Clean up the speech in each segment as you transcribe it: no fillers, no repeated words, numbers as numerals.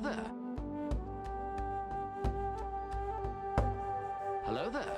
there. Hello there.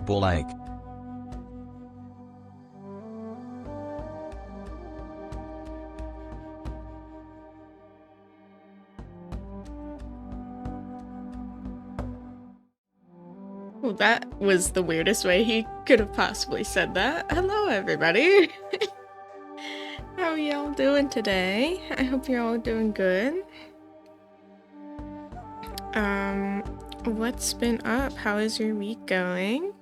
Like. Well, that was the weirdest way he could have possibly said that. Hello, everybody. How are y'all doing today? I hope you're all doing good. What's been up? How is your week going?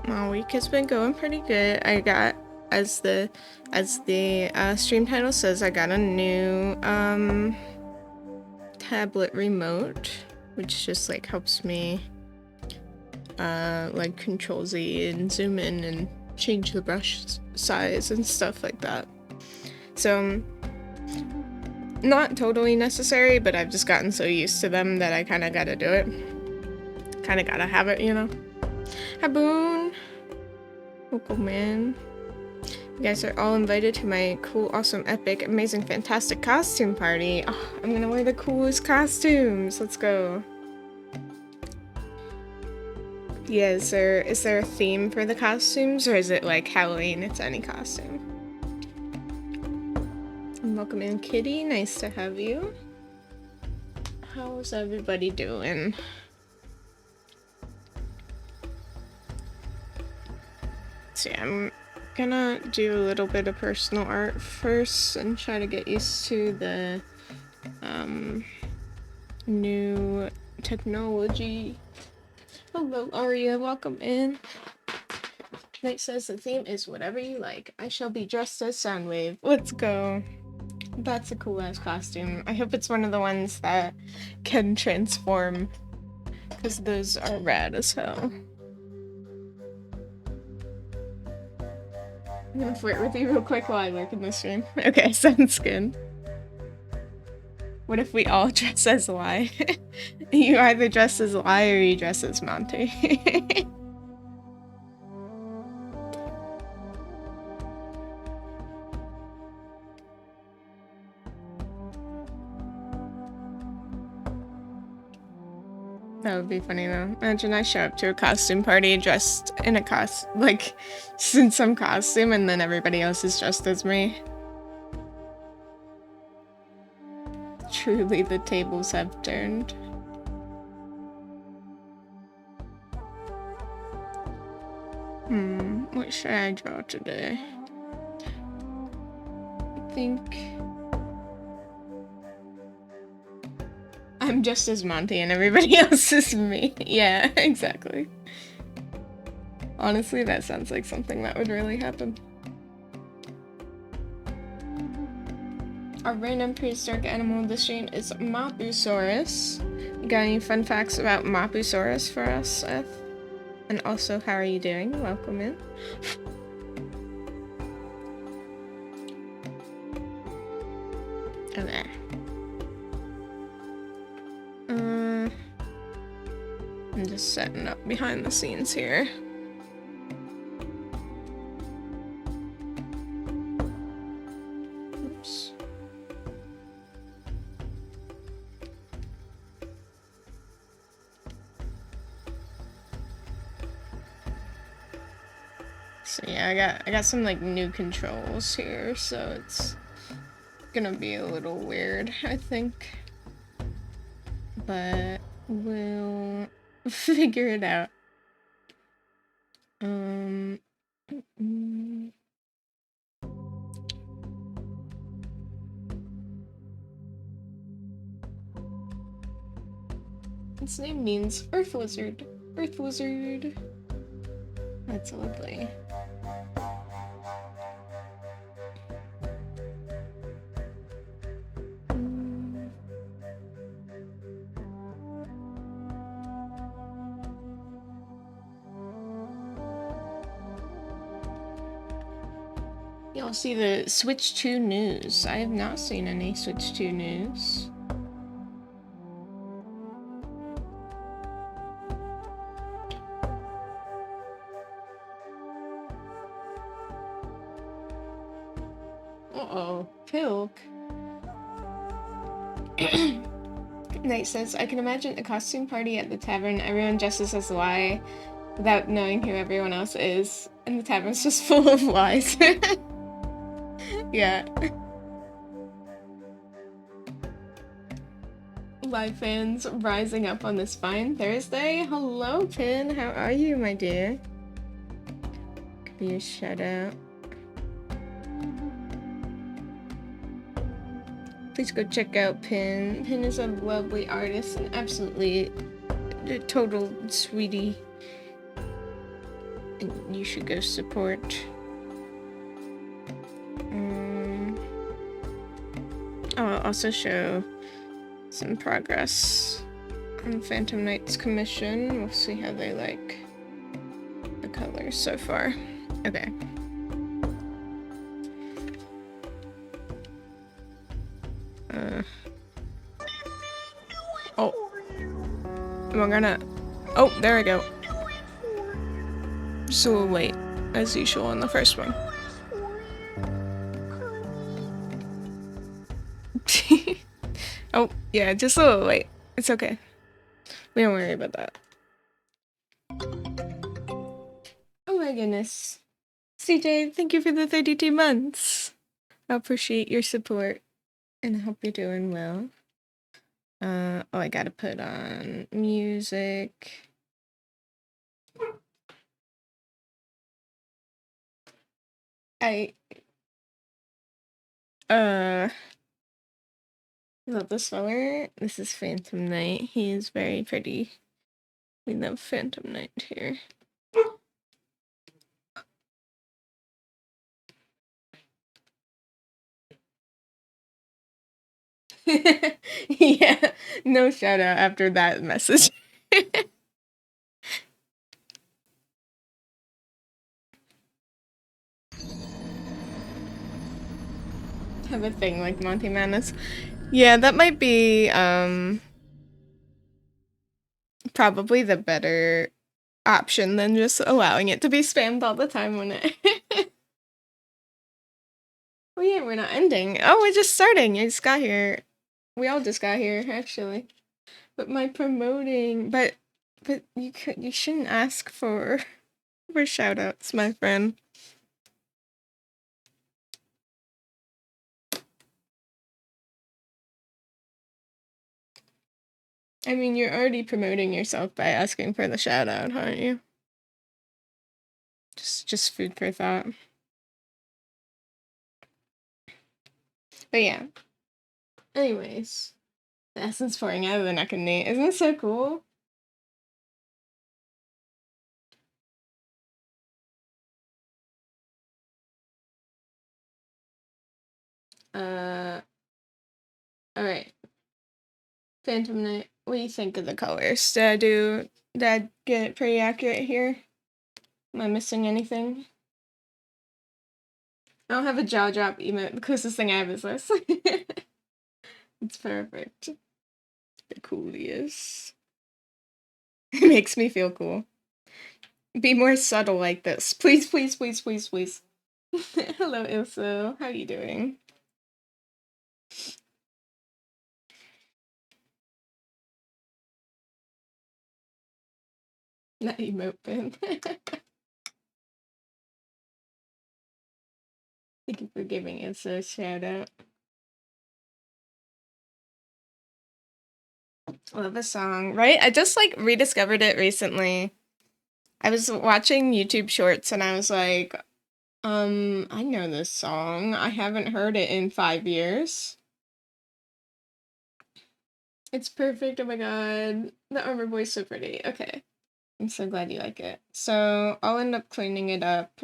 My week has been going pretty good. I got, as the stream title says, I got a new tablet remote, which just like helps me like Control Z and zoom in and change the brush size and stuff like that. So not totally necessary, but I've just gotten so used to them that I kind of gotta do it. Kind of gotta have it, you know. Hi Boone. Welcome in. You guys are all invited to my cool, awesome, epic, amazing, fantastic costume party. Oh, I'm gonna wear the coolest costumes. Let's go. Yeah, is there a theme for the costumes, or is it like Halloween? It's any costume. And welcome in, Kitty. Nice to have you. How's everybody doing? So yeah, I'm gonna do a little bit of personal art first and try to get used to the new technology. Hello, Aria, welcome in. Night says the theme is whatever you like. I shall be dressed as Soundwave. Let's go. That's a cool ass costume. I hope it's one of the ones that can transform, because those are rad as hell. I'm gonna flirt with you real quick while I work in the stream. Okay, sounds good. What if we all dress as Lai? You either dress as Lai or you dress as Monty. That would be funny though. Imagine I show up to a costume party dressed in a like, in some costume, and then everybody else is dressed as me. Truly, the tables have turned. What should I draw today? I think I'm just as Monty and everybody else is me. Yeah, exactly. Honestly, that sounds like something that would really happen. Our random prehistoric animal of the stream is Mapusaurus. You got any fun facts about Mapusaurus for us, Seth? And also, how are you doing? Welcome in. Okay. I'm just setting up behind the scenes here. Oops. So yeah, I got some like new controls here, so it's gonna be a little weird, I think. But we'll figure it out. Its name means Earth Wizard. Earth Wizard. That's lovely. Y'all see the Switch 2 news? I have not seen any Switch 2 news. Uh-oh. Pilk. Knight says, I can imagine a costume party at the tavern. Everyone dresses as Lai without knowing who everyone else is. And the tavern's just full of lies. Yeah. Live fans rising up on this fine Thursday. Hello, Pin. How are you, my dear? Give you a shout out. Please go check out Pin. Pin is a lovely artist and absolutely a total sweetie. And you should go support. I'll also show some progress on Phantom Knight's commission. We'll see how they like the colors so far. Okay. Oh. Am I gonna... Oh, there we go. Just a little late, as usual on the first one. Oh, yeah, just a little late. It's okay. We don't worry about that. Oh my goodness. CJ, thank you for the 32 months. I appreciate your support, and I hope you're doing well. Oh, I gotta put on music. Love this color. This is Phantom Knight. He is very pretty. We love Phantom Knight here. Yeah, no shout out after that message. Have a thing like Monty Madness. Yeah, that might be probably the better option than just allowing it to be spammed all the time when it Oh yeah, we're not ending. Oh, we're just starting. I just got here. We all just got here, actually. But my promoting, but you shouldn't ask for shout outs, my friend. I mean, you're already promoting yourself by asking for the shout out, aren't you? Just food for thought. But yeah. Anyways, the essence pouring out of the neck and knee. Isn't it so cool? Alright. Phantom Knight, what do you think of the colors? Did I get it pretty accurate here? Am I missing anything? I don't have a jaw drop emote. The closest thing I have is this. It's perfect. The coolest. It makes me feel cool. Be more subtle like this. Please, please, please, please, please. Hello, Ilso. How are you doing? Not emote bin. Thank you for giving Ilso a shout out. Love a song, right? I just like rediscovered it recently. I was watching YouTube shorts and I was like, I know this song. I haven't heard it in 5 years. It's perfect. Oh my god. The armor boy's so pretty. Okay. I'm so glad you like it. So I'll end up cleaning it up.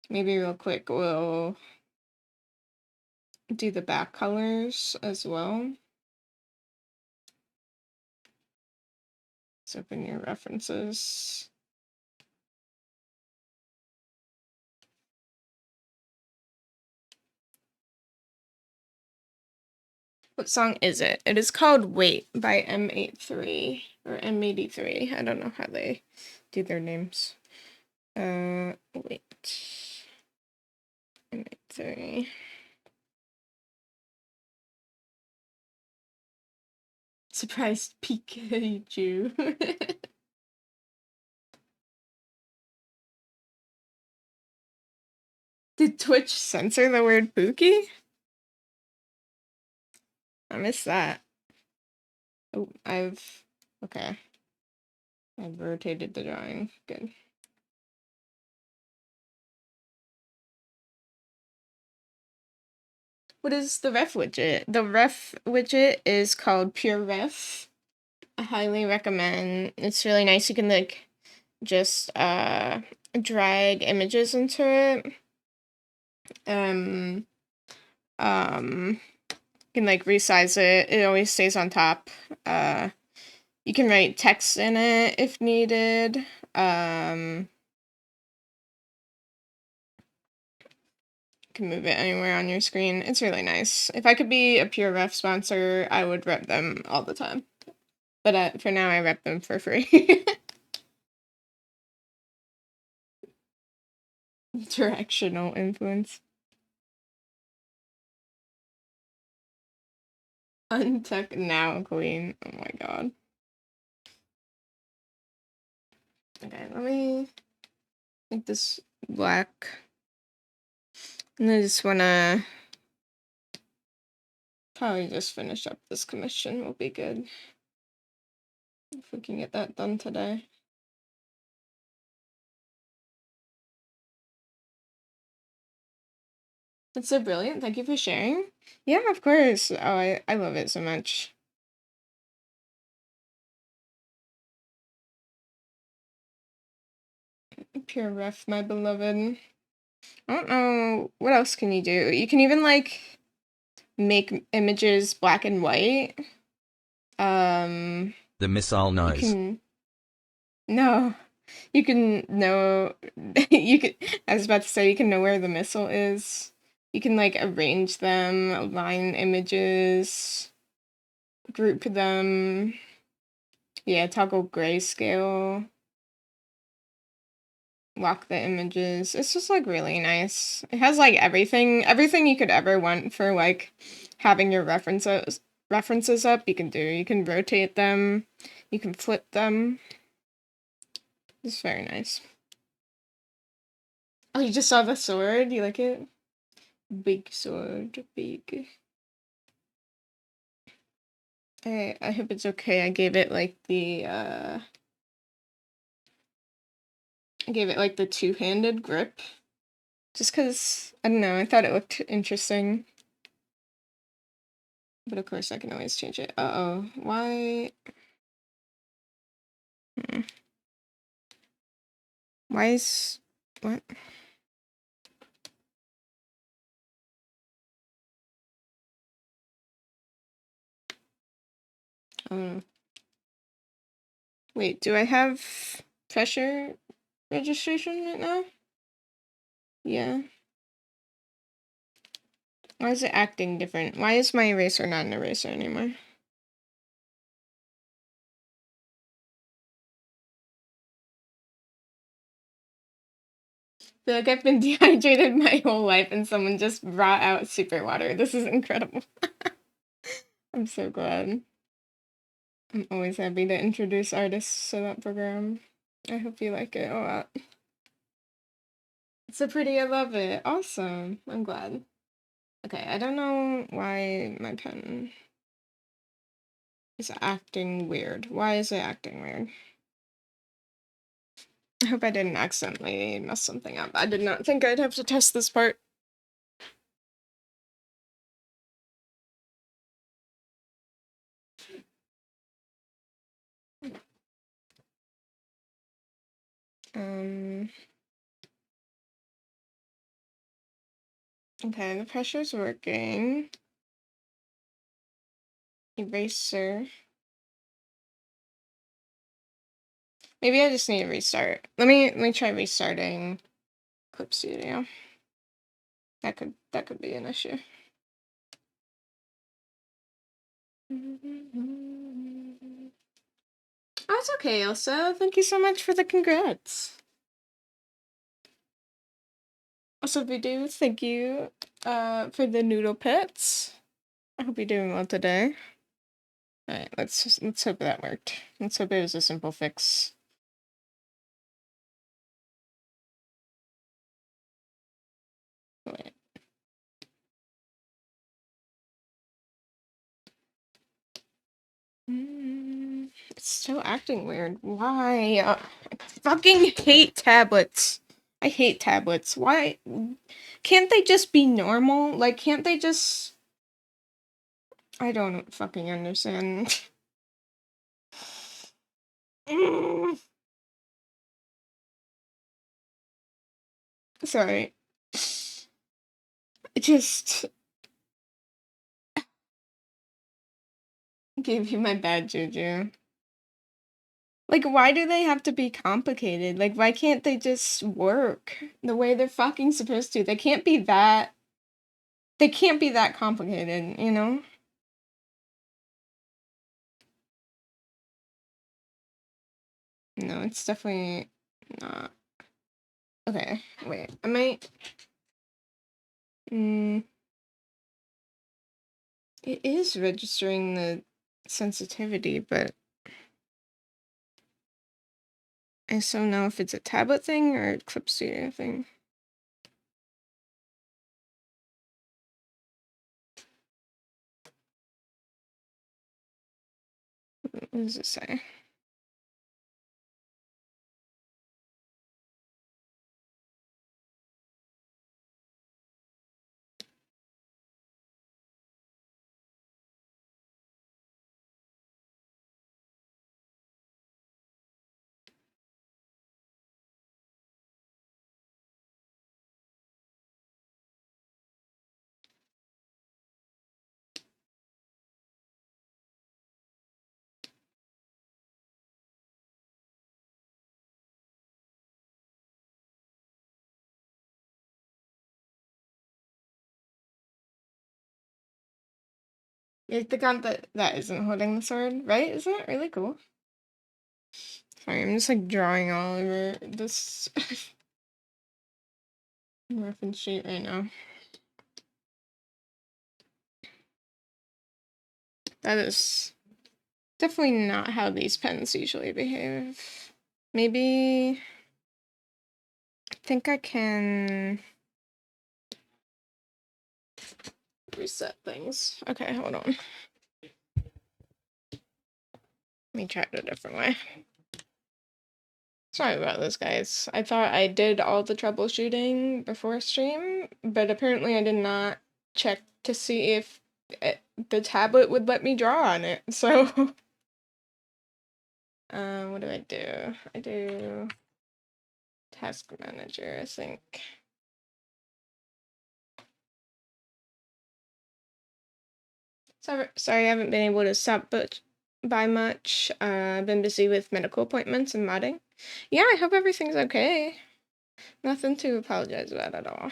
Maybe real quick we'll do the back colors as well. Let's open your references. What song is it? It is called Wait by M83 or M83. I don't know how they do their names. Wait. M83. Surprised Pikachu. Did Twitch censor the word Pookie? I missed that. Oh, okay. I've rotated the drawing. Good. What is the ref widget? The ref widget is called Pure Ref. I highly recommend. It's really nice. You can like just drag images into it. can like resize it. It always stays on top. You can write text in it if needed. You can move it anywhere on your screen. It's really nice. If I could be a pure ref sponsor, I would rep them all the time. But for now, I rep them for free. Directional influence. Untuck now, queen. Oh my god. Okay, let me make this black. And I just wanna probably just finish up this commission will be good. If we can get that done today. That's so brilliant. Thank you for sharing. Yeah, of course. Oh, I love it so much. Pure ref, my beloved. I don't know. What else can you do? You can even, like, make images black and white. The missile knows. No. You can know... you can... I was about to say, you can know where the missile is. You can, like, arrange them, align images, group them. Yeah, toggle grayscale. Lock the images. It's just like really nice. It has like everything you could ever want for like having your references up. You can do. You can rotate them. You can flip them. It's very nice. Oh, you just saw the sword? You like it? Big sword, big. I hope it's okay. I gave it like the two-handed grip. Just because, I don't know, I thought it looked interesting. But of course I can always change it. Uh-oh. Why? Why is... what? Wait, do I have pressure registration right now? Yeah. Why is it acting different? Why is my eraser not an eraser anymore? I feel like I've been dehydrated my whole life and someone just brought out super water. This is incredible. I'm so glad. I'm always happy to introduce artists to that program. I hope you like it a lot. It's so pretty, I love it. Awesome. I'm glad. Okay, I don't know why my pen is acting weird. Why is it acting weird? I hope I didn't accidentally mess something up. I did not think I'd have to test this part. Okay, the pressure's working. Eraser. Maybe I just need to restart. Let me try restarting Clip Studio. That could be an issue. Oh, it's okay, Elsa. Thank you so much for the congrats. Also, Voodoo, thank you for the noodle pets. I hope you're doing well today. Alright, let's hope that worked. Let's hope it was a simple fix. Wait. It's still acting weird. Why? I fucking hate tablets. I hate tablets. Why? Can't they just be normal? Like, can't they just... I don't fucking understand. Sorry. It just... Gave you my bad juju. Like, why do they have to be complicated? Like, why can't they just work the way they're fucking supposed to? They can't be that complicated, you know? No, it's definitely not. Okay, wait. I might... It is registering the sensitivity, but I still know if it's a tablet thing or a Clip Studio thing. What does it say? It's the gun that isn't holding the sword, right? Isn't that really cool? Sorry, I'm just like drawing all over this reference sheet right now. That is definitely not how these pens usually behave. Maybe... I think I can... reset things. Okay, hold on. Let me try it a different way. Sorry about this, guys. I thought I did all the troubleshooting before stream, but apparently I did not check to see if the tablet would let me draw on it. So, what do? I do task manager, I think. Sorry, I haven't been able to stop by much. I've been busy with medical appointments and modding. Yeah, I hope everything's okay. Nothing to apologize about at all.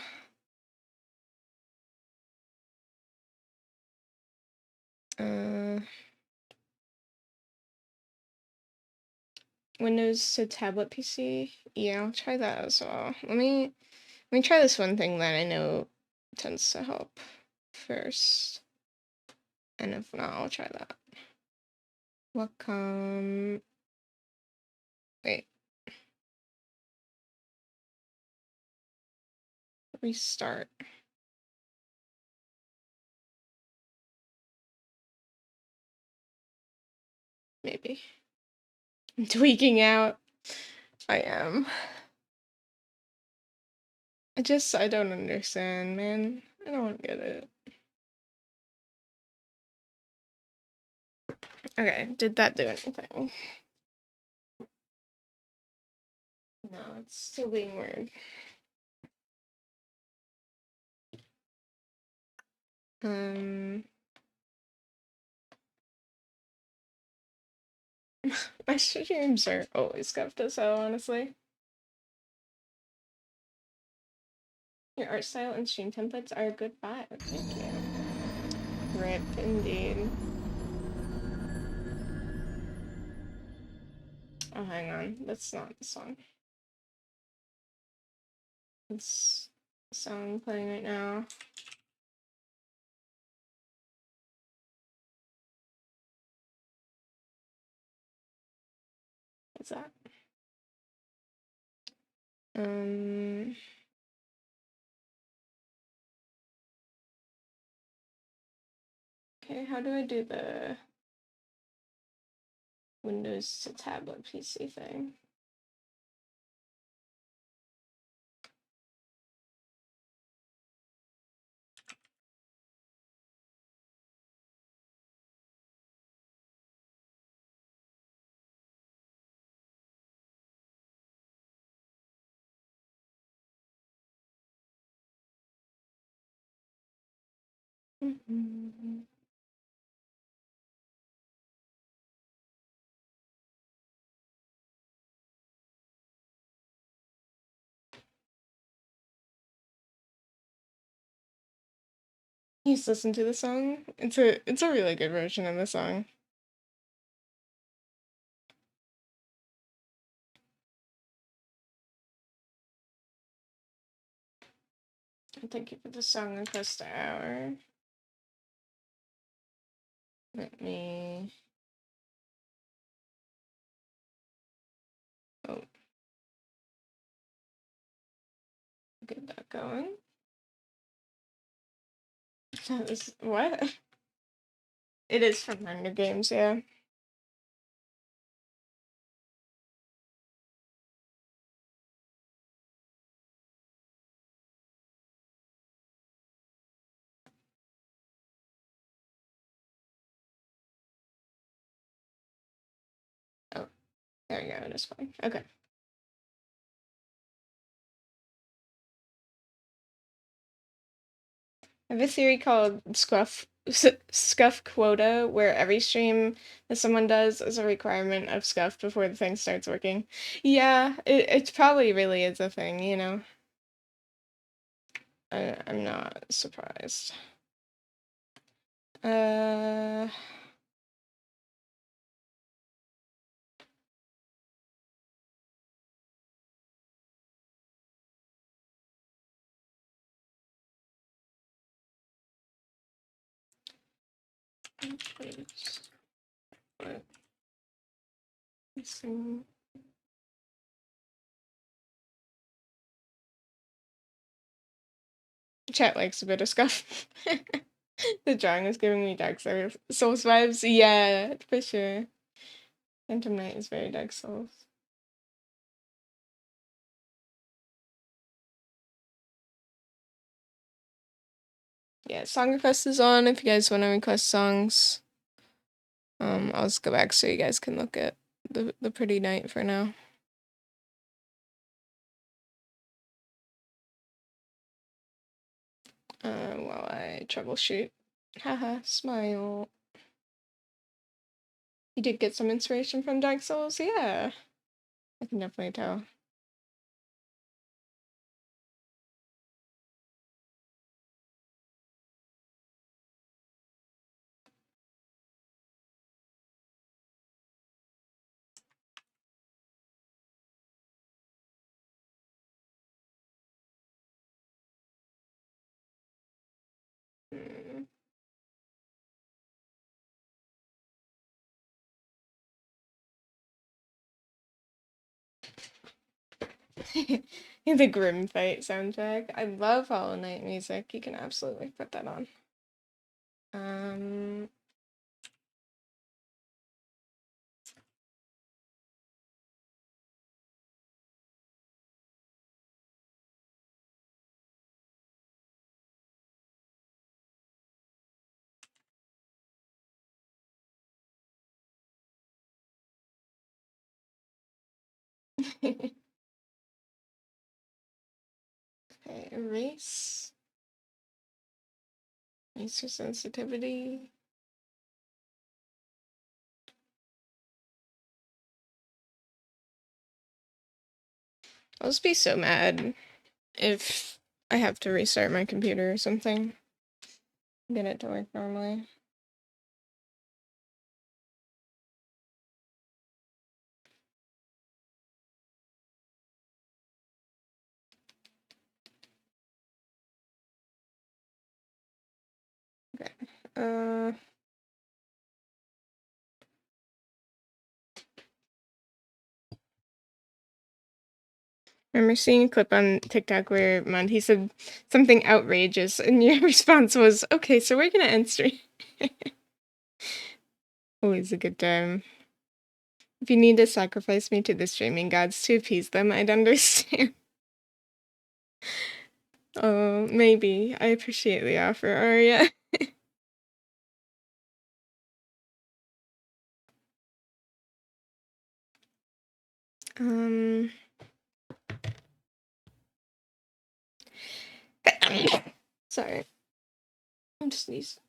Windows to tablet PC. Yeah, I'll try that as well. Let me try this one thing that I know tends to help first. And if not, I'll try that. Welcome. Wait. Restart. Maybe. I'm tweaking out. I am. I don't understand, man. I don't get it. Okay, did that do anything? No, it's still being weird. My streams are always scuffed as hell, honestly. Your art style and stream templates are a good vibe. Thank you. Rip, indeed. Oh, hang on. That's not the song. It's the song playing right now. What's that? Okay, how do I do the Windows to tablet PC thing? You just listen to the song. It's a really good version of the song. Thank you for the song request hour. Let me. Oh. Get that going. That is what? It is from Hunger Games, yeah. Oh, there we go. It is fine. Okay. I have a theory called scuff quota, where every stream that someone does is a requirement of scuff before the thing starts working. Yeah, it probably really is a thing, you know. I'm not surprised. Uh. What? Chat likes a bit of scuff. The drawing is giving me Dark Souls vibes. Yeah, for sure. Phantom Knight is very Dark Souls. Yeah, song request is on if you guys want to request songs. I'll just go back so you guys can look at the pretty night for now. While I troubleshoot. Haha, smile. You did get some inspiration from Dark Souls? Yeah. I can definitely tell. Mm. The Grim Fight soundtrack. I love Hollow Knight music. You can absolutely put that on. Okay, erase. Erase your sensitivity. I'll just be so mad if I have to restart my computer or something. Get it to work normally. Okay. I remember seeing a clip on TikTok where he said something outrageous, and your response was, "Okay, so we're gonna end stream." Always a good time. If you need to sacrifice me to the streaming gods to appease them, I'd understand. Oh, maybe. I appreciate the offer, Arya. Sorry. I'm just sneezing.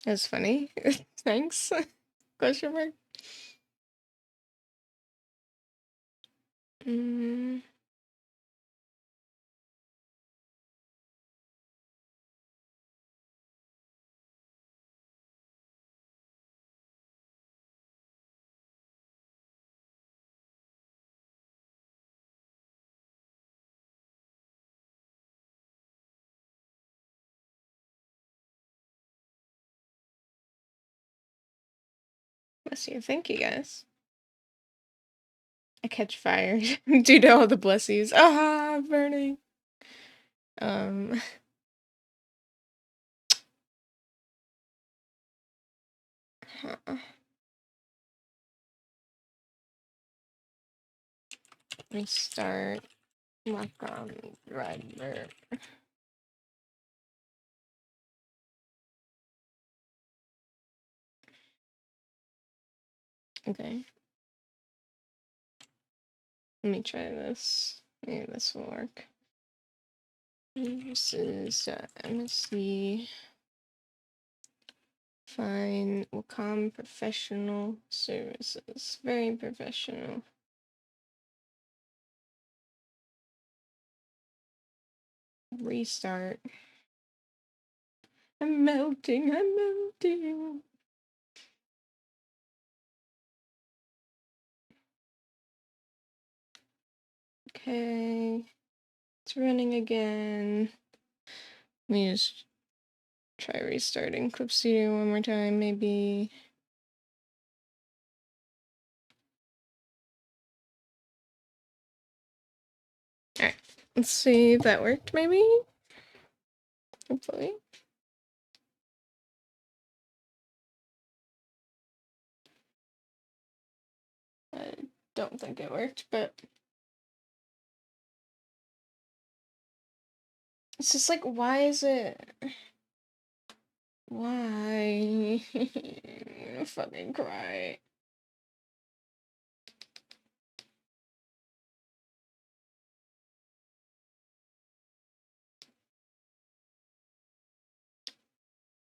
That's funny. Thanks. Question mark. Mm. Bless you. Thank you, guys. I catch fire due to all the blessies. Ah, burning. Huh. Restart. Lock on driver. Okay. Let me try this. Maybe this will work. This is MSC. Fine. Wacom Professional Services. Very professional. Restart. I'm melting. I'm melting. Okay. It's running again. Let me just try restarting Clip Studio one more time, maybe. Alright. Let's see if that worked, maybe? Hopefully. I don't think it worked, but it's just like, why is it? Why? I'm gonna fucking cry.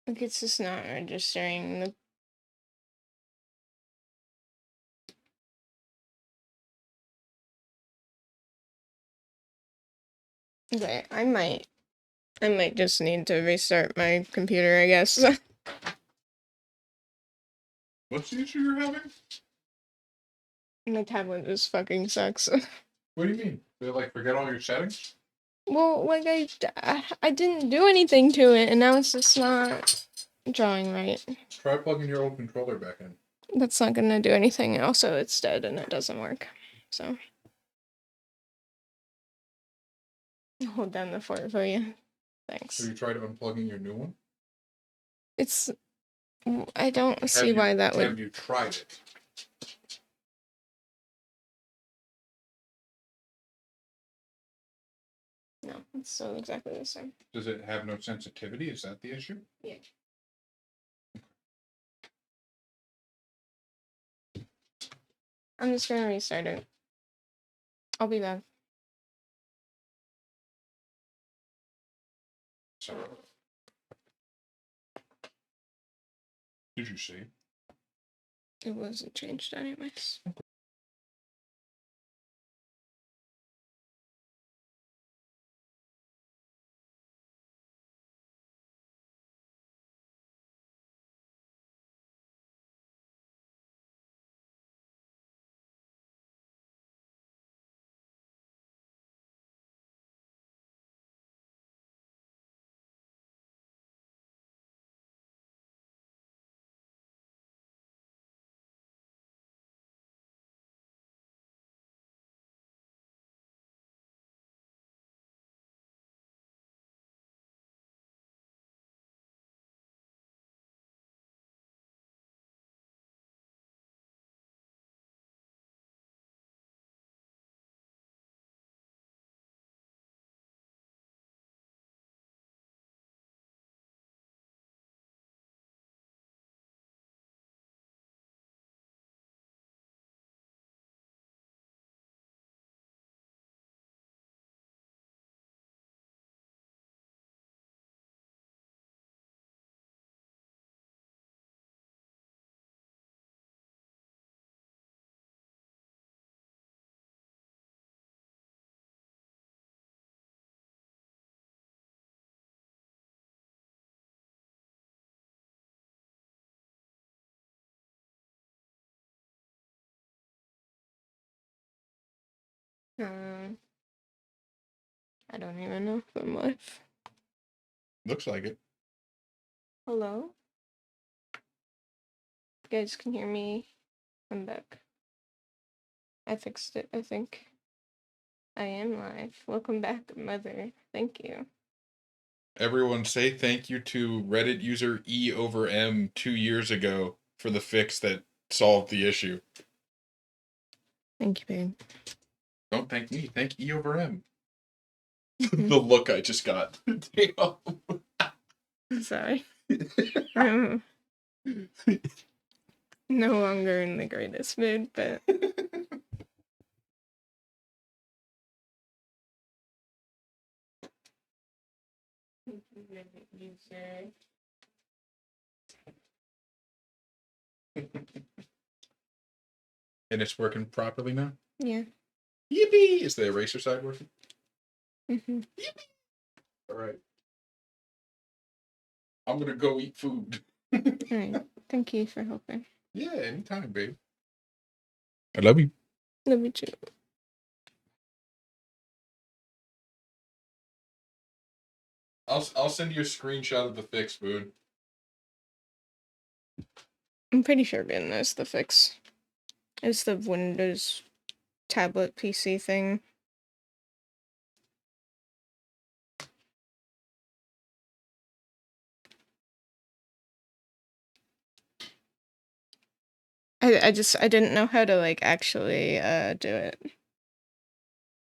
Like, it's just not registering the. Okay, I might just need to restart my computer, I guess. What's the issue you're having? My tablet just fucking sucks. What do you mean? Did it like forget all your settings? Well, like I didn't do anything to it, and now it's just not drawing right. Try plugging your old controller back in. That's not gonna do anything. Also, it's dead and it doesn't work. So I'll hold down the fort for you. Thanks. Have you tried unplugging your new one? It's. I don't see why that would. Have you tried it? No, it's still exactly the same. Does it have no sensitivity? Is that the issue? Yeah. I'm just gonna restart it. I'll be back. So, did you see? It wasn't changed anyways. I don't even know if I'm live. Looks like it. Hello? You guys can hear me? I'm back. I fixed it, I think. I am live. Welcome back, Mother. Thank you. Everyone say thank you to Reddit user E/M 2 years ago for the fix that solved the issue. Thank you, babe. Don't thank me. Thank E/M. The look I just got. Damn. Sorry. I'm no longer in the greatest mood, but... And it's working properly now? Yeah. Yippee! Is the eraser side working? Mm-hmm. Yippee! Alright. I'm gonna go eat food. Alright. Thank you for helping. Yeah, anytime, babe. I love you. Love you too. I'll send you a screenshot of the fix, Boone. I'm pretty sure Ben knows the fix. It's the Windows tablet PC thing. I didn't know how to like actually do it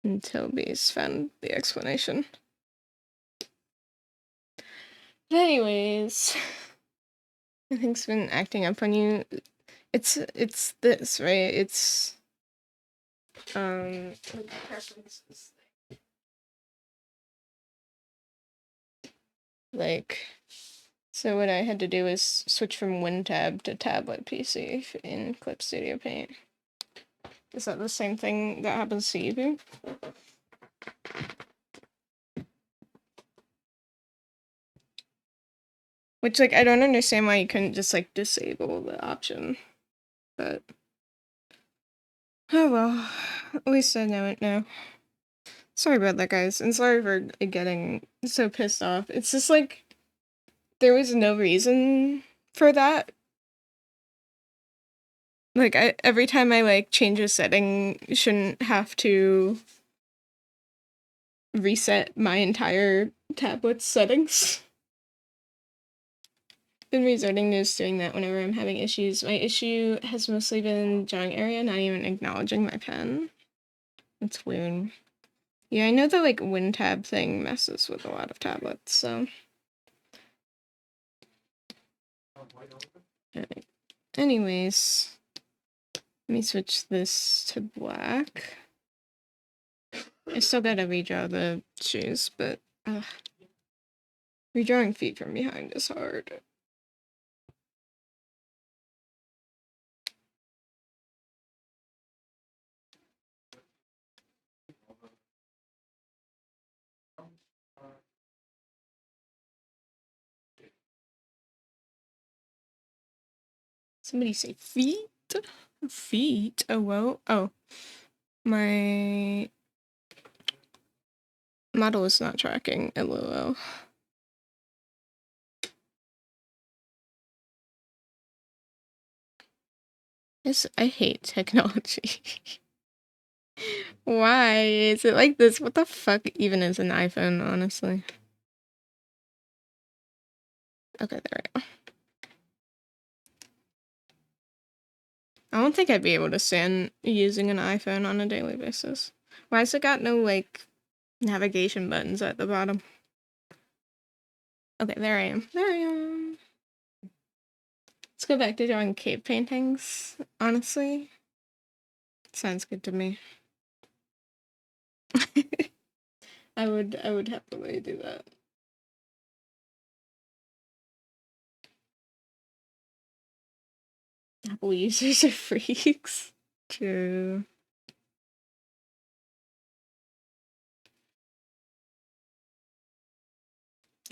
until Bees found the explanation. But anyways, I think it's been acting up on you. It's this, right? It's like preferences. Like, so what I had to do is switch from WinTab to tablet PC in Clip Studio Paint. Is that the same thing that happens to you, Boo? Which, like, I don't understand why you couldn't just, like, disable the option. But... oh well. At least I know it now. Sorry about that, guys. And sorry for getting so pissed off. It's just, like... there was no reason for that. Like, every time I, like, change a setting, shouldn't have to... reset my entire tablet's settings. Been resorting to just doing that whenever I'm having issues. My issue has mostly been drawing area, not even acknowledging my pen. It's weird. Yeah, I know the like WinTab thing messes with a lot of tablets, so. Right. Anyways, let me switch this to black. I still gotta redraw the shoes, but redrawing feet from behind is hard. Somebody say feet? Feet? Oh, well. Oh. My model is not tracking, LOL. Yes, I hate technology. Why is it like this? What the fuck even is an iPhone, honestly? Okay, there we go. I don't think I'd be able to stand using an iPhone on a daily basis. Why has it got no, like, navigation buttons at the bottom? Okay, there I am. There I am. Let's go back to drawing cave paintings, honestly. Sounds good to me. I would happily do that. Apple users are freaks. True.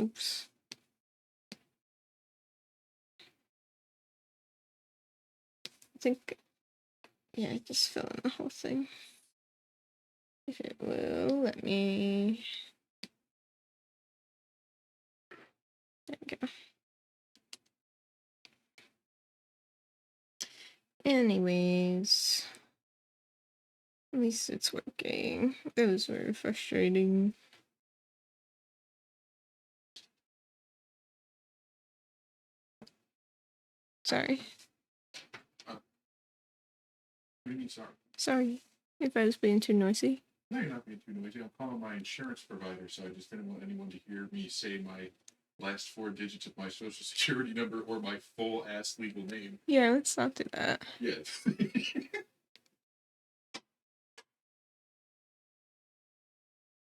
Oops. I think, yeah, I just fill in the whole thing. If it will let me. There we go. Anyways, at least it's working. It was very frustrating. Sorry. What do you mean, sorry? Sorry if I was being too noisy. No, you're not being too noisy. I'm calling my insurance provider, so I just didn't want anyone to hear me say my last 4 digits of my social security number or my full ass legal name. Yeah, let's not do that. Yeah.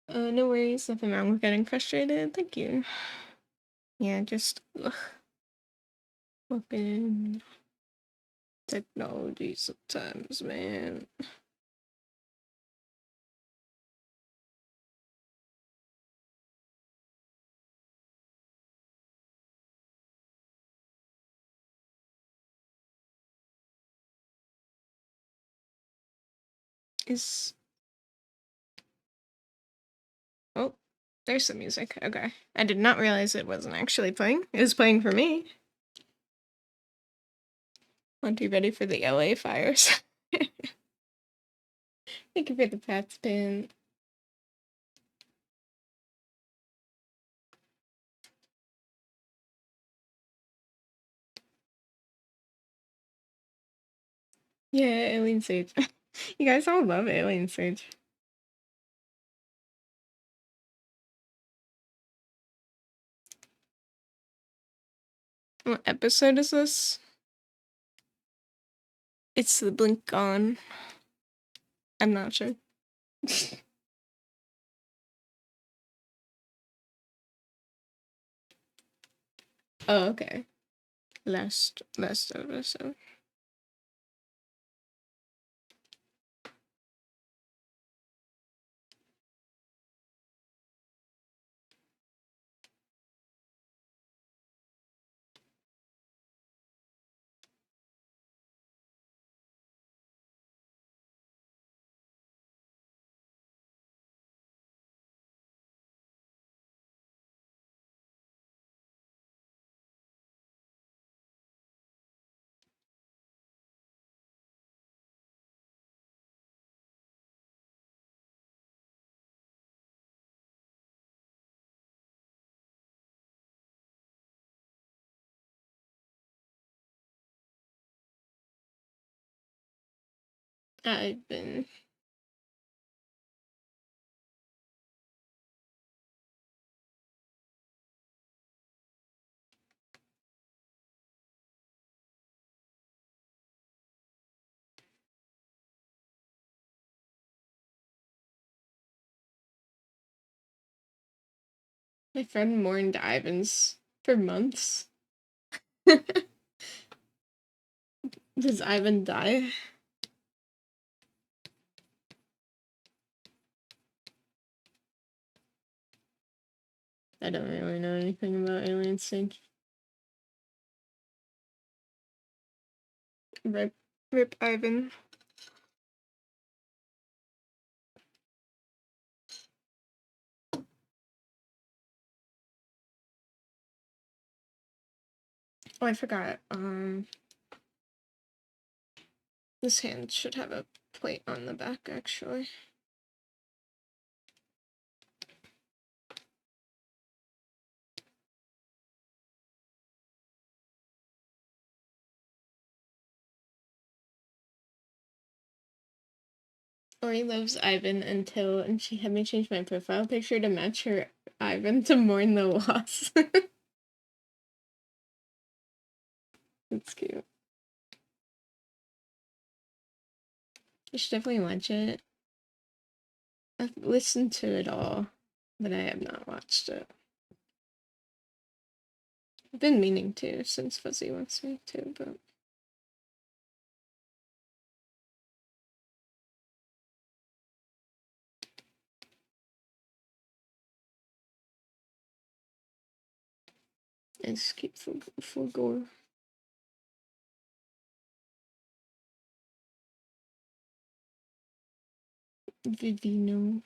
No worries, nothing wrong with getting frustrated. Thank you. Yeah, just fucking technology sometimes, man. Oh, there's some music. Okay. I did not realize it wasn't actually playing. It was playing for me. Aren't you ready for the LA fires? Thank you for the pat spin. Yeah, Alien Sage. You guys all love Alien Sage. What episode is this? It's the blink on. I'm not sure. Oh, okay. Last episode. I've been my friend mourned Ivan's for months. Does Ivan die? I don't really know anything about Alien Sage. Rip Ivan. Oh, I forgot. This hand should have a plate on the back, actually. Ori loves Ivan until, and she had me change my profile picture to match her Ivan to mourn the loss. That's cute. You should definitely watch it. I've listened to it all, but I have not watched it. I've been meaning to since Fuzzy wants me to, but I just keep full gore. Vivino.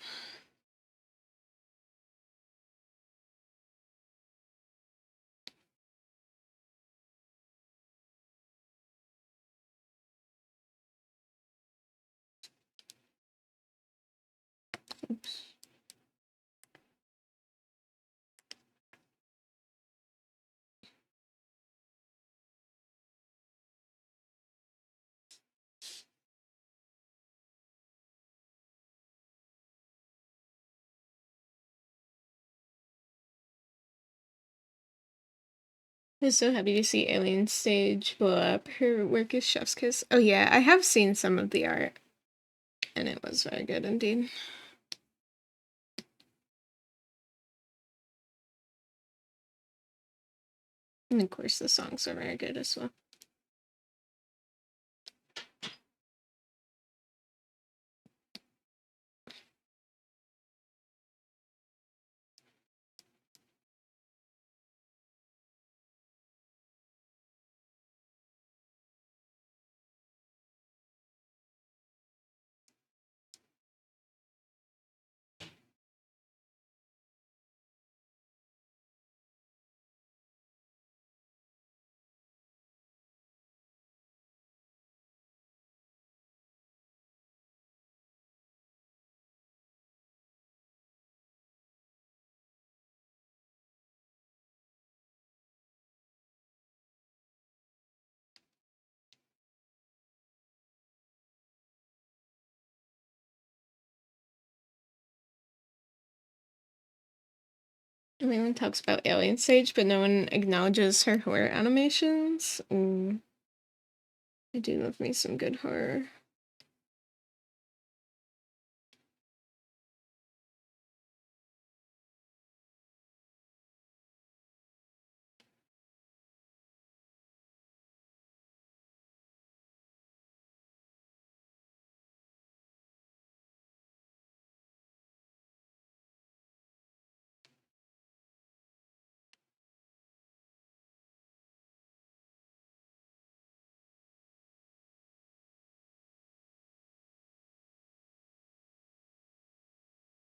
Oops. I was so happy to see Alien Stage blow up. Her work is chef's kiss. Oh yeah, I have seen some of the art, and it was very good indeed. And of course the songs are very good as well. Everyone talks about Alien Stage, but no one acknowledges her horror animations. Ooh. I do love me some good horror.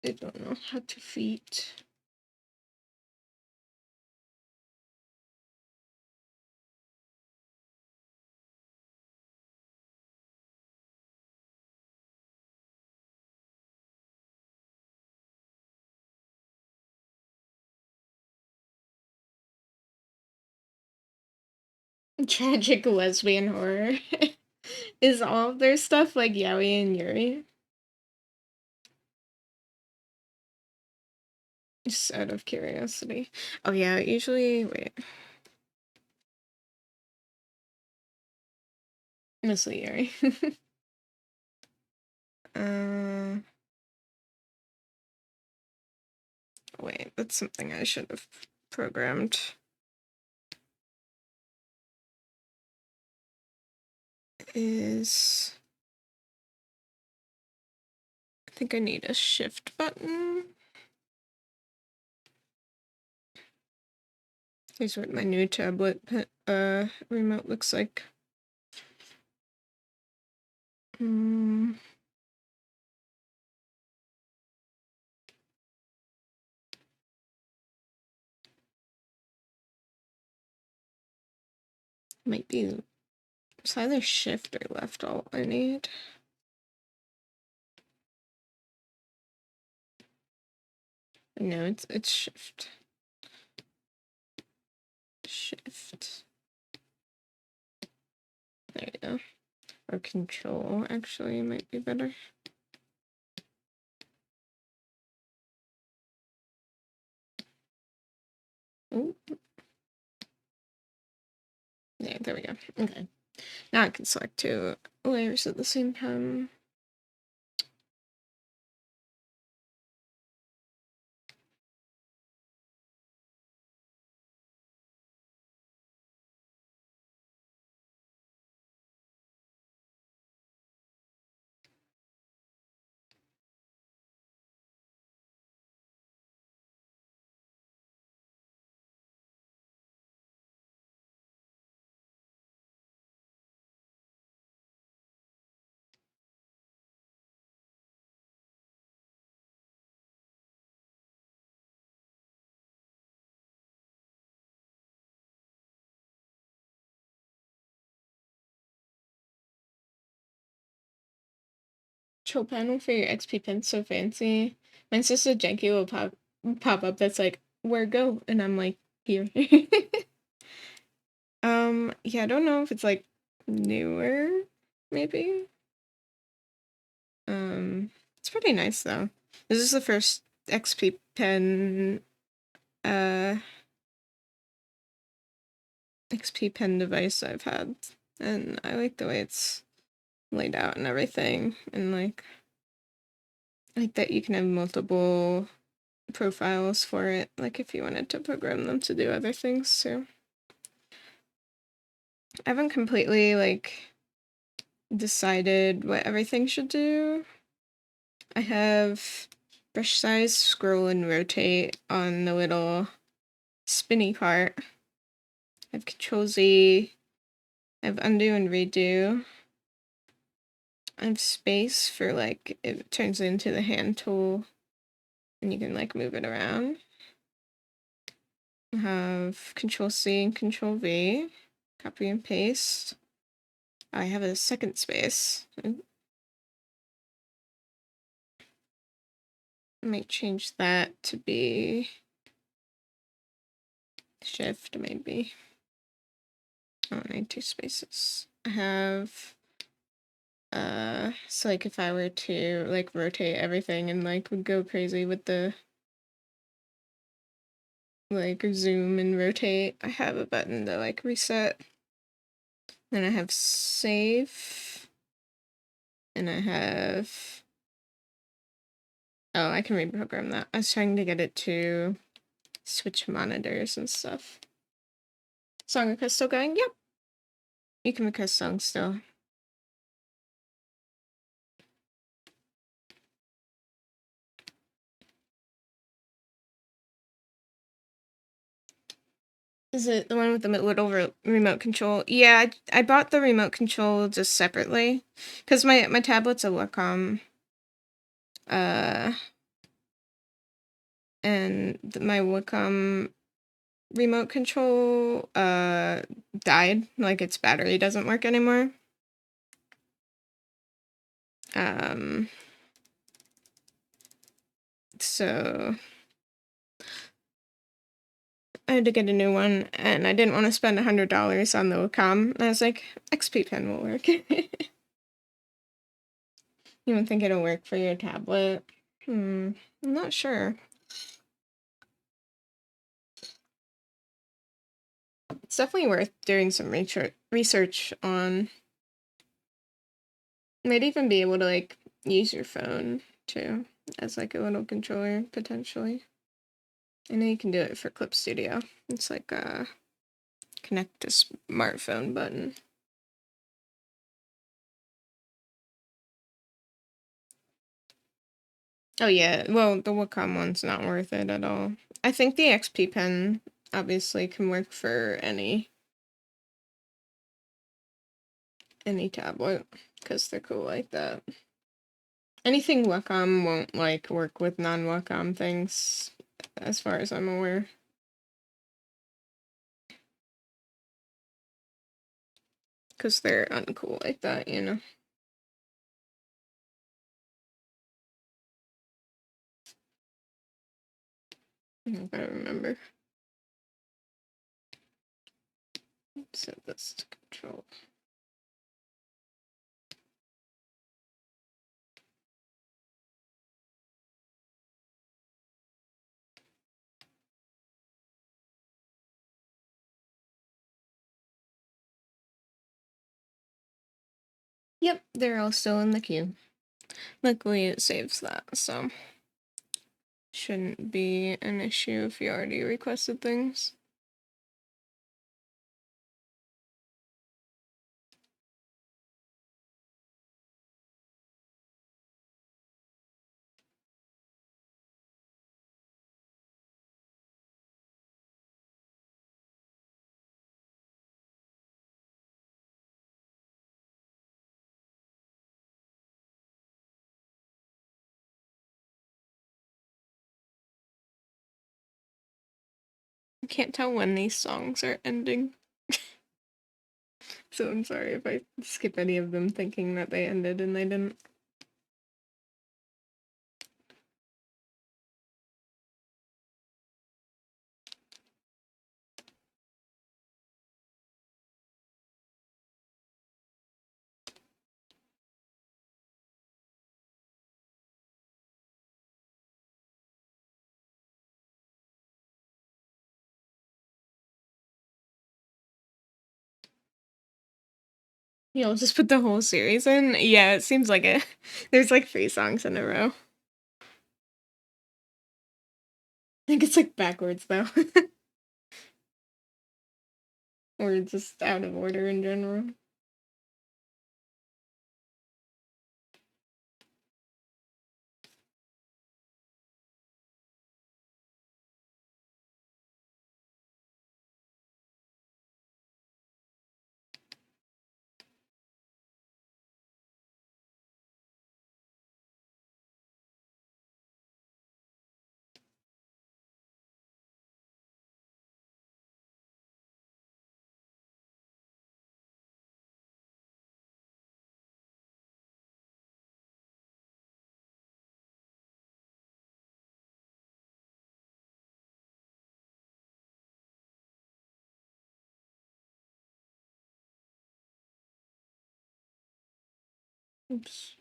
I don't know how to feed. Tragic lesbian horror. Is all of their stuff like Yaoi and Yuri? Just out of curiosity. Oh yeah, usually, wait. Mostly Yuri. Wait, that's something I should have programmed. I think I need a shift button. Here's what my new tablet remote looks like. Might be, it's either shift or left alt I need. No, it's shift. Shift. There you go. Or control actually might be better. Oh. Yeah, there we go. Okay. Now I can select two layers at the same time. control panel for your XP pen so fancy. Mine's just a janky little pop up that's like, where go? And I'm like, here. Yeah, I don't know if it's like newer, maybe. It's pretty nice though. This is the first XP pen XP pen device I've had, and I like the way it's laid out and everything, and like that you can have multiple profiles for it, like if you wanted to program them to do other things too. I haven't completely like decided what everything should do. I have brush size, scroll, and rotate on the little spinny part. I have Control Z. I have undo and redo. I have space for like, it turns into the hand tool and you can like move it around. I have Control C and Control V. Copy and paste. I have a second space. I might change that to be Shift, maybe. Oh, I need 2 spaces. I have, so like if I were to like rotate everything and like would go crazy with the like zoom and rotate, I have a button to like reset. Then I have save. And I have, oh, I can reprogram that. I was trying to get it to switch monitors and stuff. Song request still going? Yep. You can request songs still. Is it the one with the little remote control? Yeah, I bought the remote control just separately. Because my tablet's a Wacom. And my Wacom remote control died. Like its battery doesn't work anymore. So I had to get a new one, and I didn't want to spend $100 on the Wacom. And I was like, XP Pen will work. You don't think it'll work for your tablet? I'm not sure. It's definitely worth doing some research on. Might even be able to like use your phone too as like a little controller potentially. I know you can do it for Clip Studio. It's like a connect to smartphone button. Oh yeah, well the Wacom one's not worth it at all. I think the XP Pen obviously can work for any tablet because they're cool like that. Anything Wacom won't like work with non-Wacom things as far as I'm aware. Because they're uncool like that, you know. I gotta remember. Set this to control. Yep, they're all still in the queue. Luckily it saves that, so shouldn't be an issue if you already requested things. I can't tell when these songs are ending. So I'm sorry if I skip any of them thinking that they ended and they didn't. You'll just put the whole series in? Yeah, it seems like it. There's like 3 songs in a row. I think it's like backwards though. Or just out of order in general. Oops.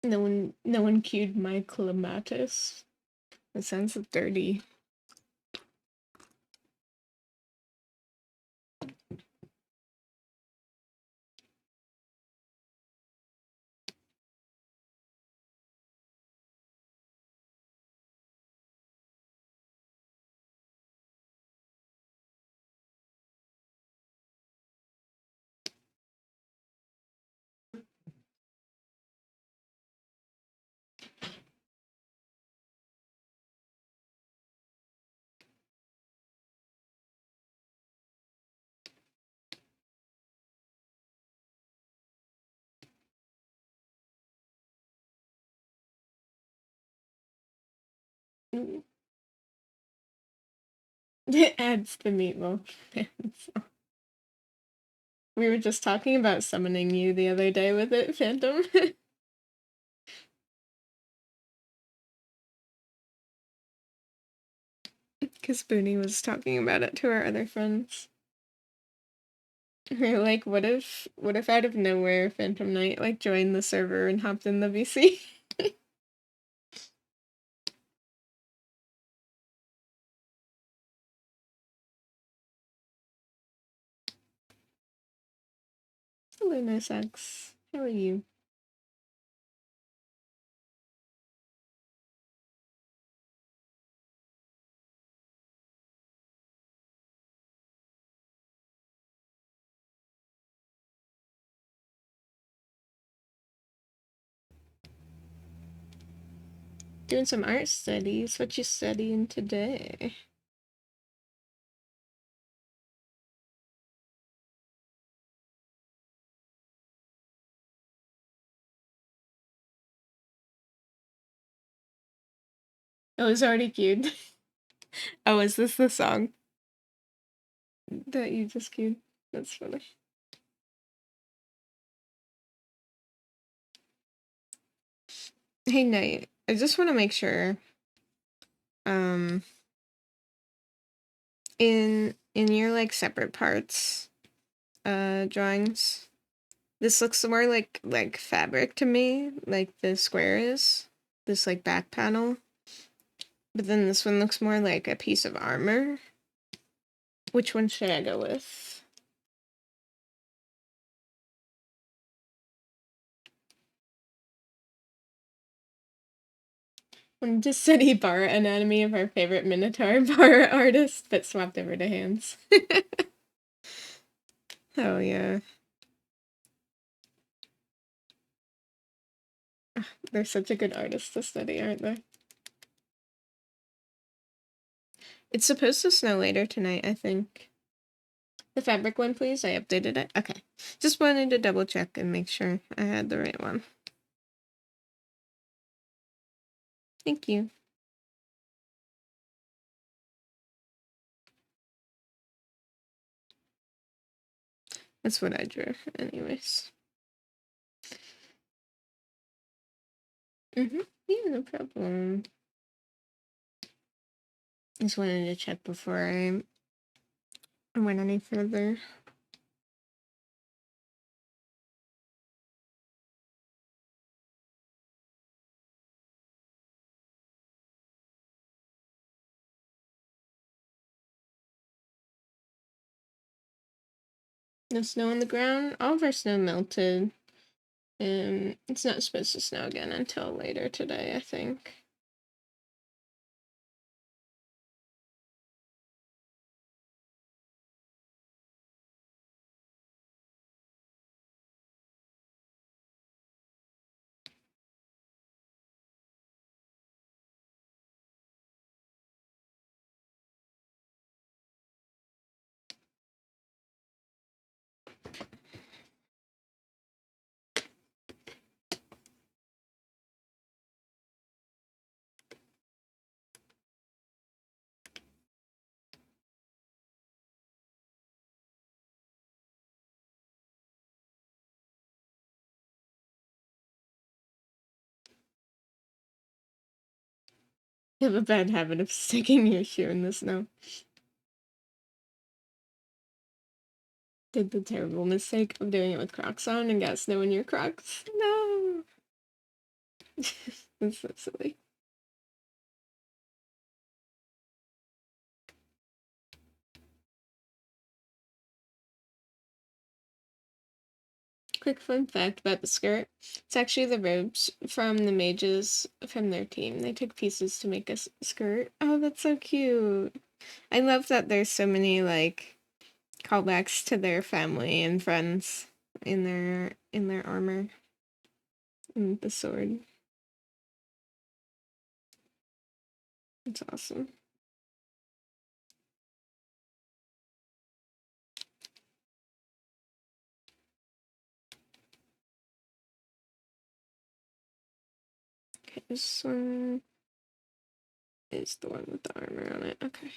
No one cued my clematis. It sounds dirty. Mm. It adds the meatloaf. We were just talking about summoning you the other day with it, Phantom. Because Booney was talking about it to our other friends. We were like, what if out of nowhere Phantom Knight like joined the server and hopped in the VC? Hello, Nicex. How are you? Doing some art studies. What you studying today? Oh, it's already queued. Oh, is this the song that you just queued? That's funny. Hey, Knight, I just want to make sure, in your, like, separate parts, drawings, this looks more like fabric to me, like the square is, this, like, back panel, but then this one looks more like a piece of armor. Which one should I go with? When just said he bar anatomy of our favorite Minotaur bar artist, but swapped over to hands. Oh yeah. They're such a good artist to study, aren't they? It's supposed to snow later tonight, I think. The fabric one, please. I updated it. Okay. Just wanted to double check and make sure I had the right one. Thank you. That's what I drew, anyways. Yeah, no problem. Just wanted to check before I went any further. No snow on the ground. All of our snow melted. It's not supposed to snow again until later today, I think. You have a bad habit of sticking your shoe in the snow. Did the terrible mistake of doing it with Crocs on and got snow in your Crocs. No! That's so silly. Quick fun fact about the skirt. It's actually the robes from the mages from their team. They took pieces to make a skirt. Oh, that's so cute. I love that there's so many, like, callbacks to their family and friends in their armor and the sword. It's awesome. Okay, this one is the one with the armor on it. Okay.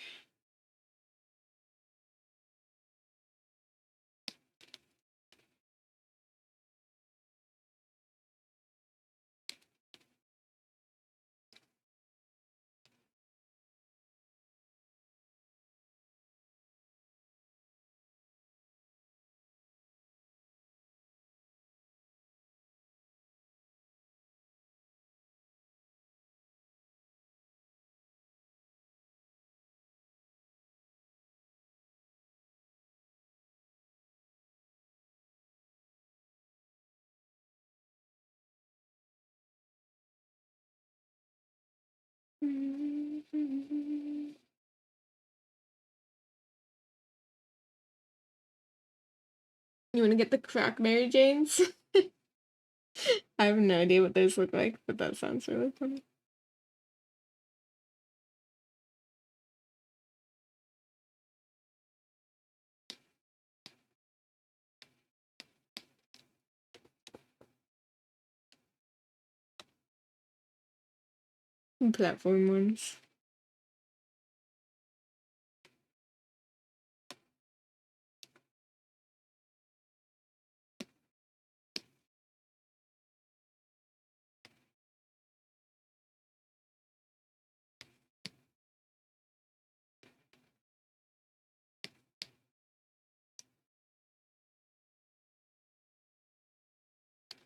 You want to get the Croc Mary Janes? I have no idea what those look like, but that sounds really funny. Platform ones.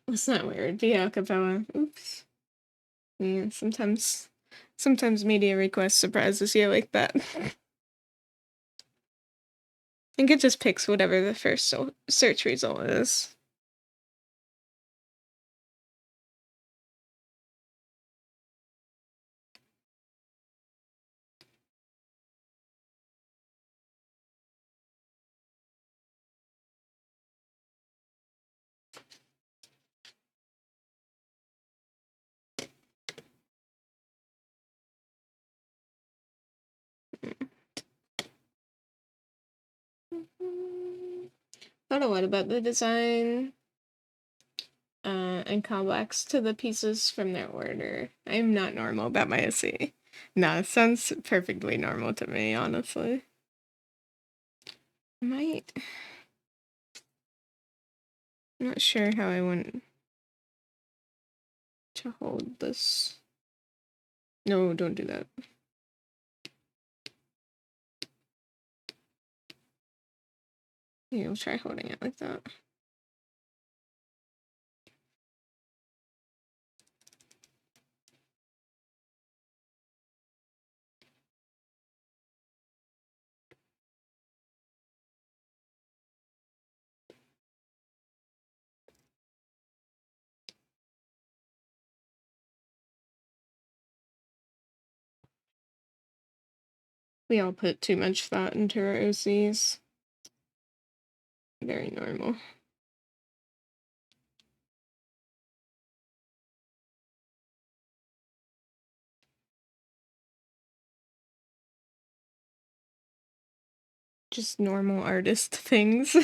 That's not weird. Be a cappella. Oops. Yeah, sometimes media requests surprises you like that. I think it just picks whatever the first search result is. Thought a lot about the design and callbacks to the pieces from their order. I'm not normal about my SE. No, it sounds perfectly normal to me, honestly. I'm not sure how I want to hold this. No, don't do that. Yeah, we'll try holding it like that. We all put too much thought into our OCs. Very normal. Just normal artist things.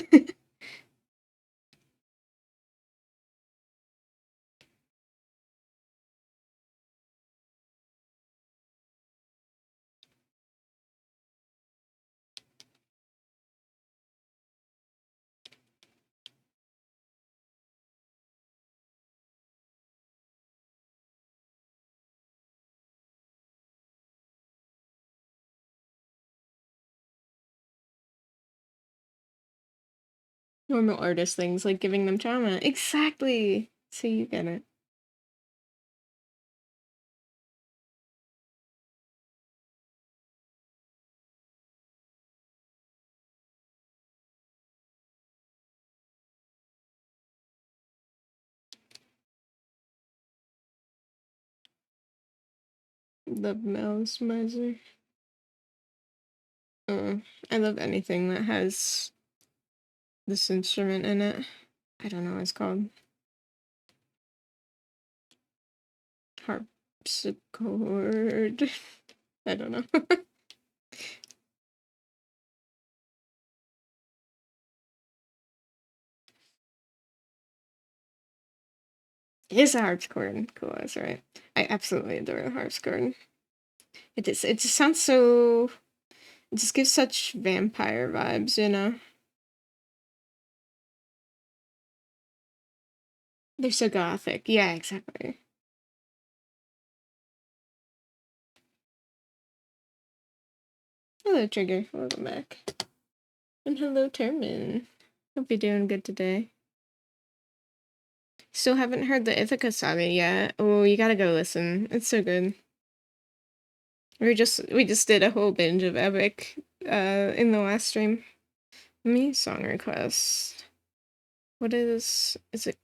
Normal artist things like giving them trauma. Exactly. So you get it. The mouse miser. I love anything that has this instrument in it. I don't know what it's called. Harpsichord. I don't know. It is a harpsichord. Cool, that's right. I absolutely adore the harpsichord. It just sounds so... It just gives such vampire vibes, you know? They're so gothic. Yeah, exactly. Hello, Trigger. Welcome back. And hello, Termin. Hope you're doing good today. Still haven't heard the Ithaca Saga yet. Oh, you gotta go listen. It's so good. We just did a whole binge of Epic in the last stream. Me song request. What is it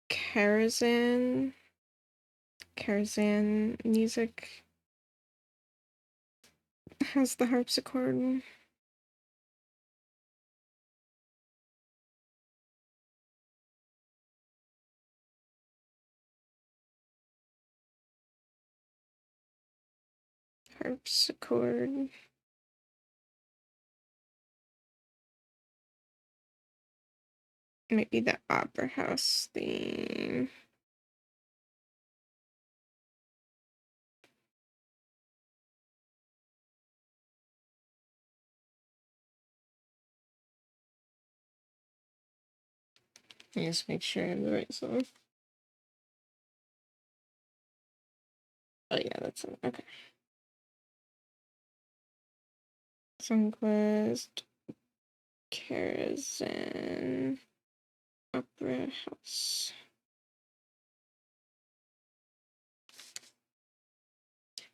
Karazhan? Karazhan music has the harpsichord. Harpsichord. Might be the Opera House theme. Let me just make sure I have the right song. Oh yeah, that's it. Okay. Song quest. Karazhan Opera House.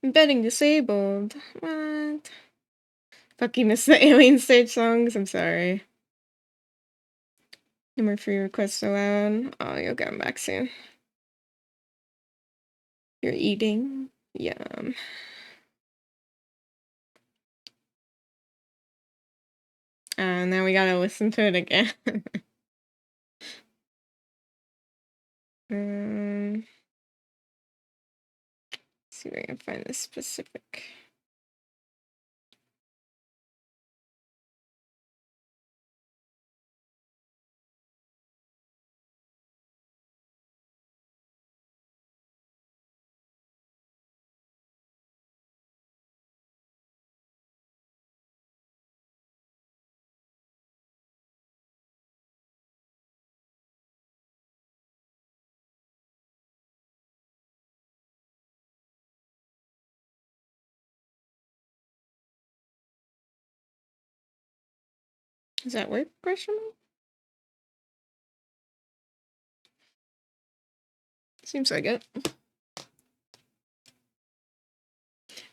Embedding disabled. What? Fuck, you missed the alien stage songs. I'm sorry. No more free requests allowed. Oh, you'll get them back soon. You're eating. Yum. Now we gotta listen to it again. See if I can find this specific. Does that work? Question mark? Seems like it.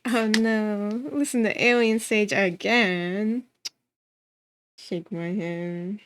Oh no. Listen to Alien Stage again. Shake my hand.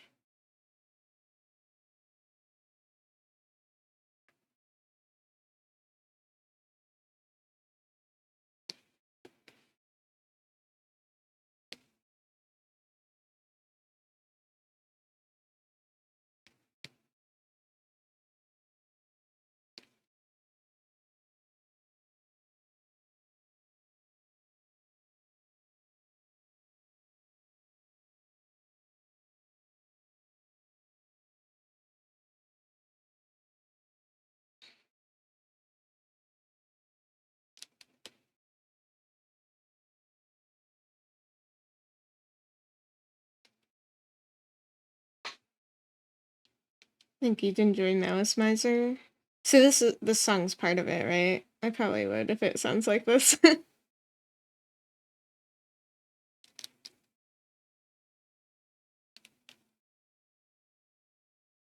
Think you'd enjoy Malice Miser. So this song's part of it, right? I probably would if it sounds like this.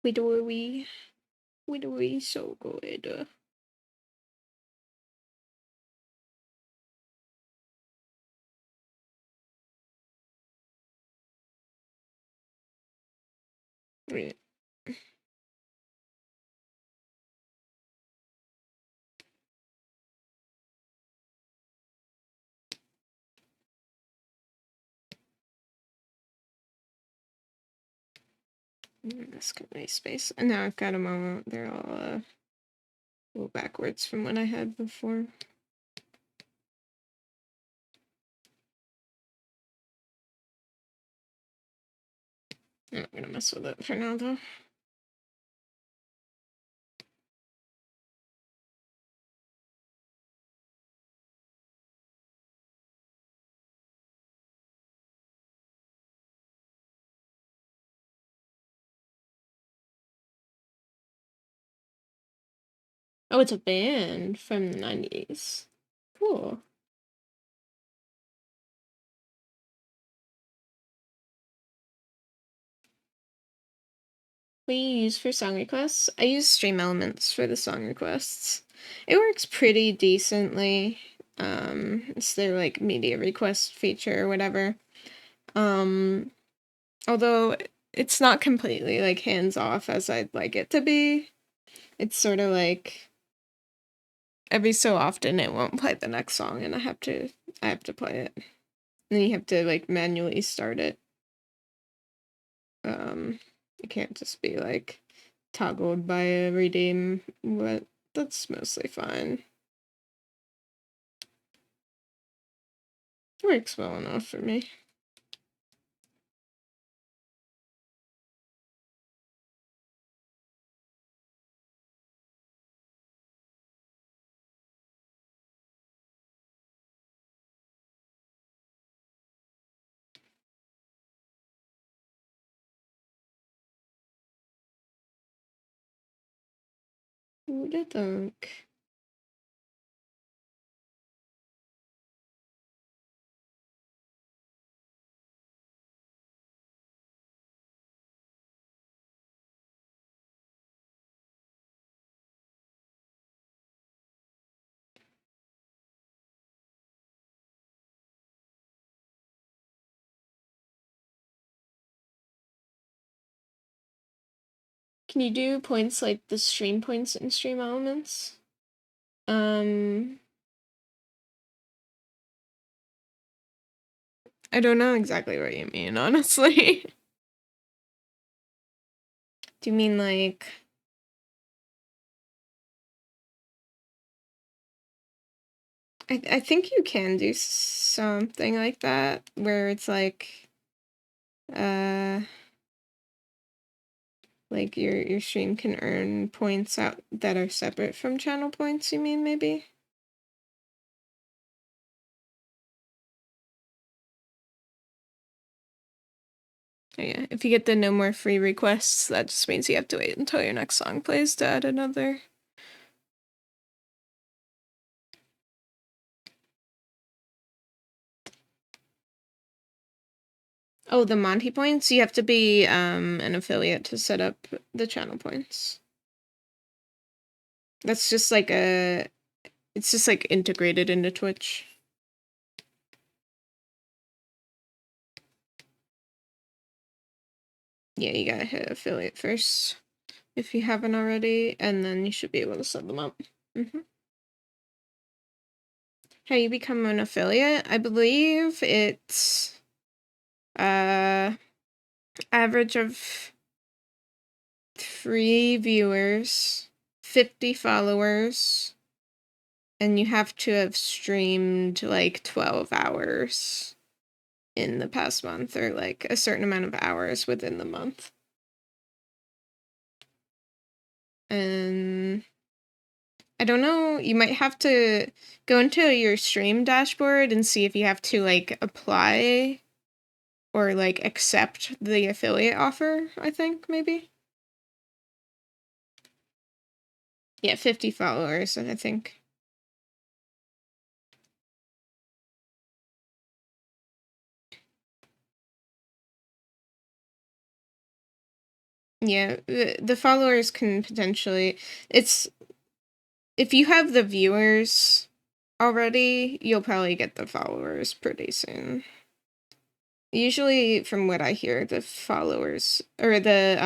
We do we so good. Wait. This could be space. And now I've got them all. They're all a little backwards from what I had before. I'm not gonna mess with it for now though. Oh, it's a band from the 90s. Cool. What do you use for song requests? I use Stream Elements for the song requests. It works pretty decently. It's their like media request feature or whatever. Although it's not completely like hands off as I'd like it to be. It's sort of like every so often it won't play the next song and I have to play it. And then you have to like manually start it. It can't just be like toggled by a redeem, but that's mostly fine. Works well enough for me. Who'd have thunk? Can you do points like the stream points and stream elements? I don't know exactly what you mean, honestly. Do you mean like... I think you can do something like that, where it's like your stream can earn points out that are separate from channel points, you mean, maybe? Oh yeah, if you get the no more free requests, that just means you have to wait until your next song plays to add another. Oh, the Monty points? You have to be an affiliate to set up the channel points. That's just like it's just like integrated into Twitch. Yeah, you gotta hit affiliate first if you haven't already, and then you should be able to set them up. How you become an affiliate? I believe it's average of 3 viewers, 50 followers, and you have to have streamed like 12 hours in the past month, or like a certain amount of hours within the month. And I don't know, you might have to go into your stream dashboard and see if you have to like apply or like accept the affiliate offer, I think, maybe. Yeah, 50 followers, I think. Yeah, the followers can potentially, it's, if you have the viewers already, you'll probably get the followers pretty soon. Usually, from what I hear, the followers, or the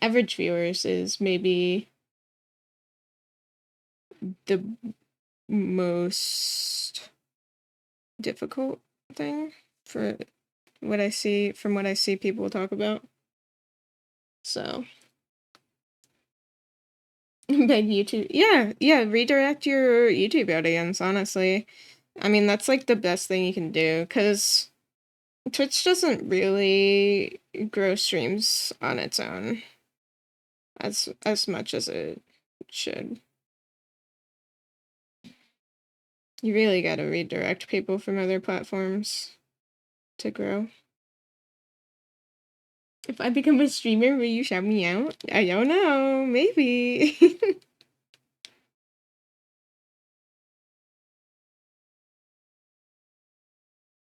average viewers is maybe the most difficult thing for what I see, from what I see people talk about. So beg YouTube. Yeah, redirect your YouTube audience, honestly. I mean, that's like the best thing you can do, because Twitch doesn't really grow streams on its own as much as it should. You really gotta redirect people from other platforms to grow. If I become a streamer, will you shout me out? I don't know. Maybe.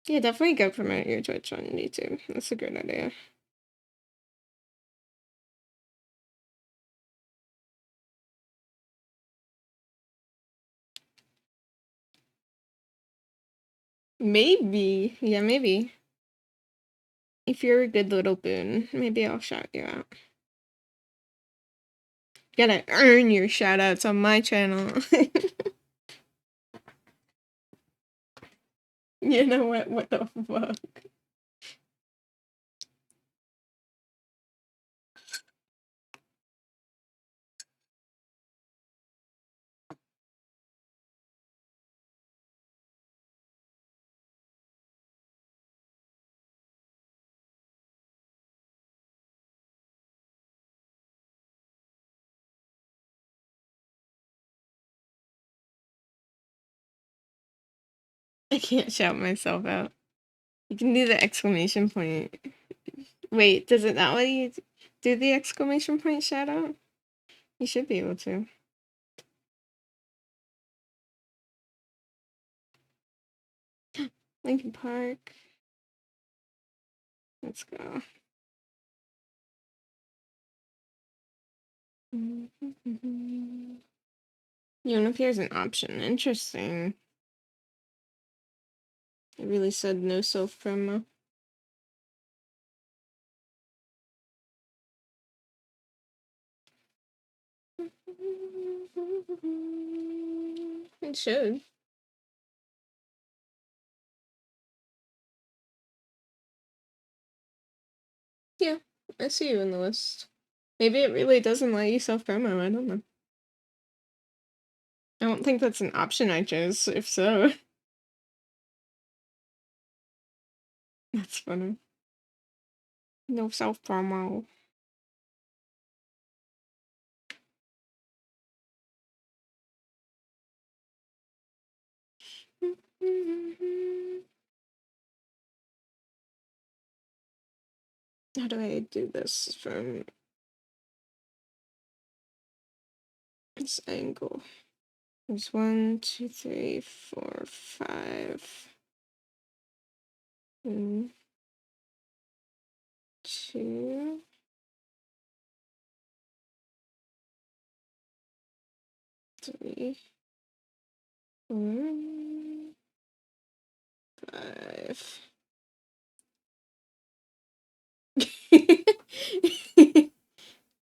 Yeah, definitely go promote your Twitch on YouTube. That's a good idea. Maybe. Yeah, maybe. If you're a good little boon, maybe I'll shout you out. You gotta earn your shout outs on my channel. You know what? What the fuck? I can't shout myself out. You can do the exclamation point. Wait, does it not let you do the exclamation point shout out? You should be able to. Lincoln Park. Let's go. You don't appear as an option. Interesting. It really said no self promo. It should. Yeah, I see you in the list. Maybe it really doesn't let you self promo. I don't know. I don't think that's an option I chose. If so, that's funny. No self promo. How do I do this from this angle? There's 1, 2, 3, 4, 5. 2, 3, 4, 5.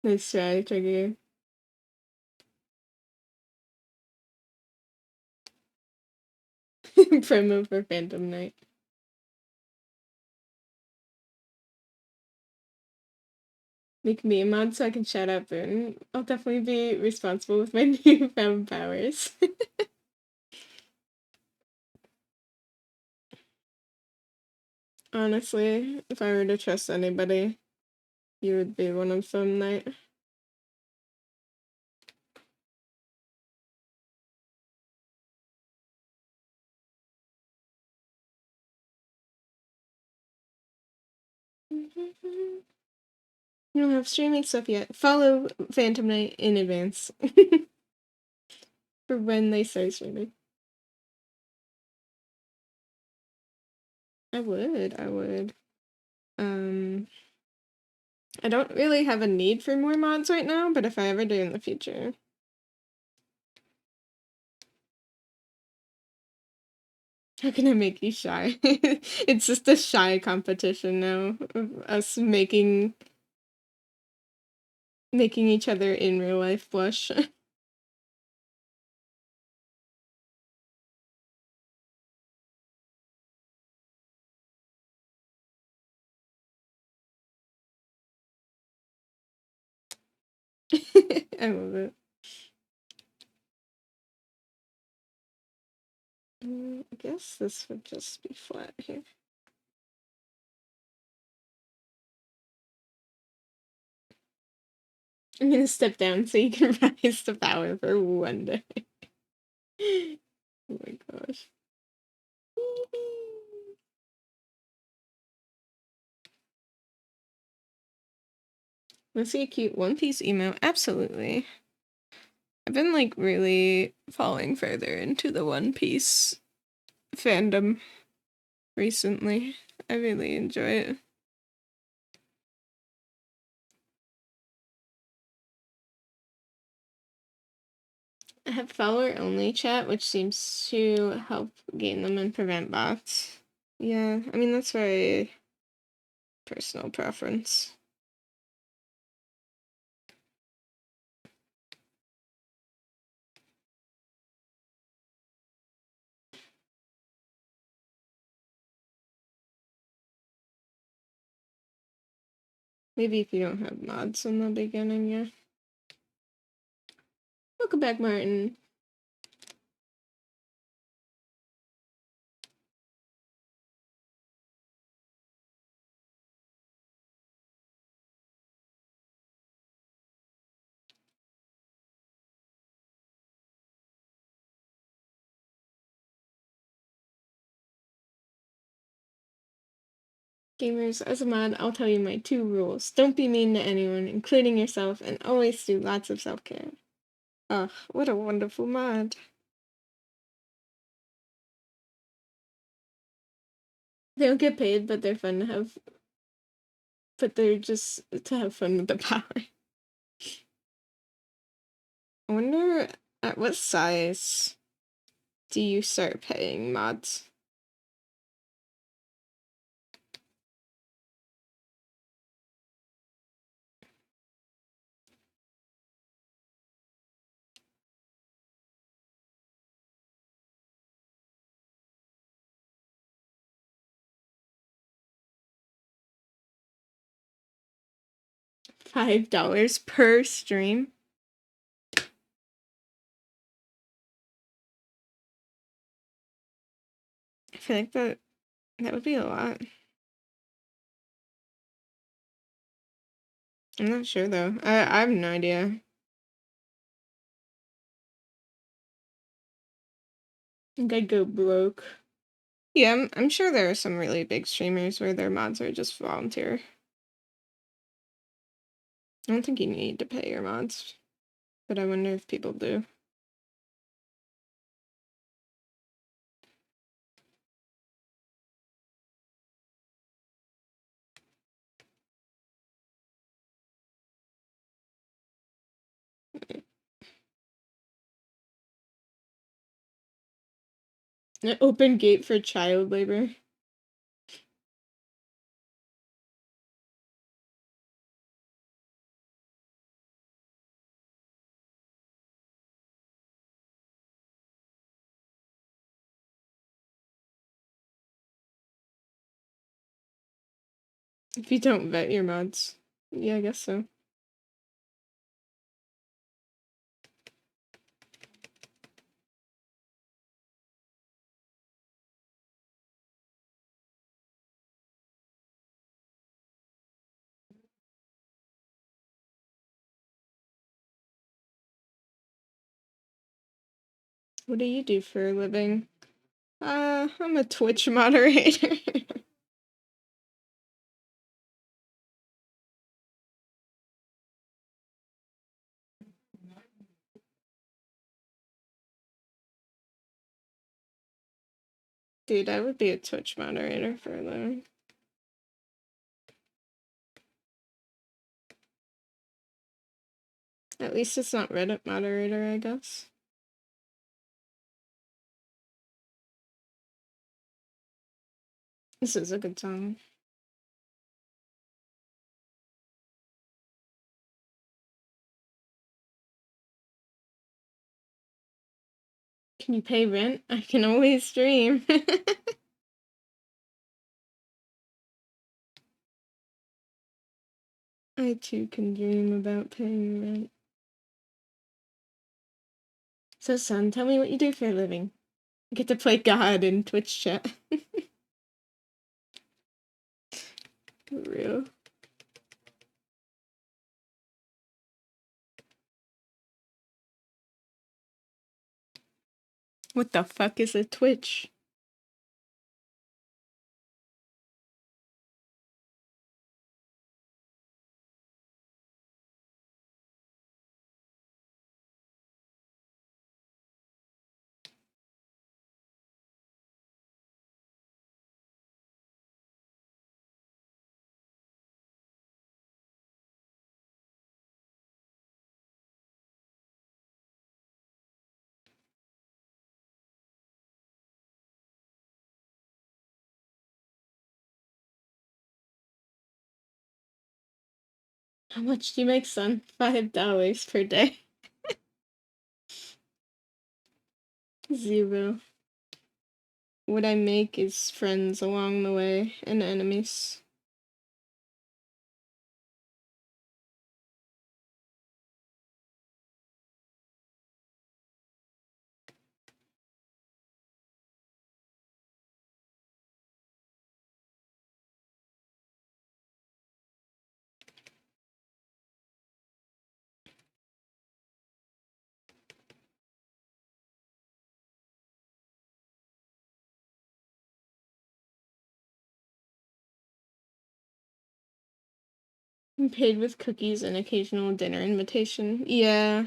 Nice try, Trigger. Promo for Phantom Knight. Make me a mod so I can shout out Boone. I'll definitely be responsible with my newfound powers. Honestly, if I were to trust anybody, you would be one of them, Knight. You don't have streaming stuff yet. Follow Phantom Knight in advance. For when they start streaming. I would. I don't really have a need for more mods right now, but if I ever do in the future. How can I make you shy? It's just a shy competition now of us making each other in real life blush. I love it. I guess this would just be flat here. I'm gonna step down so you can rise to power for one day. Oh my gosh. Let's see a cute One Piece emo. Absolutely. I've been like really falling further into the One Piece fandom recently. I really enjoy it. I have follower only chat, which seems to help gain them and prevent bots. Yeah, I mean, that's very personal preference. Maybe if you don't have mods in the beginning, yeah. Welcome back, Martin. Gamers, as a mod, I'll tell you my 2 rules. Don't be mean to anyone, including yourself, and always do lots of self-care. Ugh, what a wonderful mod. They don't get paid, but they're fun to have. But they're just to have fun with the power. I wonder at what size do you start paying mods? $5 per stream? I feel like that would be a lot. I'm not sure though. I have no idea. I think I'd go broke. Yeah, I'm sure there are some really big streamers where their mods are just volunteer. I don't think you need to pay your mods, but I wonder if people do. An open gate for child labor. If you don't vet your mods. Yeah, I guess so. What do you do for a living? I'm a Twitch moderator. Dude, I would be a Twitch moderator for a living. At least it's not Reddit moderator, I guess. This is a good song. Can you pay rent? I can always stream. I too can dream about paying rent. So, son, tell me what you do for a living. I get to play God in Twitch chat. For real. What the fuck is a Twitch? How much do you make, son? $5 per day. 0. What I make is friends along the way and enemies. I'm paid with cookies and occasional dinner invitation. Yeah.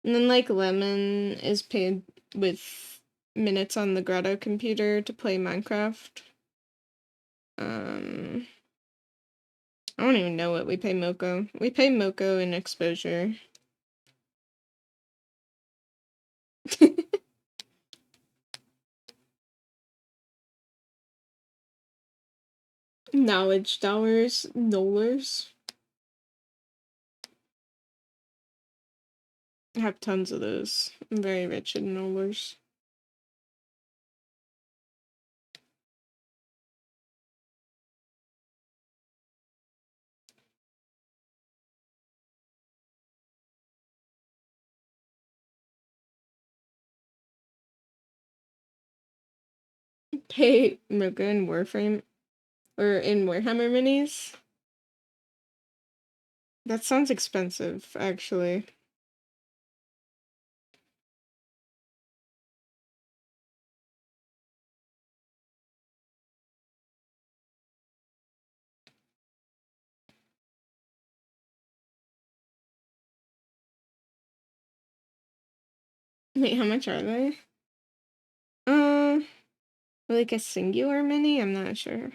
And then, like, Lemon is paid with minutes on the Grotto computer to play Minecraft. I don't even know what we pay Moko. We pay Moko in exposure. Knowledge dollars. Knowlers. I have tons of those. I'm very rich in knowlers. Pay Moko in Warframe. Or in Warhammer minis. That sounds expensive, actually. Wait, how much are they? Like a singular mini? I'm not sure.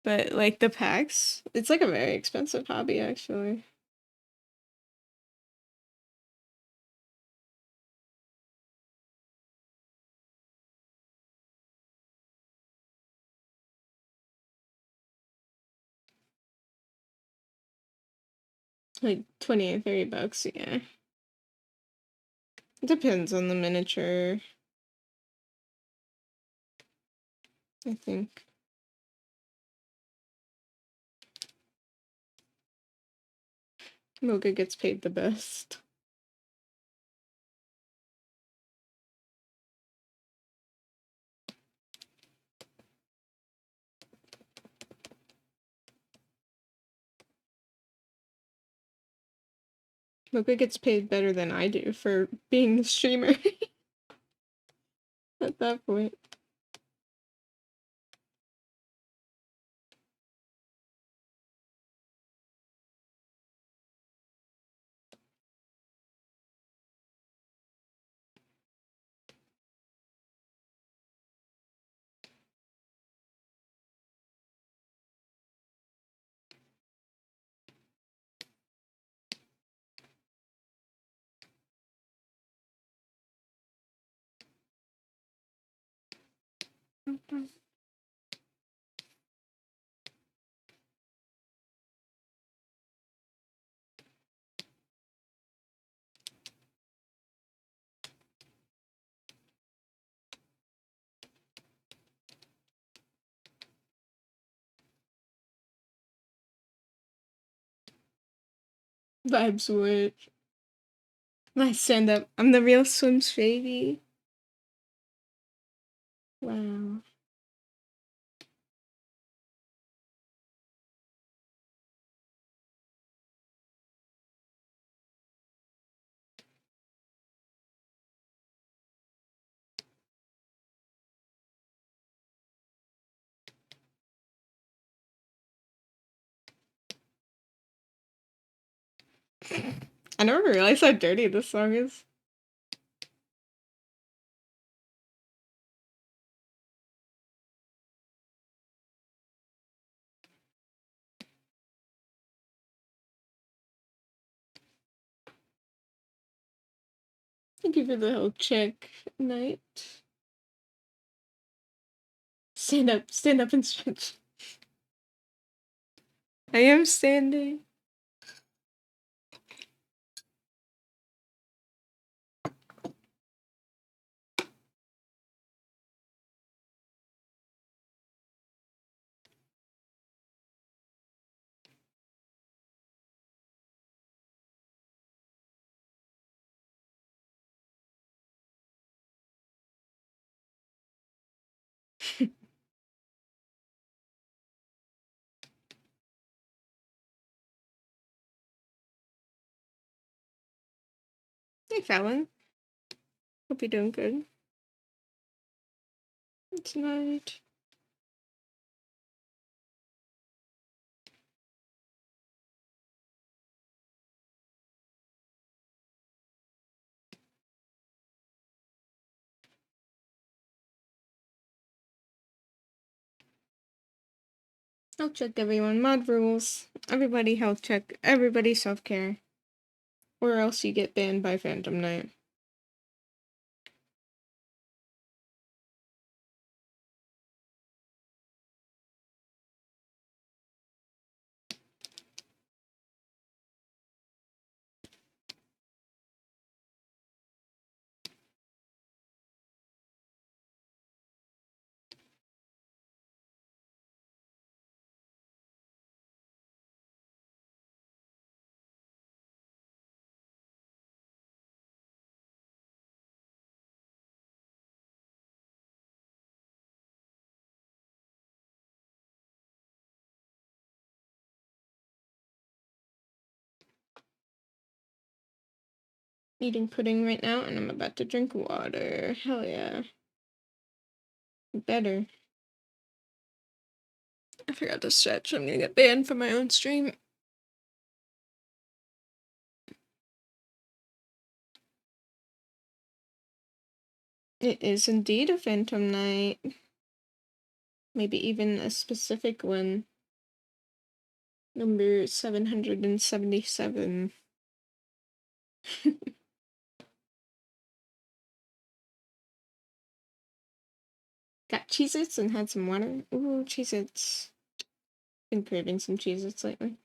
But, like, the packs, it's like a very expensive hobby, actually. Like 20 or 30 bucks, yeah. It depends on the miniature, I think. Mocha gets paid the best. Mocha gets paid better than I do for being the streamer at that point. Vibe switch. Nice stand up. I'm the real Swims baby. Wow. I never realized how dirty this song is. Thank you for the whole check, Knight. Stand up and stretch. I am standing. Hey, Fallon. Hope you're doing good. Tonight. Health check, everyone. Mod rules. Everybody health check. Everybody self-care. Or else you get banned by Phantom Knight. Eating pudding right now, and I'm about to drink water. Hell yeah. Better. I forgot to stretch. I'm gonna get banned from my own stream. It is indeed a Phantom Knight. Maybe even a specific one. Number 777. Got Cheez-Its and had some water. Ooh, Cheez-Its. Been craving some Cheez-Its lately.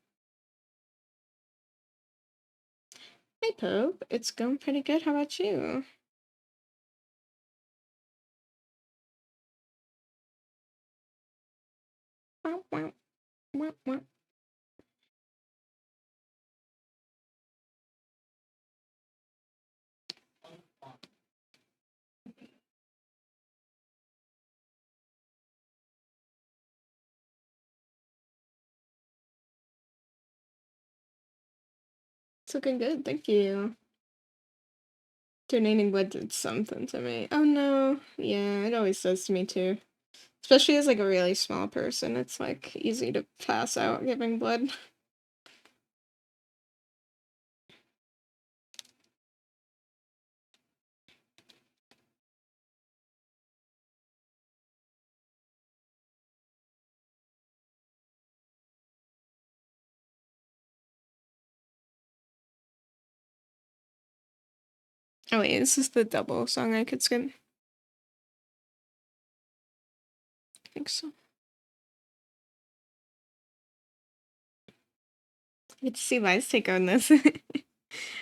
Hey, Pope. It's going pretty good. How about you? Wow, wow, wow, wow. It's looking good. Thank you. Donating blood did something to me. Oh no. Yeah, it always does to me too. Especially as like a really small person, it's like easy to pass out giving blood. Oh wait, this is the double song I could skip. I think so. Good to see Li's take on this. I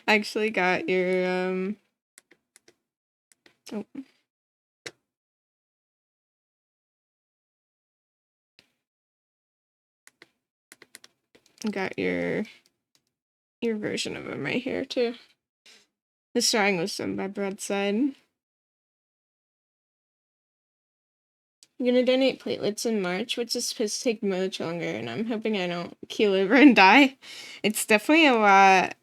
actually got your oh. Got your version of him right here too. The drawing was done by Broadside. I'm gonna donate platelets in March, which is supposed to take much longer, and I'm hoping I don't keel over and die. It's definitely a lot.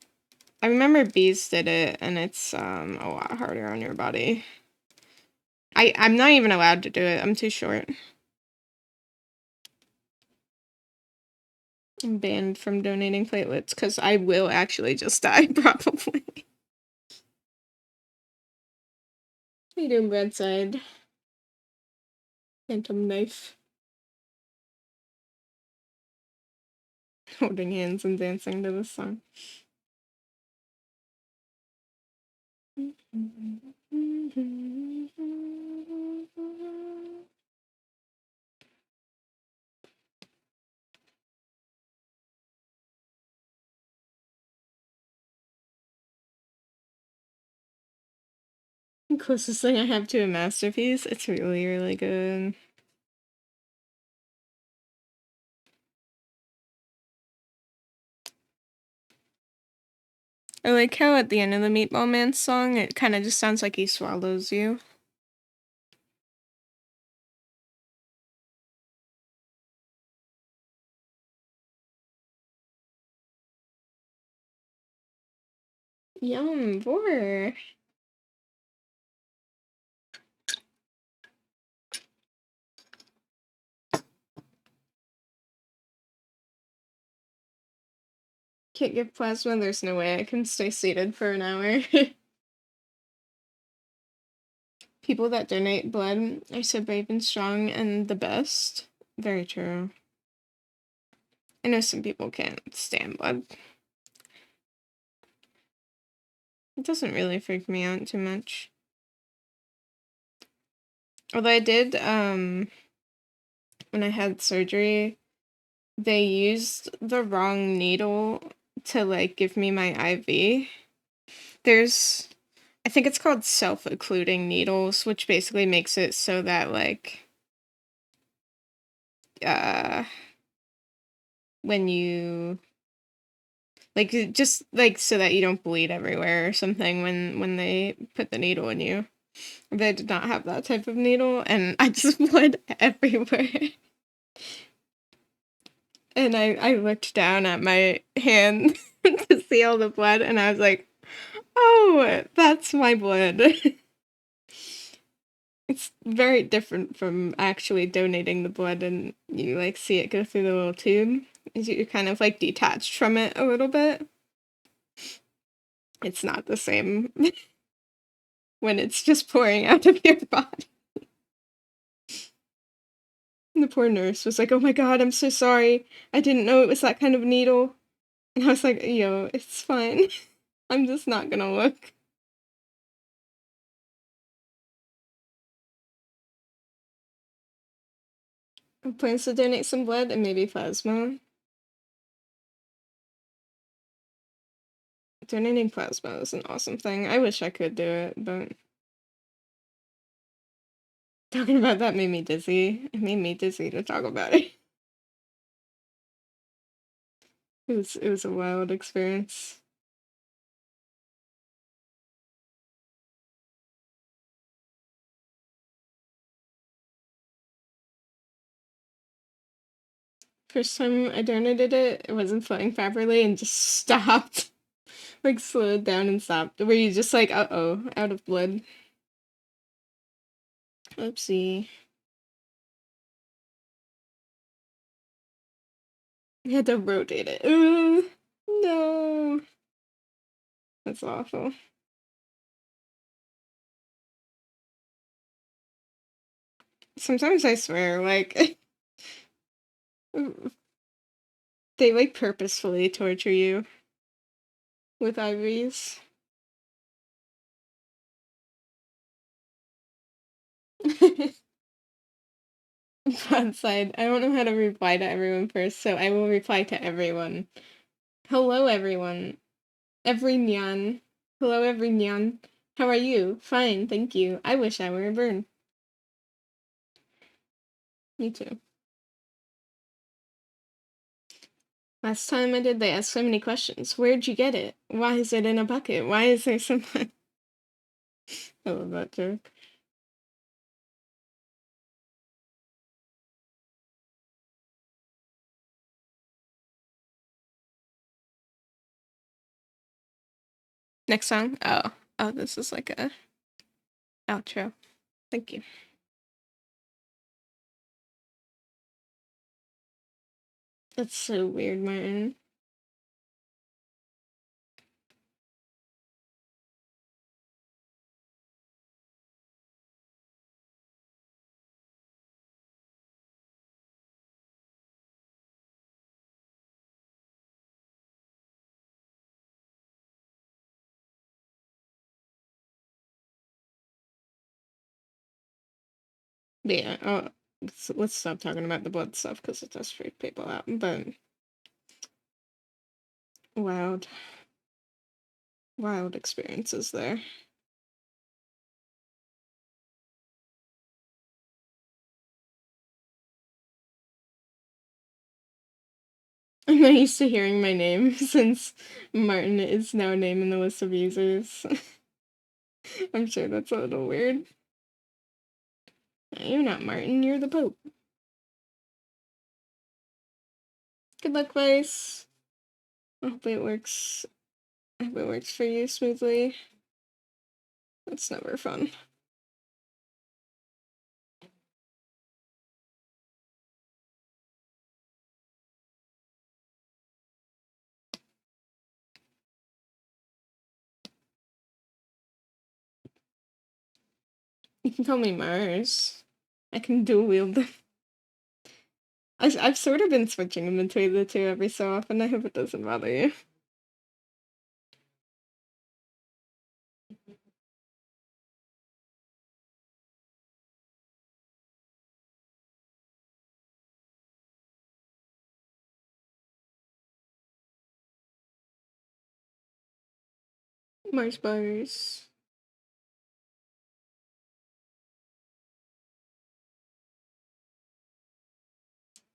I remember Bees did it, and it's a lot harder on your body. I'm not even allowed to do it. I'm too short. I'm banned from donating platelets because I will actually just die, probably. How you doing, Broadside? Phantom knife. Holding hands and dancing to this song. The closest thing I have to a masterpiece. It's really, really good. I like how at the end of the Meatball Man song, it kind of just sounds like he swallows you. Yum, vor. Can't give plasma, there's no way I can stay seated for an hour. People that donate blood are so brave and strong and the best. Very true. I know some people can't stand blood. It doesn't really freak me out too much. Although I did, when I had surgery, they used the wrong needle to, like, give me my IV. There's, I think it's called self-occluding needles, which basically makes it so that, like, when you, like, just, like, so that you don't bleed everywhere or something when they put the needle in you. They did not have that type of needle, and I just bled everywhere. And I looked down at my hand to see all the blood, and I was like, oh, that's my blood. It's very different from actually donating the blood and you, like, see it go through the little tube. You're kind of, like, detached from it a little bit. It's not the same when it's just pouring out of your body. And the poor nurse was like, oh my god, I'm so sorry. I didn't know it was that kind of needle. And I was like, yo, it's fine. I'm just not gonna look. I plans to donate some blood and maybe plasma. donating plasma is an awesome thing. I wish I could do it, but talking about that made me dizzy. It made me dizzy to talk about it. It was a wild experience. First time I donated it, it wasn't flowing properly and just stopped. Like slowed down and stopped. Were you just like, uh-oh, out of blood? Oopsie. I had to rotate it. Ooh, no. That's awful. Sometimes I swear, like, they like purposefully torture you with IVs. Broadside. I don't know how to reply to everyone first, so I will reply to everyone. Hello, everyone. Every nyan. Hello, every nyan. How are you? Fine, thank you. I wish I were a bird. Me too. Last time I did, they asked so many questions. Where'd you get it? Why is it in a bucket? Why is there so much? I love that joke. Next song? Oh. Oh, this is like a outro. Thank you. That's so weird, Martin. But yeah, oh, let's stop talking about the blood stuff because it does freak people out. But wild, wild experiences there. I'm not used to hearing my name since Martin is now named in the list of users. I'm sure that's a little weird. You're not Martin, you're the Pope. Good luck, Vice. I hope it works. I hope it works for you smoothly. That's never fun. You can call me Mars. I can dual wield them. I've sort of been switching them between the two every so often. I hope it doesn't bother you. Mars bars.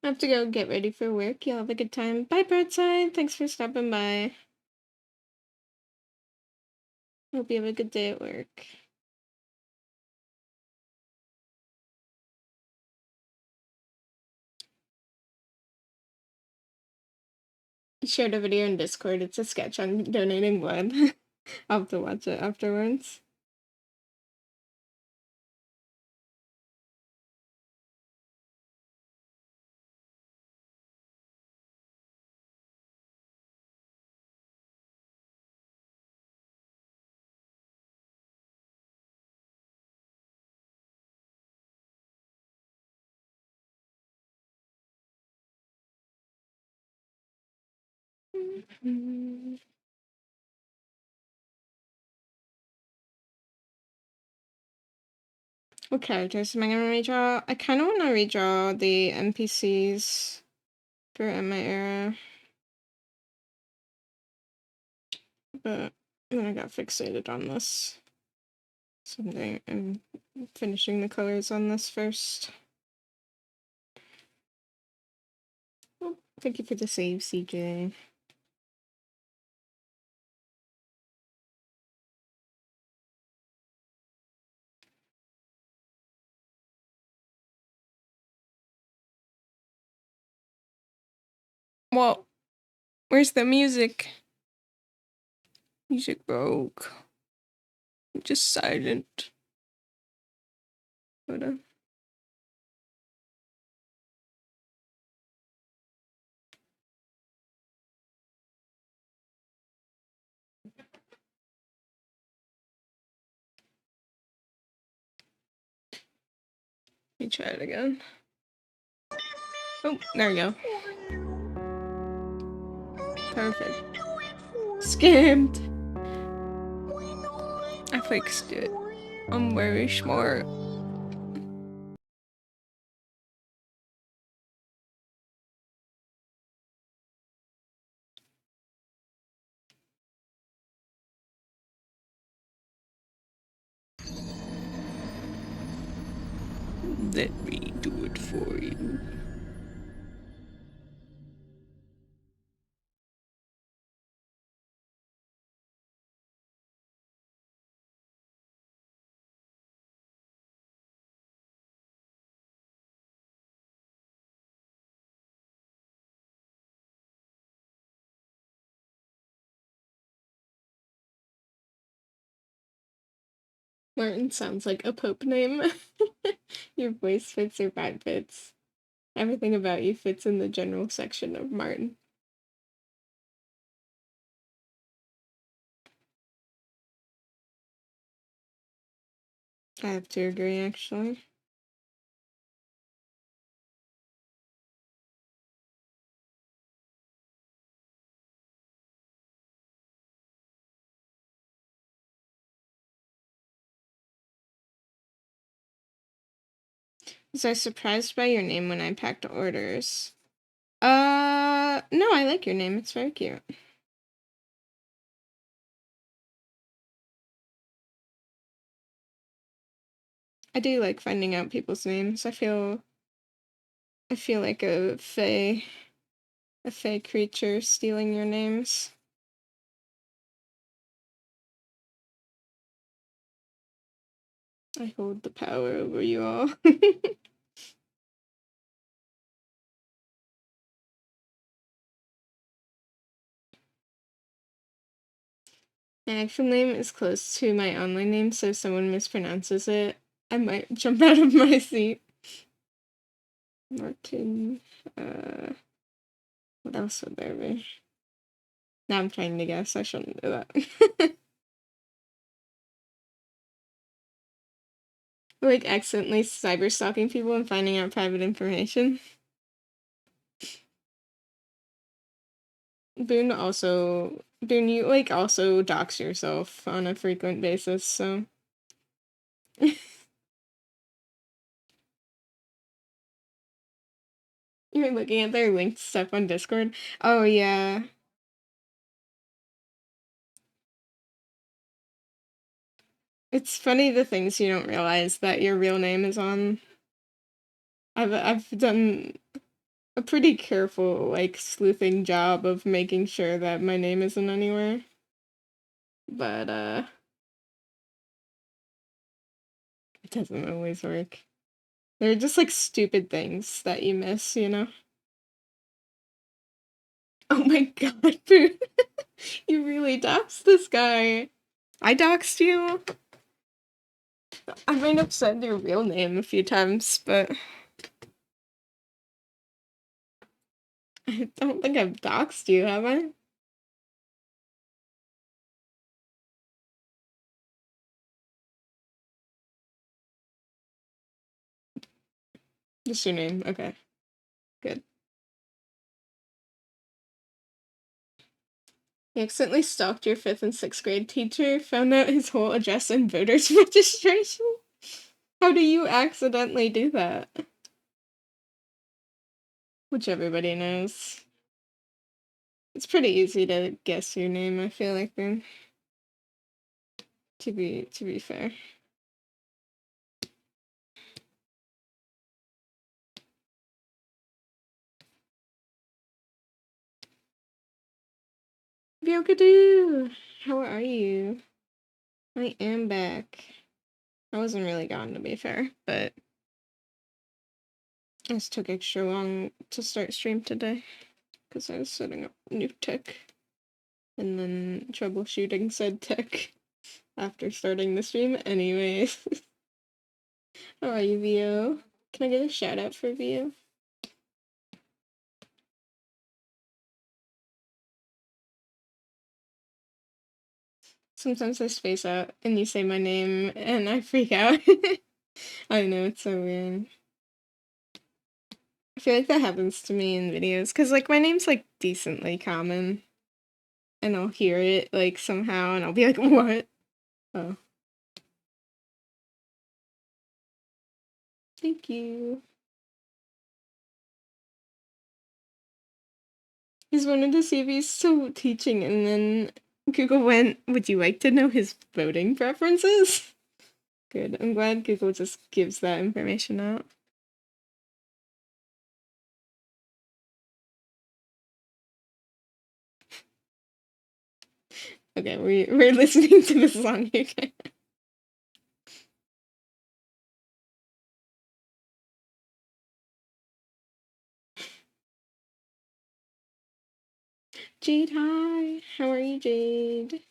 I have to go get ready for work. Y'all have a good time. Bye, Broadside. Thanks for stopping by. Hope you have a good day at work. I shared a video in Discord. It's a sketch on donating blood. I'll have to watch it afterwards. What characters am I gonna redraw? I kind of want to redraw the NPCs for my era. but then I got fixated on this. Someday I'm finishing the colors on this first. Oh, thank you for the save, CJ. Well, where's the music? Music broke. I'm just silent. Hold on. Let me try it again. Oh, there we go. Perfect. Scammed. I fixed it. I'm very smart. Let me do it for you. Martin sounds like a Pope name. Your voice fits, your vibe fits. Everything about you fits in the general section of Martin. I have to agree, actually. Was I surprised by your name when I packed orders? No, I like your name. It's very cute. I do like finding out people's names. I feel like a fae creature stealing your names. I hold the power over you all. My actual name is close to my online name, so if someone mispronounces it, I might jump out of my seat. Martin, what else would there be? Now I'm trying to guess, I shouldn't do that. Like, accidentally cyber stalking people and finding out private information. Boone, you, like, also dox yourself on a frequent basis, so... You're looking at their linked stuff on Discord? Oh, yeah. It's funny the things you don't realize that your real name is on. I've done a pretty careful, like, sleuthing job of making sure that my name isn't anywhere. But, it doesn't always work. They're just, like, stupid things that you miss, you know? Oh my god, Boo. You really doxed this guy. I doxed you? I might have said your real name a few times, but... I don't think I've doxed you, have I? Just your name, okay. Good. He accidentally stalked your 5th and 6th grade teacher, found out his whole address and voter's registration? How do you accidentally do that? Which everybody knows. It's pretty easy to guess your name, I feel like, then. To be fair. Byokadoo! How are you? I am back. I wasn't really gone, to be fair, but I just took extra long to start stream today because I was setting up new tech and then troubleshooting said tech after starting the stream. Anyways, how are you, Vio? Can I get a shout out for Vio? Sometimes I space out and you say my name and I freak out. I know, it's so weird. I feel like that happens to me in videos because, like, my name's, like, decently common. And I'll hear it, like, somehow and I'll be like, what? Oh. Thank you. Just wanted to see if he's still teaching, and then Google went, would you like to know his voting preferences? Good. I'm glad Google just gives that information out. Okay, we're listening to the song again. Jade, hi. How are you, Jade?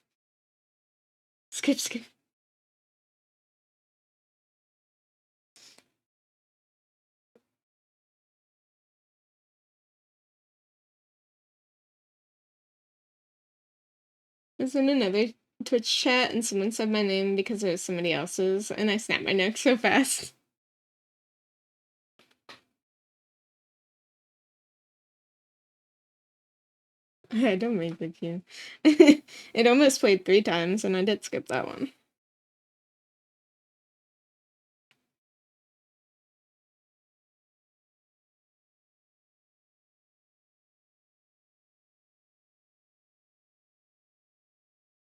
Skip. I was in another Twitch chat and someone said my name because it was somebody else's, and I snapped my neck so fast. I don't make the queue. It almost played 3 times, and I did skip that one.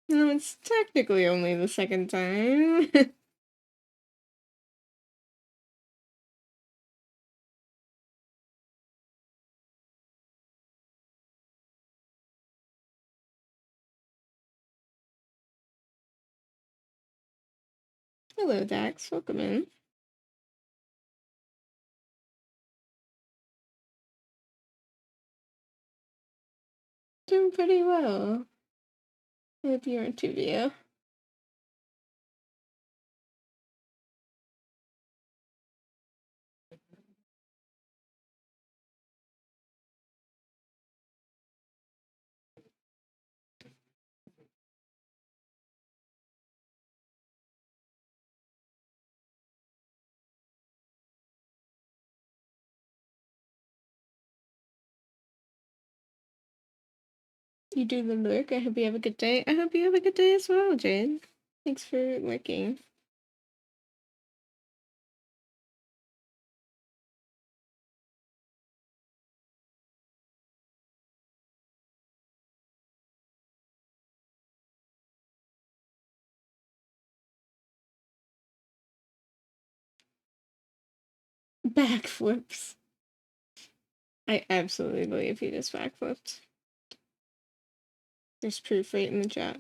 No, it's technically only the second time. Hello, Dax. Welcome in. Doing pretty well. I hope you're too, Via. You do the lurk. I hope you have a good day. I hope you have a good day as well, Jade. Thanks for lurking. Backflips. I absolutely believe he just backflipped. There's proof right in the chat.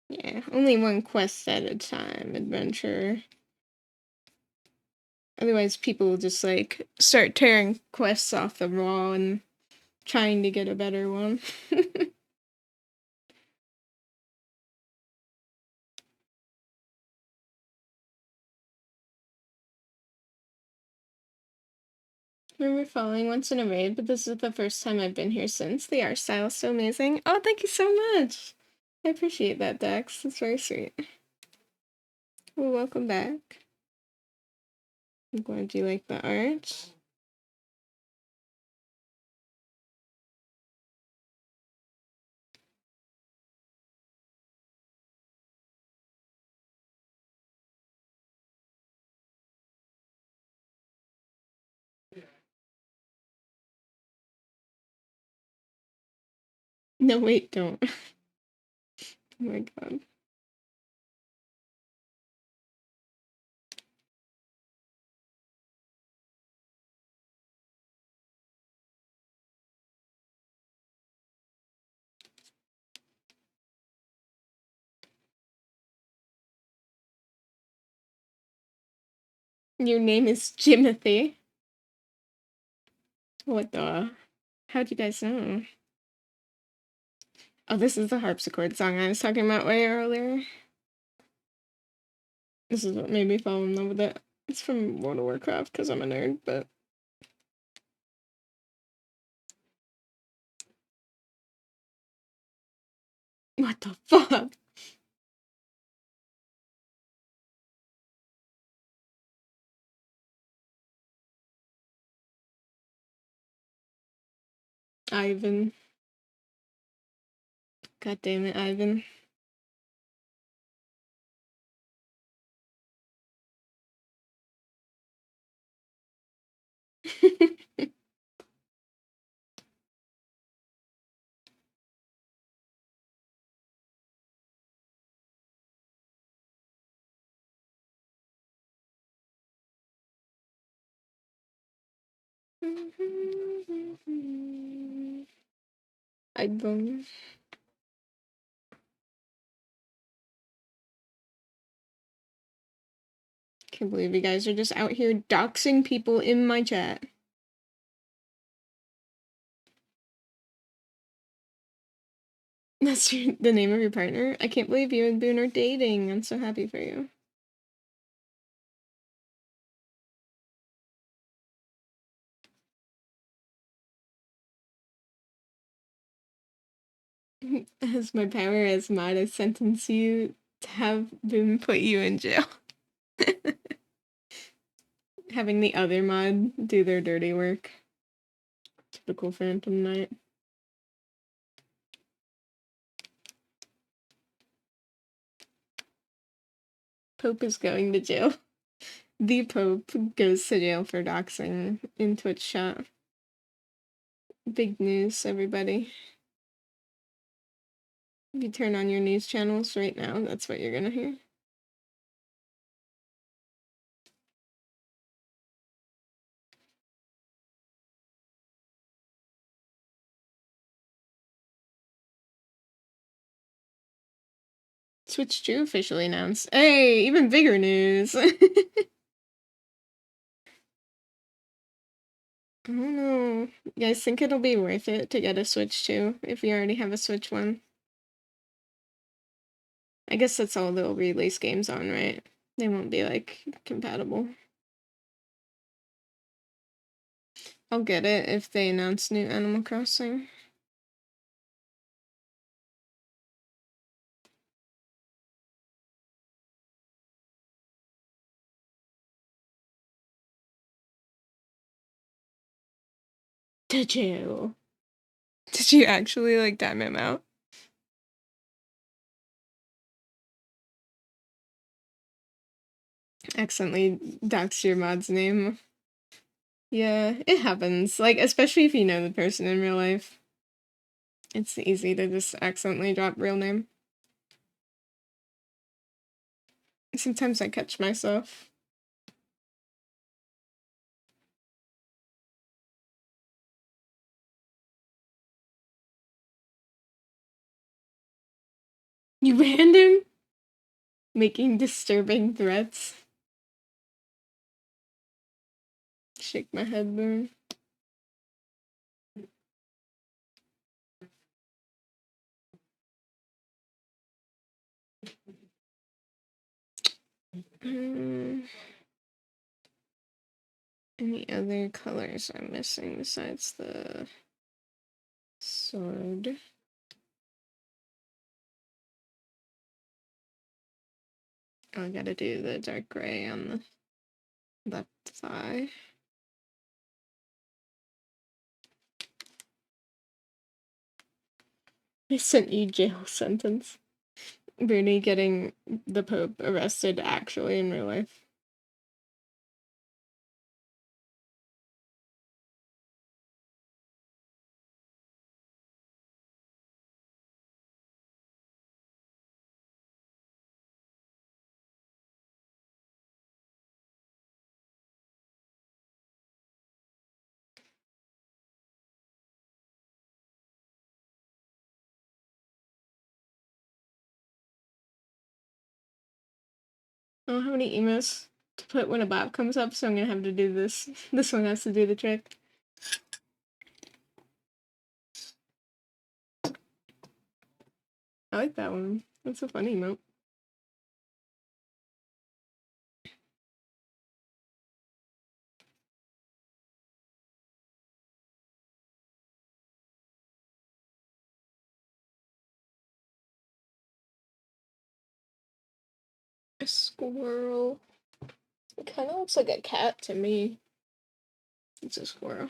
Yeah, only one quest at a time, adventure. Otherwise, people will just, like, start tearing quests off the wall and trying to get a better one. Remember following once in a raid, but this is the first time I've been here since. The art style is so amazing. Oh, thank you so much. I appreciate that, Dex. That's very sweet. Well, welcome back. I'm glad you like the art. No, wait, don't. Oh my god. Your name is Jimothy. What the? How'd you guys know? Oh, this is the harpsichord song I was talking about way earlier. This is what made me fall in love with it. It's from World of Warcraft because I'm a nerd, but... What the fuck? Ivan. God damn it, Ivan. Ivan. Can't believe you guys are just out here doxing people in my chat. That's the name of your partner? I can't believe you and Boone are dating. I'm so happy for you. As my power as mod, I sentence you to have Boone put you in jail. Having the other mod do their dirty work. Typical Phantom Knight. Pope is going to jail. The Pope goes to jail for doxing in Twitch chat. Big news, everybody. If you turn on your news channels right now, that's what you're gonna hear. Switch 2 officially announced. Hey, even bigger news. I don't know. You guys think it'll be worth it to get a Switch 2 if you already have a Switch 1? I guess that's all they'll release games on, right? They won't be, like, compatible. I'll get it if they announce new Animal Crossing. To jail. Did you actually, like, time him out? Accidentally dox your mod's name. Yeah, it happens. Like, especially if you know the person in real life. It's easy to just accidentally drop real name. Sometimes I catch myself. You random? Making disturbing threats. Shake my head, Boone. Any other colors I'm missing besides the sword? Oh, I gotta do the dark gray on the left thigh. I sent you jail sentence. Booney getting the Pope arrested actually in real life. I don't have any emotes to put when a bot comes up, so I'm gonna have to do this. This one has to do the trick. I like that one. That's a funny emote. A squirrel. It kind of looks like a cat to me. It's a squirrel.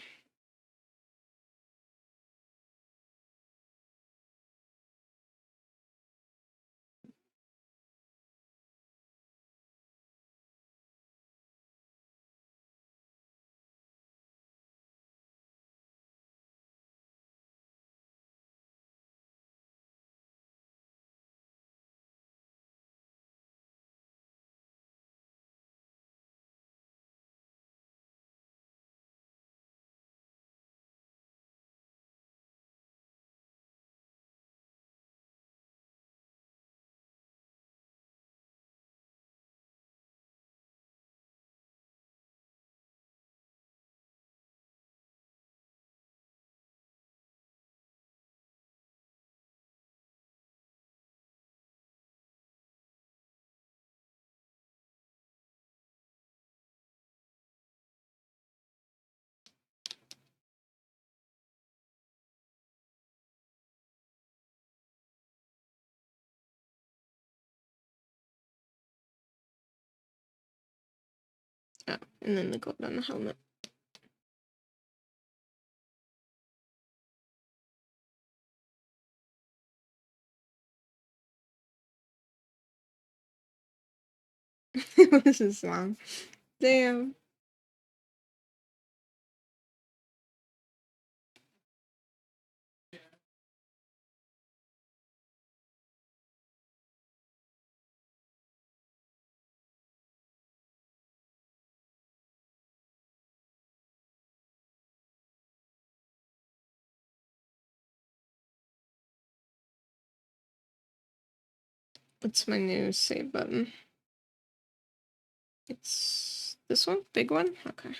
Oh, and then the gold on the helmet. This is long. Damn. What's my new save button? It's this one? Big one? Okay.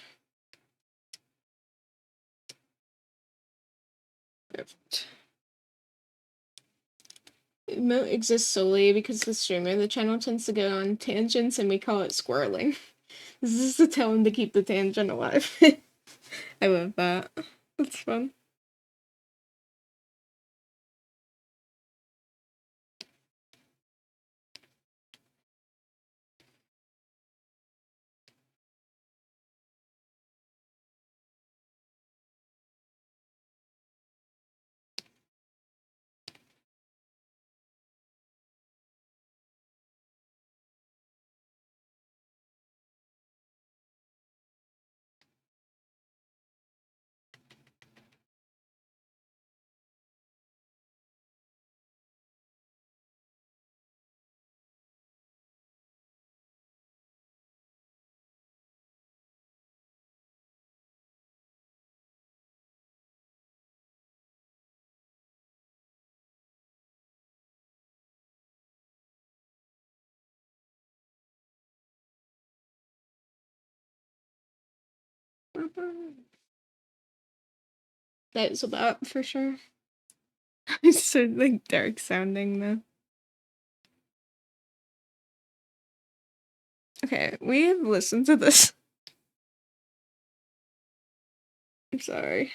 Perfect. Emote exists solely because the streamer of the channel tends to go on tangents and we call it squirreling. This is to tell him to keep the tangent alive. I love that. That's fun. That is a bot for sure. It's so like dark sounding though. Okay, we've listened to this. I'm sorry.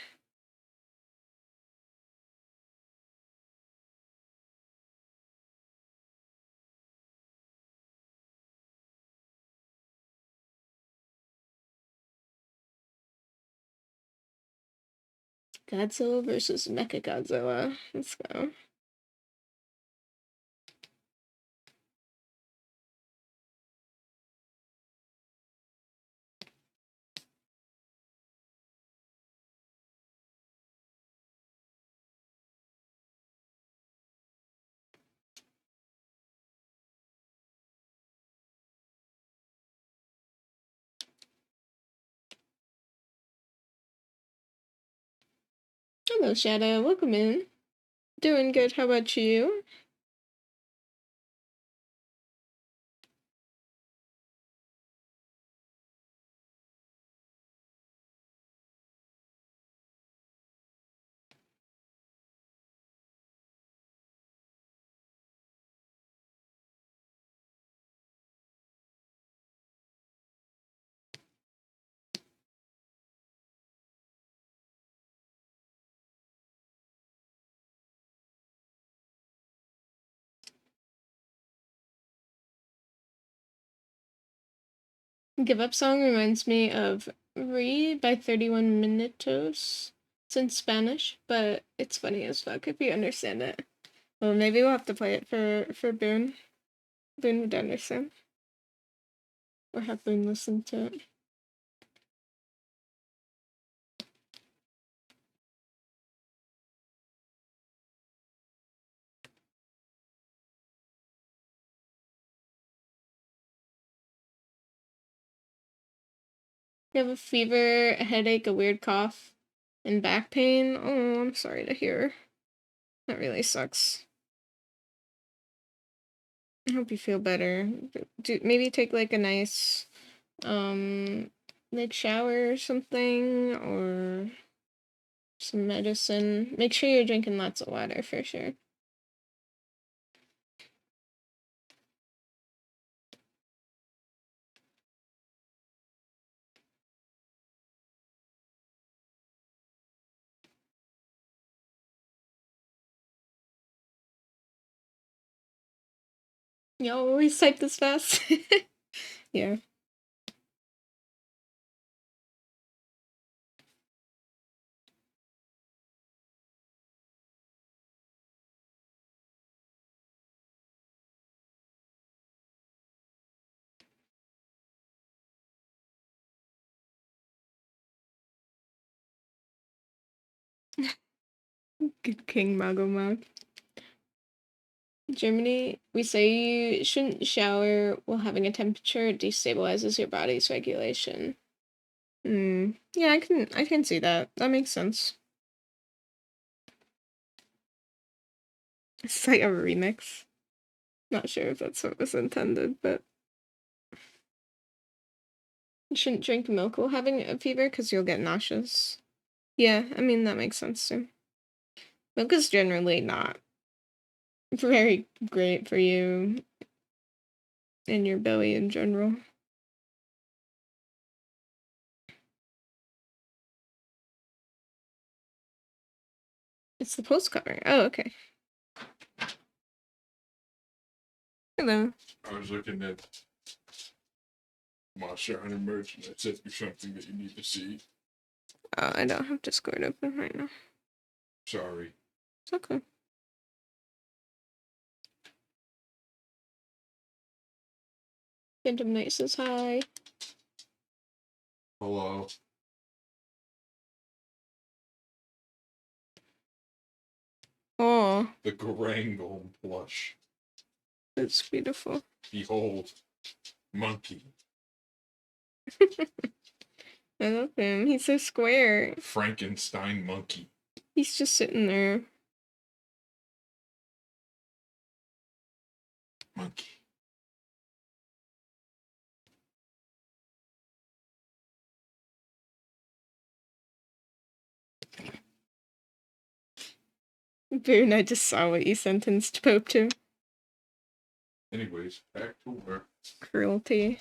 Godzilla versus Mechagodzilla. Let's go. Hello, Shadow. Welcome in. Doing good. How about you? Give Up song reminds me of Re by 31 Minutos. It's in Spanish, but it's funny as fuck if you understand it. Well, maybe we'll have to play it for Boone. Boone would understand. Or have Boone listen to it. You have a fever, a headache, a weird cough, and back pain. Oh, I'm sorry to hear. That really sucks. I hope you feel better. Maybe take like a nice, like shower or something, or some medicine. Make sure you're drinking lots of water for sure. You always type this fast? Yeah. Good King Magomag. Germany, we say you shouldn't shower while having a temperature. It destabilizes your body's regulation. Yeah, I can see that. That makes sense. It's like a remix. Not sure if that's what was intended, but you shouldn't drink milk while having a fever because you'll get nauseous. Yeah, I mean that makes sense too. Milk is generally not very great for you and your belly in general. It's the post cover. Oh, okay. Hello. I was looking at Monster Hunter merch and that said there's something that you need to see. I don't have Discord open right now. Sorry. It's okay. Phantom Knight says hi. Hello. Oh, The Garangle plush. that's beautiful. Behold, monkey. I love him. He's so square. Frankenstein monkey. He's just sitting there. Monkey. Boone, I just saw what you sentenced Pope to. Anyways, back to work. Cruelty.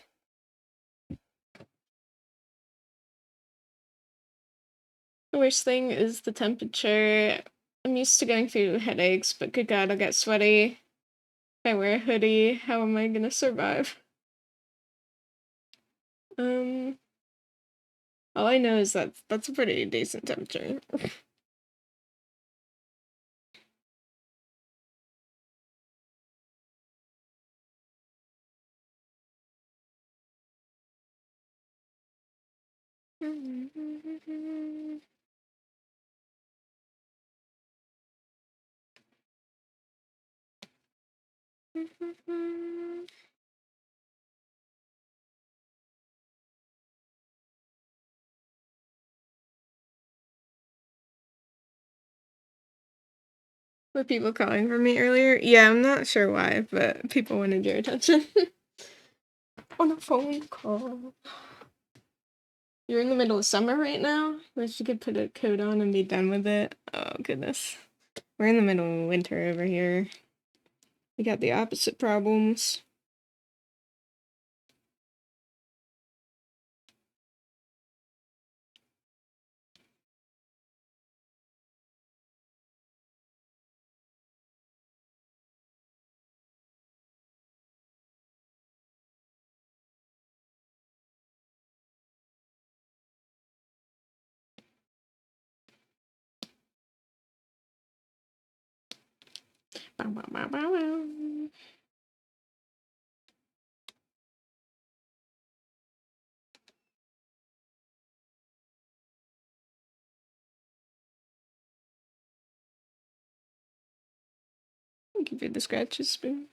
The worst thing is the temperature. I'm used to going through headaches, but good God, I'll get sweaty. If I wear a hoodie, how am I gonna survive? All I know is that that's a pretty decent temperature. Were people calling for me earlier? Yeah, I'm not sure why, but people wanted your attention. On a phone call. You're in the middle of summer right now? Wish you could put a coat on and be done with it. Oh, goodness. We're in the middle of winter over here. We got the opposite problems. Bow, bow, bow, bow, bow. I'll give you the scratches spoon.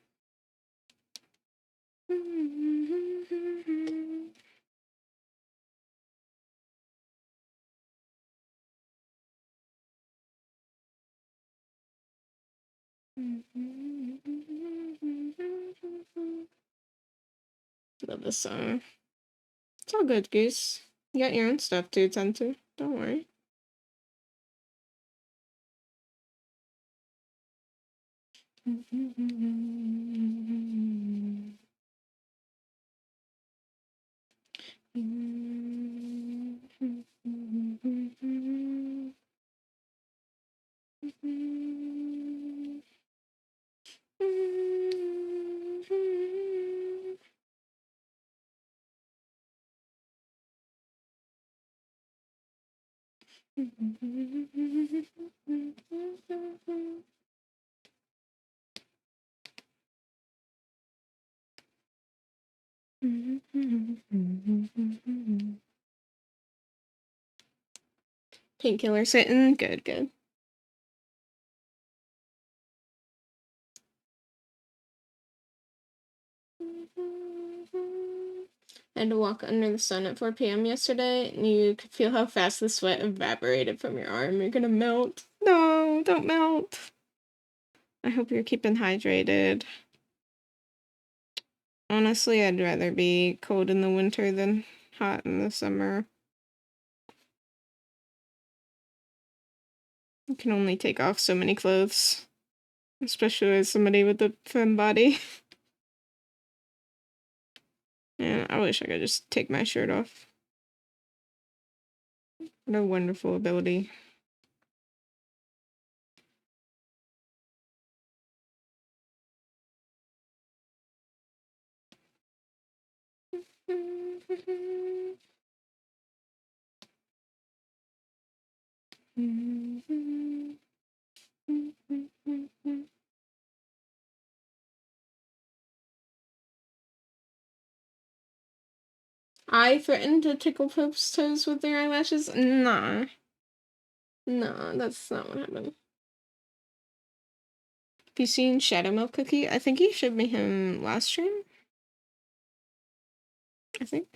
Love this song. It's all good, Goose. You got your own stuff to attend to. Don't worry. Painkiller sitting. Good, good. I had to walk under the sun at 4 p.m. yesterday, and you could feel how fast the sweat evaporated from your arm. You're gonna melt. No, don't melt. I hope you're keeping hydrated. Honestly, I'd rather be cold in the winter than hot in the summer. You can only take off so many clothes, especially as somebody with a thin body. Yeah, I wish I could just take my shirt off. What a wonderful ability. I threatened to tickle Pope's toes with their eyelashes? Nah. No, that's not what happened. Have you seen Shadow Milk Cookie? I think you showed me him last stream. I think.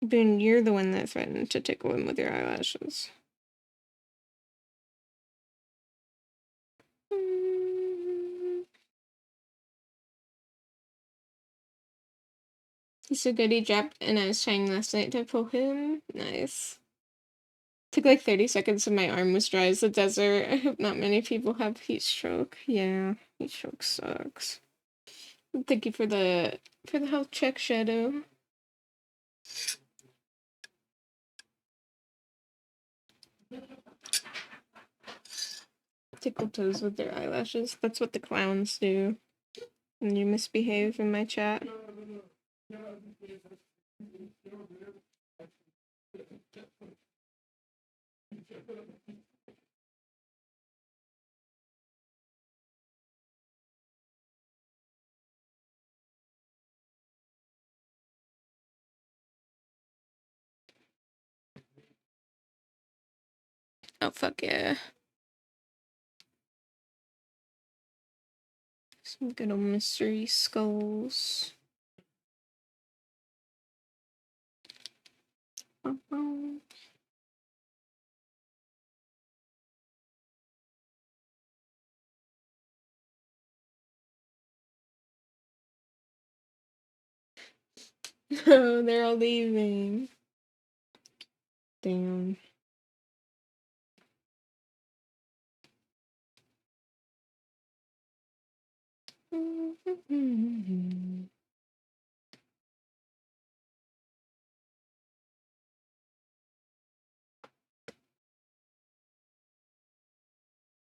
Boone, you're the one that threatened to tickle him with your eyelashes. He's so good he dropped, and I was trying last night to pull him. Nice. Took like 30 seconds and my arm was dry as the desert. I hope not many people have heat stroke. Yeah, heat stroke sucks. Thank you for the health check, Shadow. Tickle toes with their eyelashes. That's what the clowns do. When you misbehave in my chat. Oh, fuck yeah. Some good old mystery skulls. No, they're all leaving. Damn.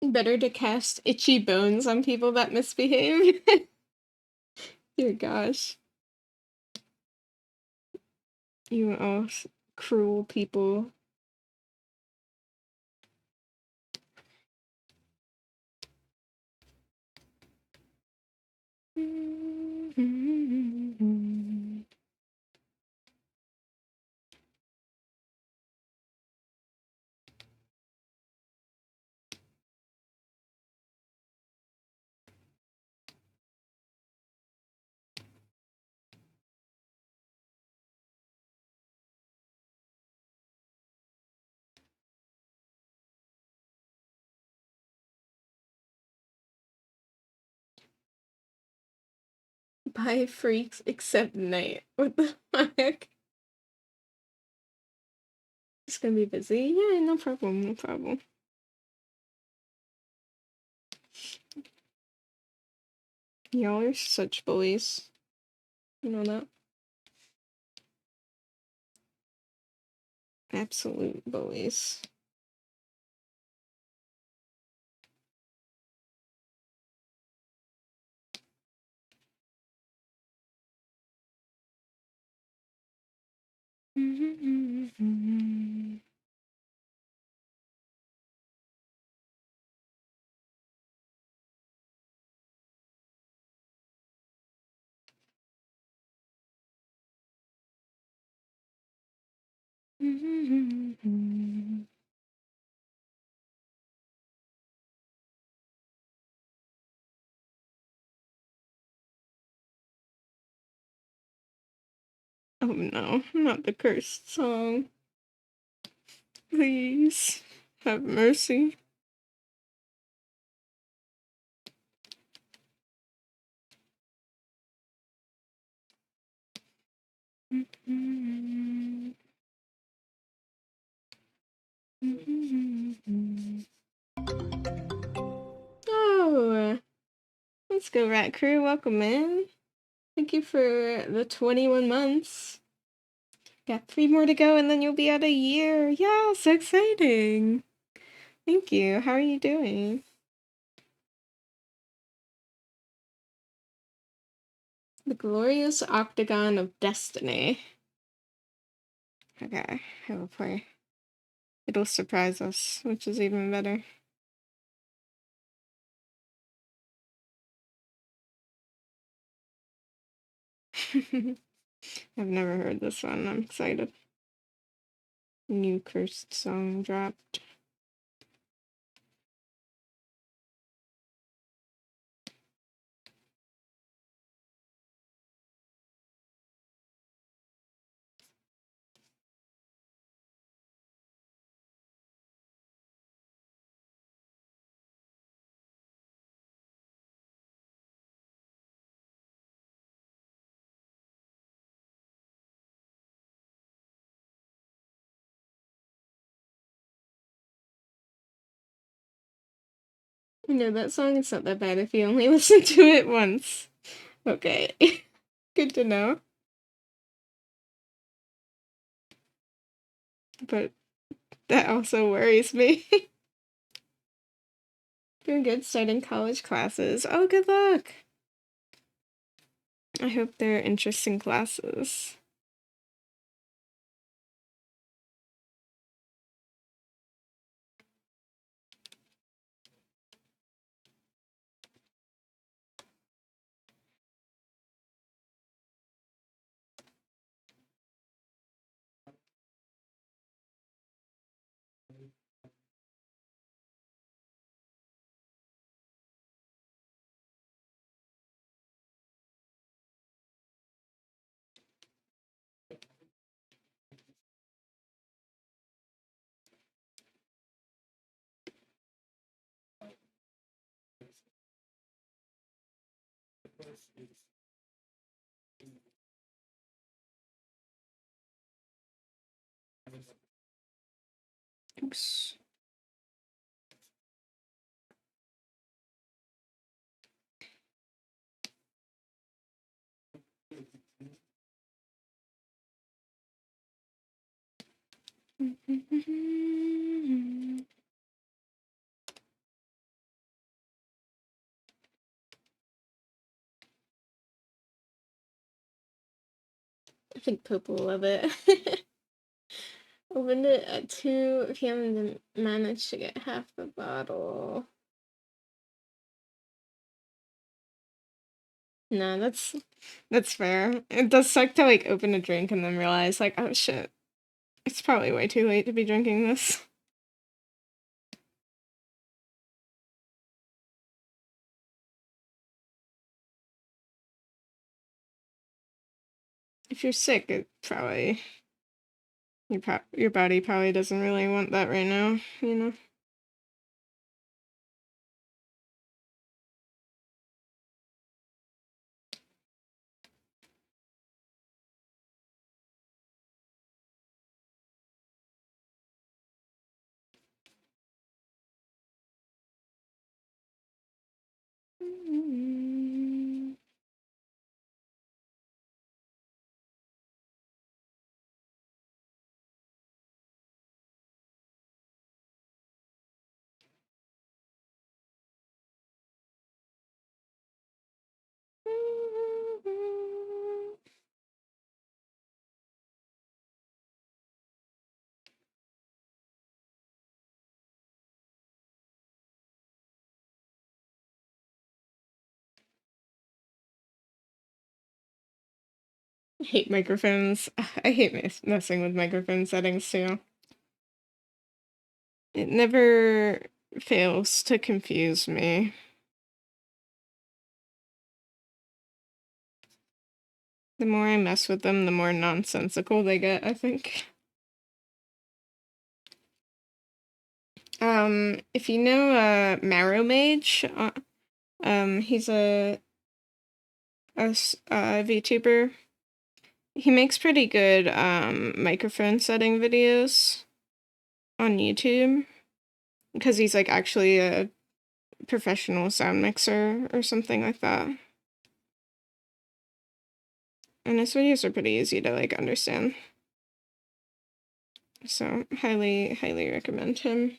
Better to cast itchy bones on people that misbehave. Dear gosh. You all cruel people. Bye, freaks, except night. What the heck? It's gonna be busy. Yeah, no problem, no problem. Y'all are such bullies. You know that? Absolute bullies. Oh no, not the cursed song. Please, have mercy. Oh, let's go, Rat Crew. Welcome in. Thank you for the 21 months. Got 3 more to go and then you'll be at a year. Yeah, so exciting. Thank you. How are you doing? The Glorious Octagon of Destiny. Okay, I will play. It'll surprise us, which is even better. I've never heard this one. I'm excited. New cursed song dropped. No, that song is not that bad if you only listen to it once. Okay. Good to know. But that also worries me. Doing good starting college classes. Oh, good luck. I hope they're interesting classes. Oops. I think Pope will love it. Opened it at 2 p.m. and didn't manage to get half the bottle. No, that's fair. It does suck to like open a drink and then realize like, oh shit, it's probably way too late to be drinking this. If you're sick, it probably your body probably doesn't really want that right now, you know. I hate microphones. I hate messing with microphone settings too. It never fails to confuse me. The more I mess with them, the more nonsensical they get, I think. If you know Marrow Mage, he's a VTuber. He makes pretty good microphone setting videos on YouTube because he's like actually a professional sound mixer or something like that. And his videos are pretty easy to like understand. So highly recommend him.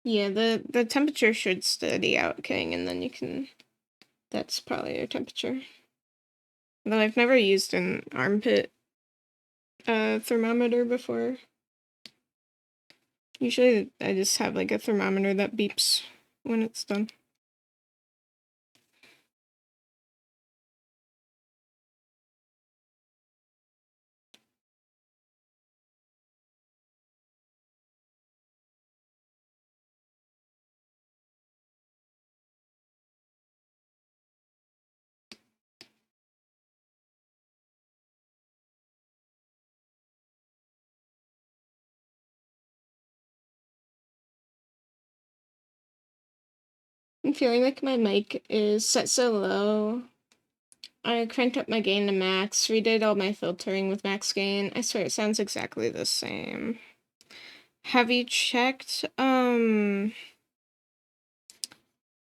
Yeah, the temperature should steady out, King, and then you can, that's probably your temperature. Though I've never used an armpit thermometer before. Usually I just have like a thermometer that beeps when it's done. I'm feeling like my mic is set so low. I cranked up my gain to max, redid all my filtering with max gain. I swear it sounds exactly the same. Have you checked in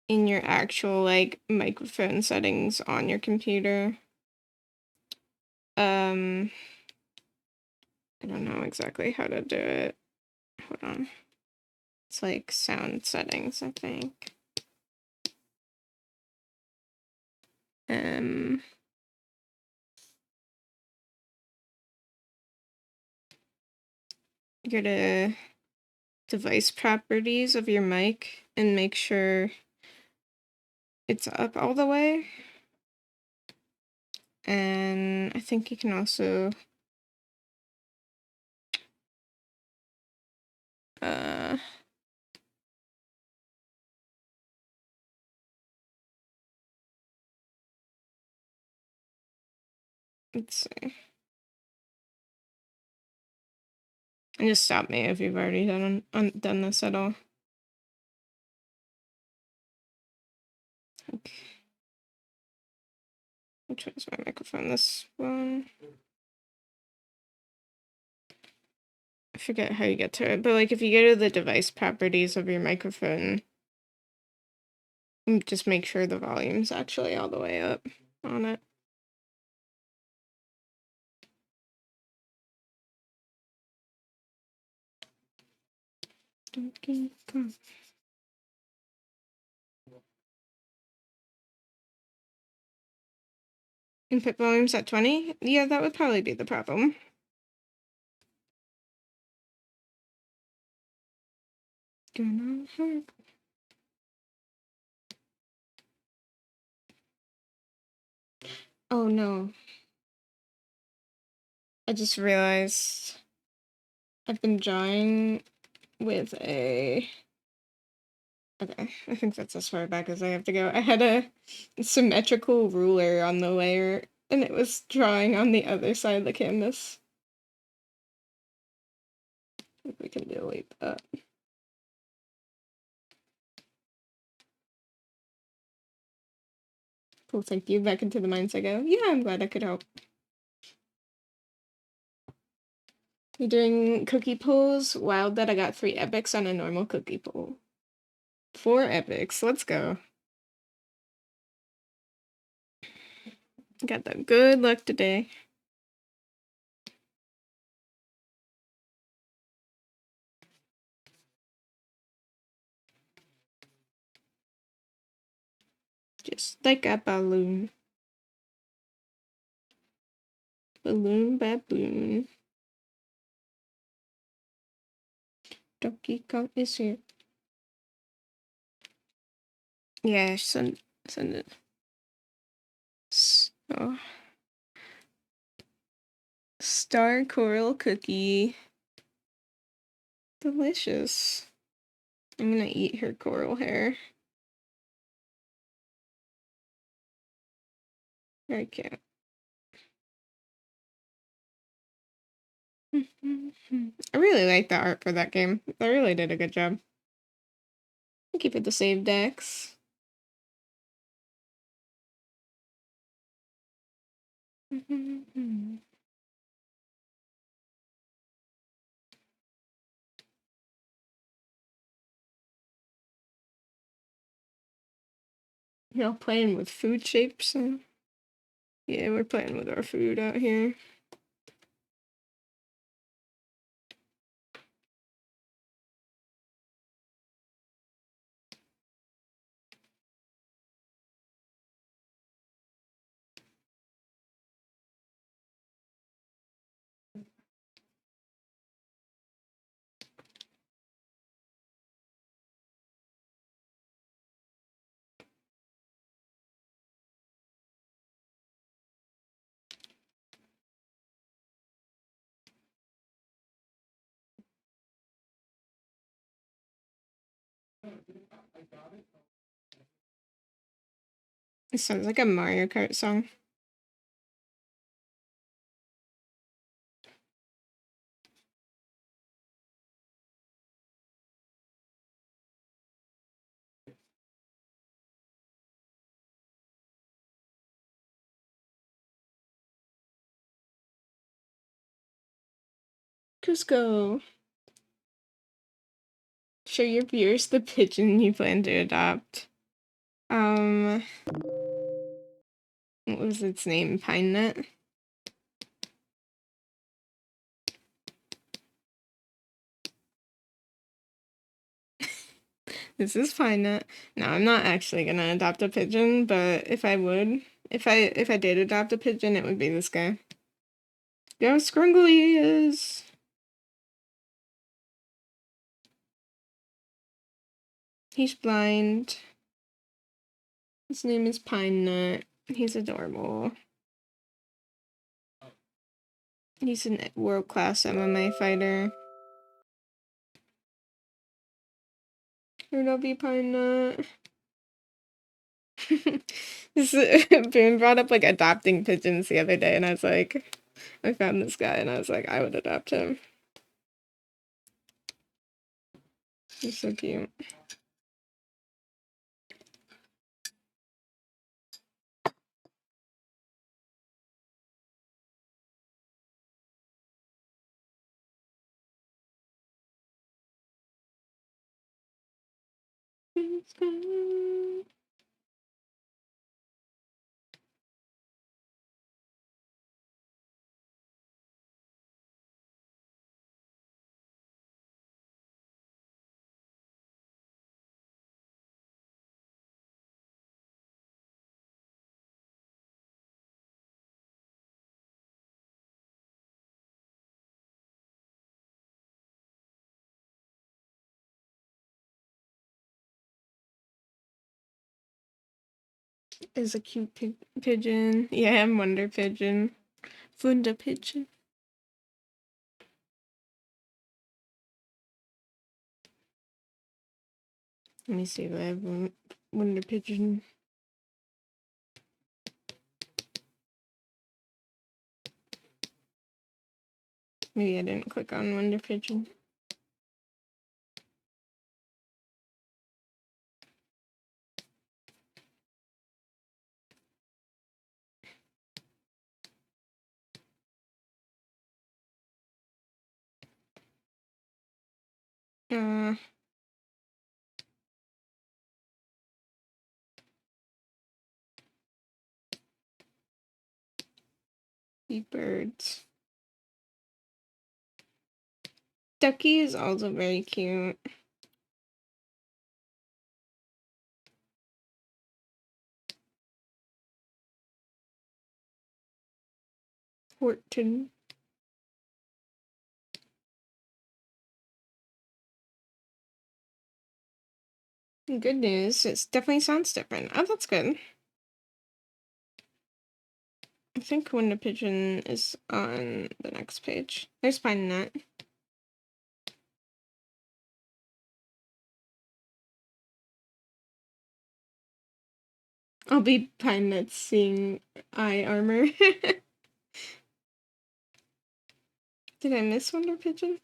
your actual like microphone settings on your computer? I don't know exactly how to do it. Hold on. It's like sound settings, I think. Go to device properties of your mic and make sure it's up all the way. And I think you can also let's see. And just stop me if you've already done this at all. Okay. Which one is my microphone? This one. I forget how you get to it, but like if you go to the device properties of your microphone, just make sure the volume's actually all the way up on it. Input volume's at 20? Yeah, that would probably be the problem. Oh no. I just realized I've been drawing with a... Okay, I think that's as far back as I have to go. I had a symmetrical ruler on the layer, and it was drawing on the other side of the canvas. If we can delete that. Cool, thank you. Back into the mines I go. Yeah, I'm glad I could help. You're doing cookie pulls? Wild that I got 3 epics on a normal cookie pull. 4 epics, let's go. Got the good luck today. Just like a balloon. Balloon baboon. Donkey Kong is here. Yeah, send it. So, star coral cookie. Delicious. I'm gonna eat her coral hair. I can't. I really like the art for that game. They really did a good job. Thank you for the save decks. Y'all playing with food shapes? Yeah, we're playing with our food out here. It sounds like a Mario Kart song. Cusco. Show your viewers the pigeon you plan to adopt. What was its name? Pine Nut? This is Pine Nut. No, I'm not actually gonna adopt a pigeon, but if I did adopt a pigeon, it would be this guy. Look how scrungly he is. He's blind. His name is Pine Nut. He's adorable. He's a world-class MMA fighter. I love you, Pine Nut. Boone brought up like adopting pigeons the other day, and I was like, I found this guy, and I was like, I would adopt him. He's so cute. Is a cute pigeon. Yeah, I'm Wonder Pigeon. Funda Pigeon. Let me see if I have Wonder Pigeon. Maybe I didn't click on Wonder Pigeon. The birds. Ducky is also very cute. Horton. Good news. It definitely sounds different. Oh, that's good. I think Window Pigeon is on the next page. There's Pine Nut. I'll be Pine Nut seeing eye armor. Did I miss Wonder Pigeon?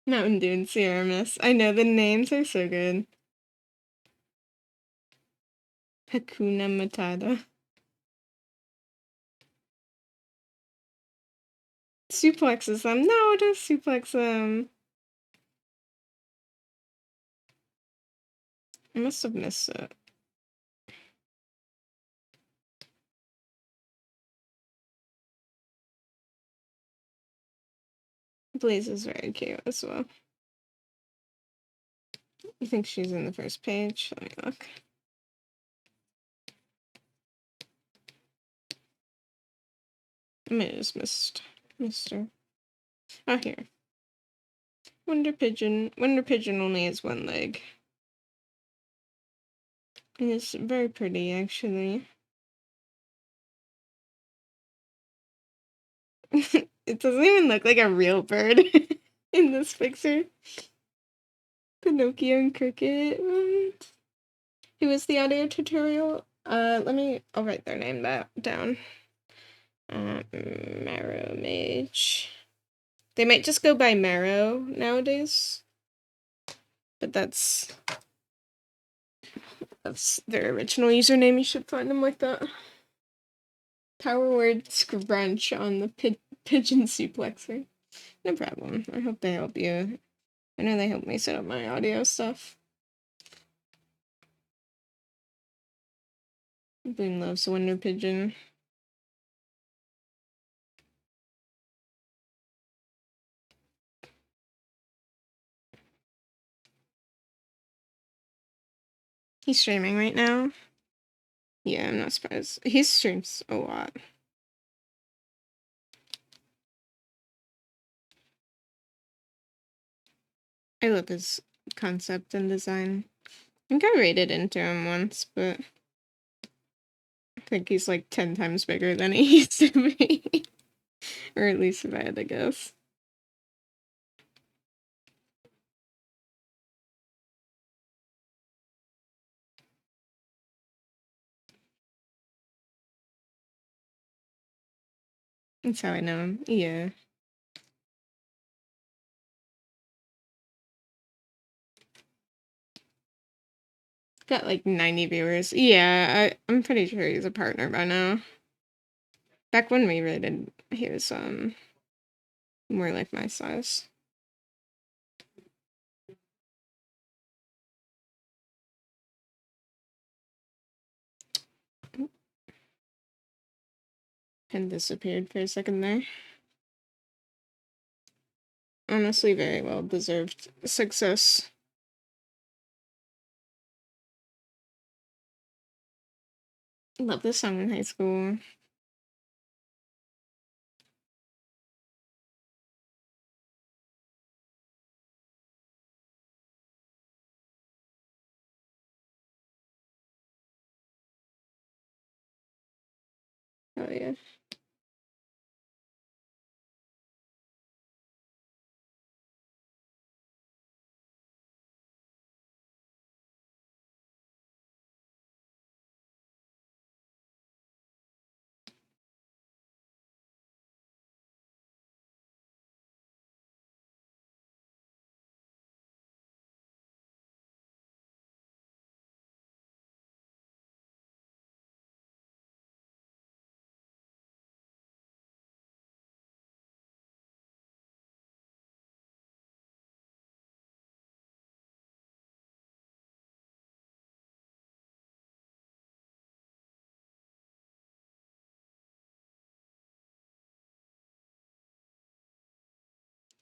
Mountain Dew and Sierra Mist. I know the names are so good. Hakuna Matata. Suplexes them. No, don't suplex them. I must have missed it. Blaze is very cute as well. You think she's in the first page? Let me look. I may have just missed her. Oh, here. Wonder Pigeon. Wonder Pigeon only has one leg. And it's very pretty, actually. It doesn't even look like a real bird in this picture. Pinocchio and Cricket. What? Who was the audio tutorial? I'll write their name down. Marrow Mage. They might just go by Marrow nowadays. But that's their original username. You should find them like that. Power word scrunch on the pigeon suplexer. No problem. I hope they help you. I know they helped me set up my audio stuff. Boone loves Wonder Pigeon. He's streaming right now. Yeah, I'm not surprised. He streams a lot. I love his concept and design. I think I rated into him once, but I think he's like 10 times bigger than he used to be. Or at least if I had to guess. That's how I know him. Yeah. Got like 90 viewers. Yeah, I'm pretty sure he's a partner by now. Back when we rated, he was more like my size. And disappeared for a second there. Honestly, very well deserved success. Love this song in high school. Oh yeah.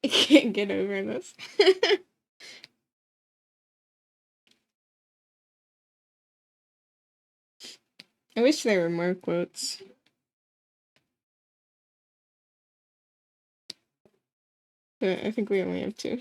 I can't get over this. I wish there were more quotes. But I think we only have two.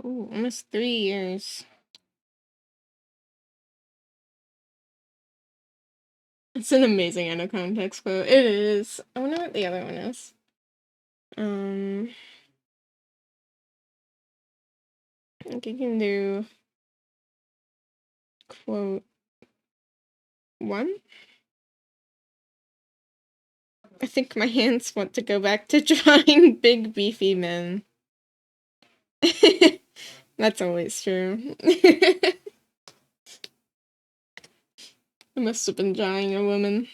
Ooh, almost 3 years. It's an amazing out of context quote. It is. I wonder what the other one is. I think you can do quote 1. I think my hands want to go back to drawing big beefy men. That's always true. I must have been drawing a woman.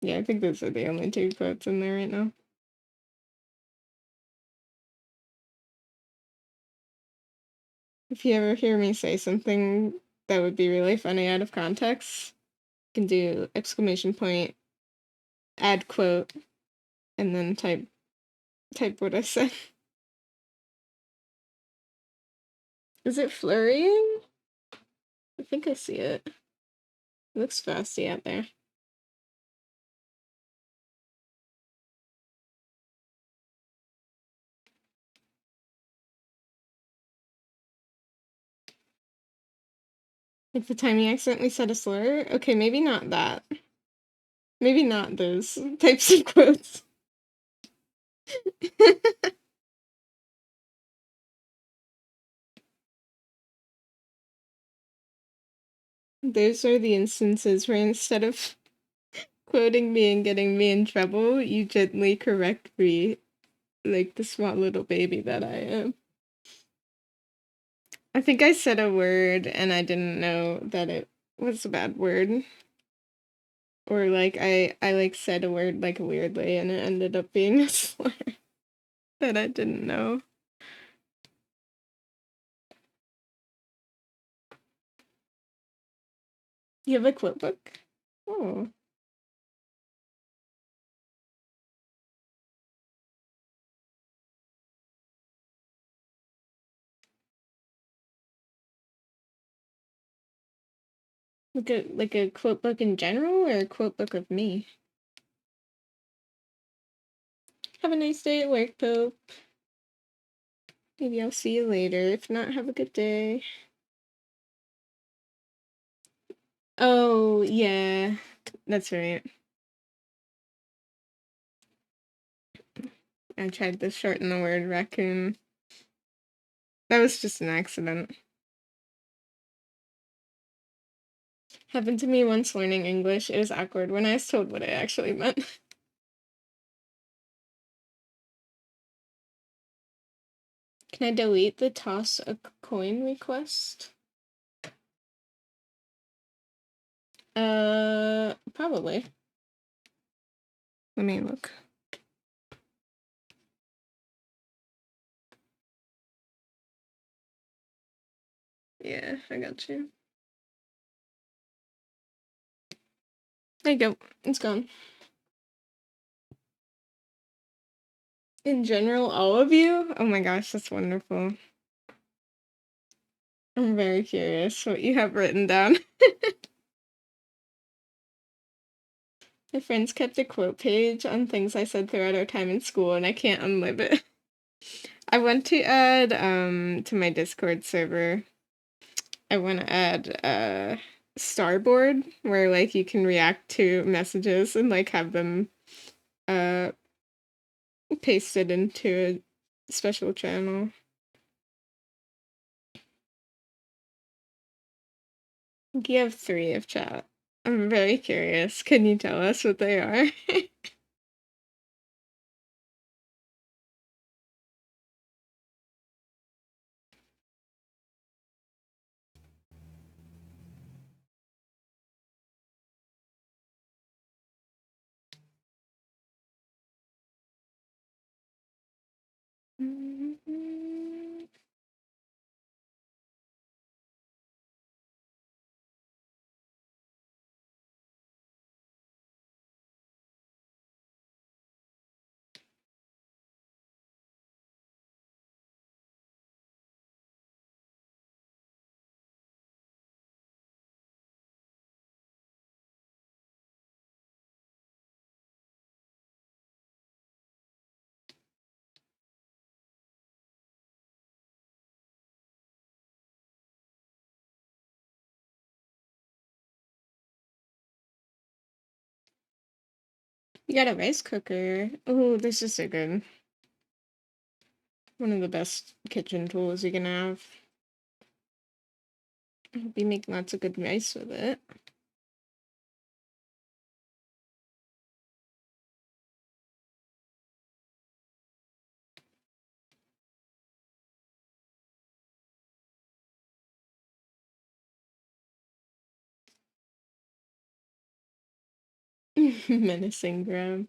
Yeah, I think those are the only 2 quotes in there right now. If you ever hear me say something that would be really funny out of context, you can do exclamation point, add quote, and then type what I said. Is it flurrying? I think I see it. It looks frosty out there. Like the time you accidentally said a slur? Okay, maybe not that. Maybe not those types of quotes. Those are the instances where instead of quoting me and getting me in trouble, you gently correct me like the small little baby that I am. I think I said a word and I didn't know that it was a bad word. Or like I like said a word like weirdly and it ended up being a slur that I didn't know. You have a quote book? Oh. Like a quote book in general or a quote book of me? Have a nice day at work, Pope. Maybe I'll see you later. If not, have a good day. Oh, yeah. That's right. I tried to shorten the word raccoon. That was just an accident. Happened to me once learning English. It was awkward when I was told what I actually meant. Can I delete the toss a coin request? Probably. Let me look. Yeah, I got you. There you go. It's gone. In general, all of you? Oh my gosh, that's wonderful. I'm very curious what you have written down. My friends kept a quote page on things I said throughout our time in school, and I can't unlive it. I want to add, to my Discord server, I want to add, Starboard, where, like, you can react to messages and, like, have them, pasted into a special channel. You have 3 of chat. I'm very curious. Can you tell us what they are? You got a rice cooker. Oh, this is so good. One of the best kitchen tools you can have. I'll be making lots of good rice with it. Menacing grab.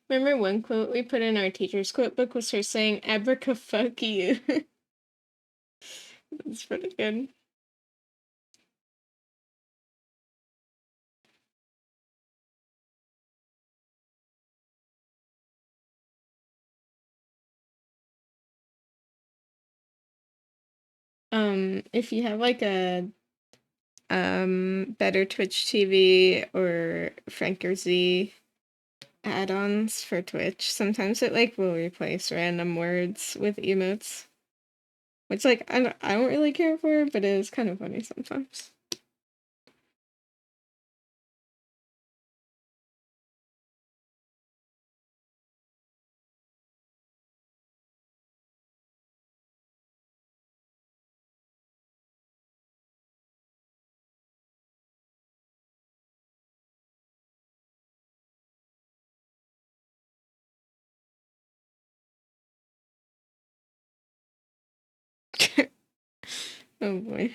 Remember one quote we put in our teacher's quote book was her saying, "Abraca fuck you." That's pretty good. If you have like a better Twitch TV or Franker Z add-ons for Twitch, sometimes it like will replace random words with emotes. Which like I don't really care for, but it is kind of funny sometimes. Oh boy.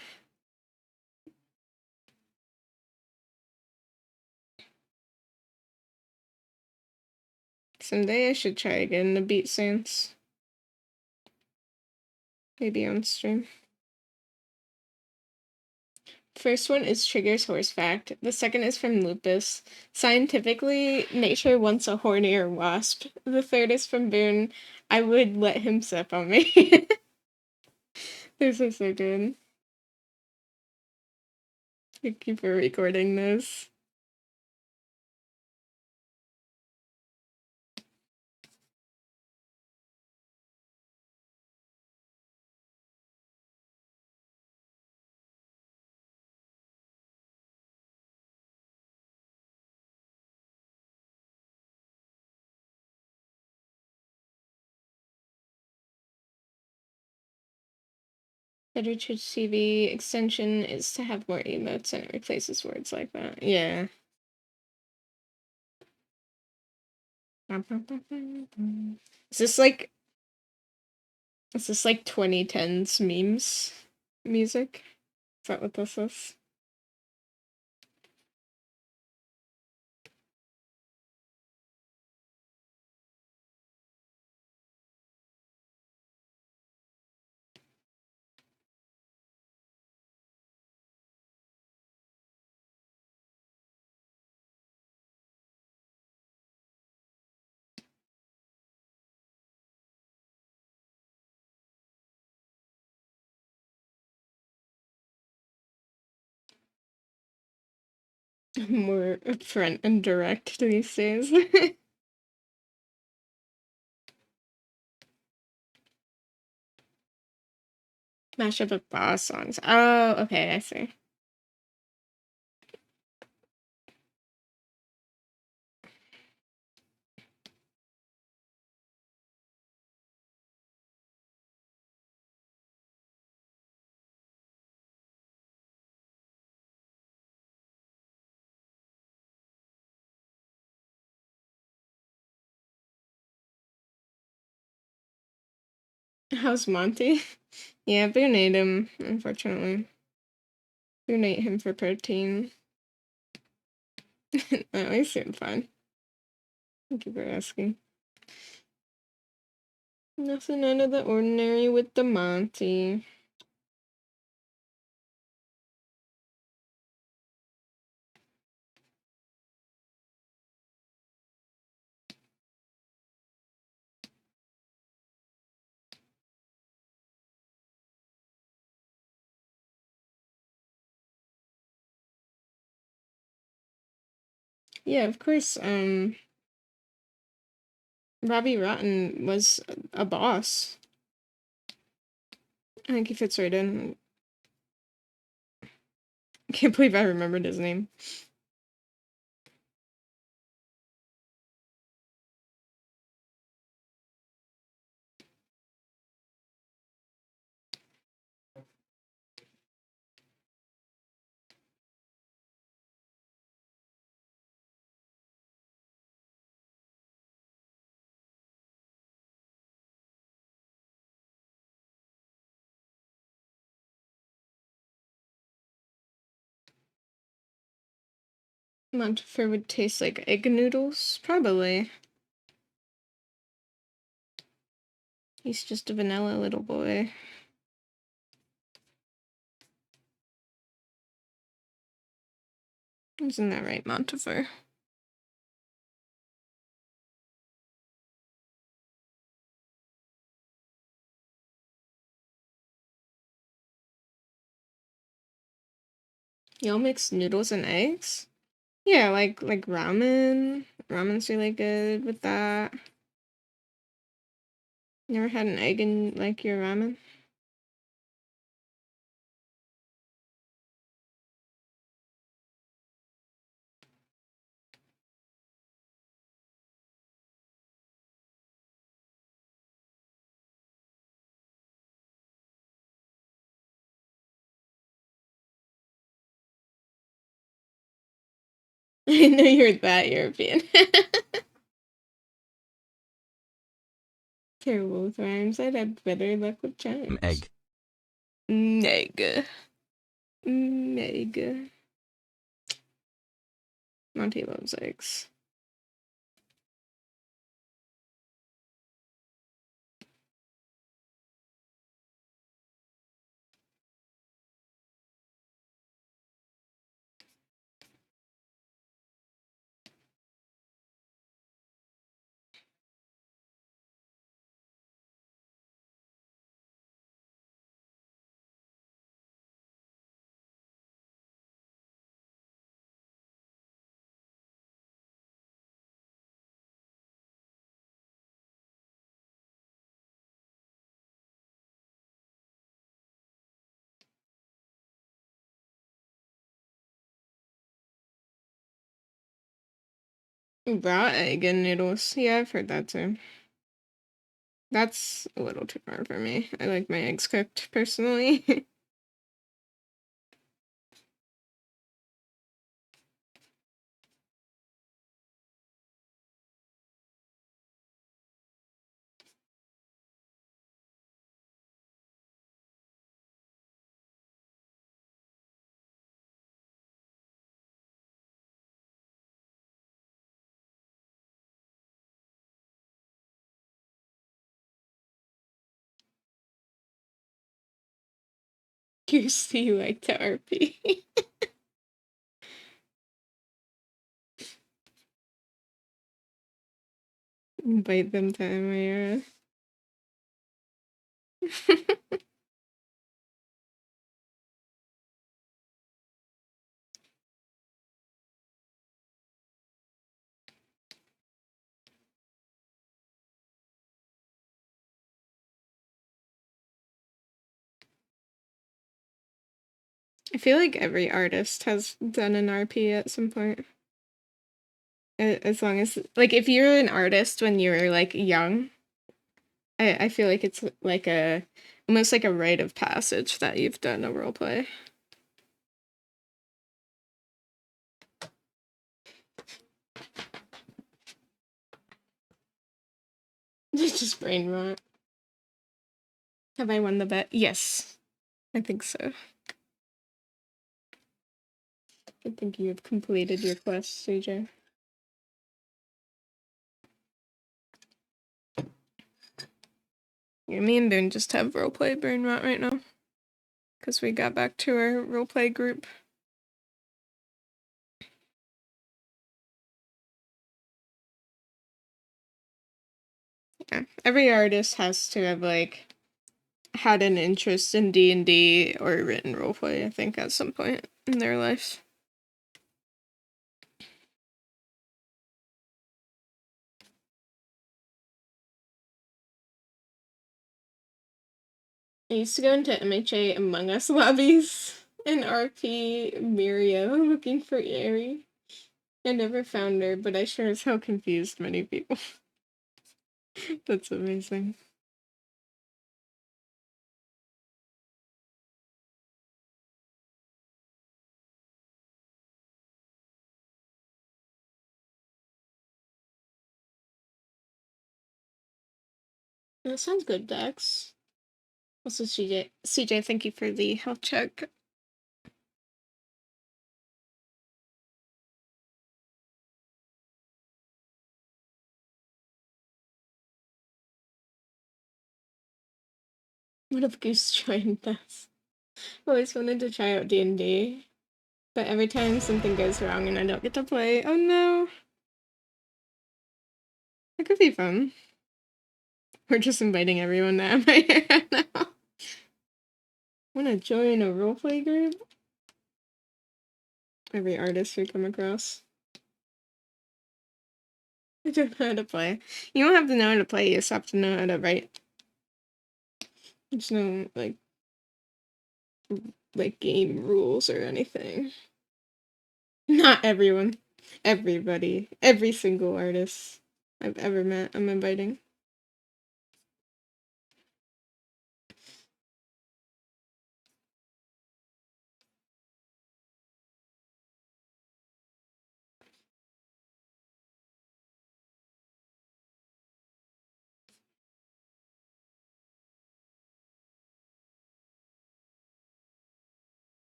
Someday I should try again the beat sans. Maybe on stream. First one is Trigger's horse fact. The second is from Lupus. Scientifically, nature wants a hornier wasp. The third is from Boone. I would let him sip on me. This is so good. Thank you for recording this. Better Twitch TV extension is to have more emotes and it replaces words like that. Yeah. Is this like 2010s memes music? Is that what this is? More upfront and direct these days. Mashup of boss songs. Oh, okay, I see. How's Monty? Yeah, Boone ate him, unfortunately. Boone ate him for protein. No, he's doing fine. Thank you for asking. Nothing out of the ordinary with the Monty. Yeah, of course, Robbie Rotten was a boss. I think he fits right in. I can't believe I remembered his name. Montefiore would taste like egg noodles? Probably. He's just a vanilla little boy. Isn't that right, Montefiore? Y'all mix noodles and eggs? Yeah, like ramen. Ramen's really good with that. Never had an egg in like your ramen? I know you're that European. Terrible with rhymes. I'd have better luck with chimes. Egg. Meg. Meg. Monty loves eggs. Raw egg and noodles. Yeah, I've heard that too. That's a little too far for me. I like my eggs cooked, personally. You see, like to RP. Invite them to Amira. I feel like every artist has done an RP at some point. As long as, like, if you're an artist when you're, like, young, I feel like it's, like, almost like a rite of passage that you've done a roleplay. Just brain rot. Have I won the bet? Yes. I think so. I think you have completed your quest, CJ. Yeah, me and Boone just have roleplay brain rot right now. Because we got back to our roleplay group. Yeah, every artist has to have, like, had an interest in D&D or written roleplay, I think, at some point in their life. I used to go into MHA Among Us lobbies and RP Mirio looking for Aerie. I never found her, but I sure as hell confused many people. That's amazing. That sounds good, Dex. Also, CJ, thank you for the health check. What if Goose joined us? Always wanted to try out D&D, but every time something goes wrong and I don't get to play, oh no. It could be fun. We're just inviting everyone that I'm here right now. Wanna join a roleplay group? Every artist we come across. I don't know how to play. You don't have to know how to play, you just have to know how to write. There's no, like game rules or anything. Not everyone. Everybody. Every single artist I've ever met, I'm inviting.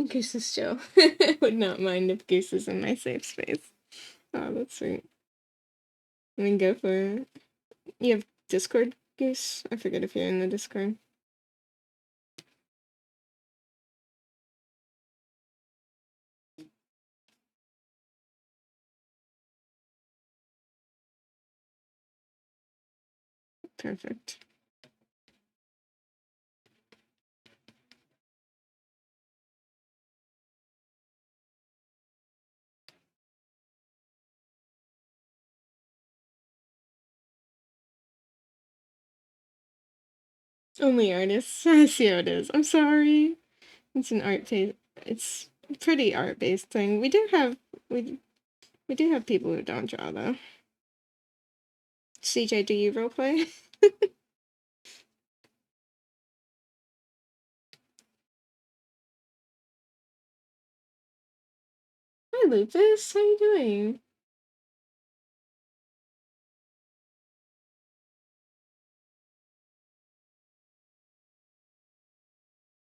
Goose is chill. Would not mind if Goose is in my safe space. Oh, that's sweet. I mean, go for it. You have Discord, Goose? I forget if you're in the Discord. Perfect. Only artists. I see how it is. I'm sorry. It's an it's a pretty art-based thing. We do have people who don't draw though. CJ, do you roleplay? Hi Lupus, how you doing?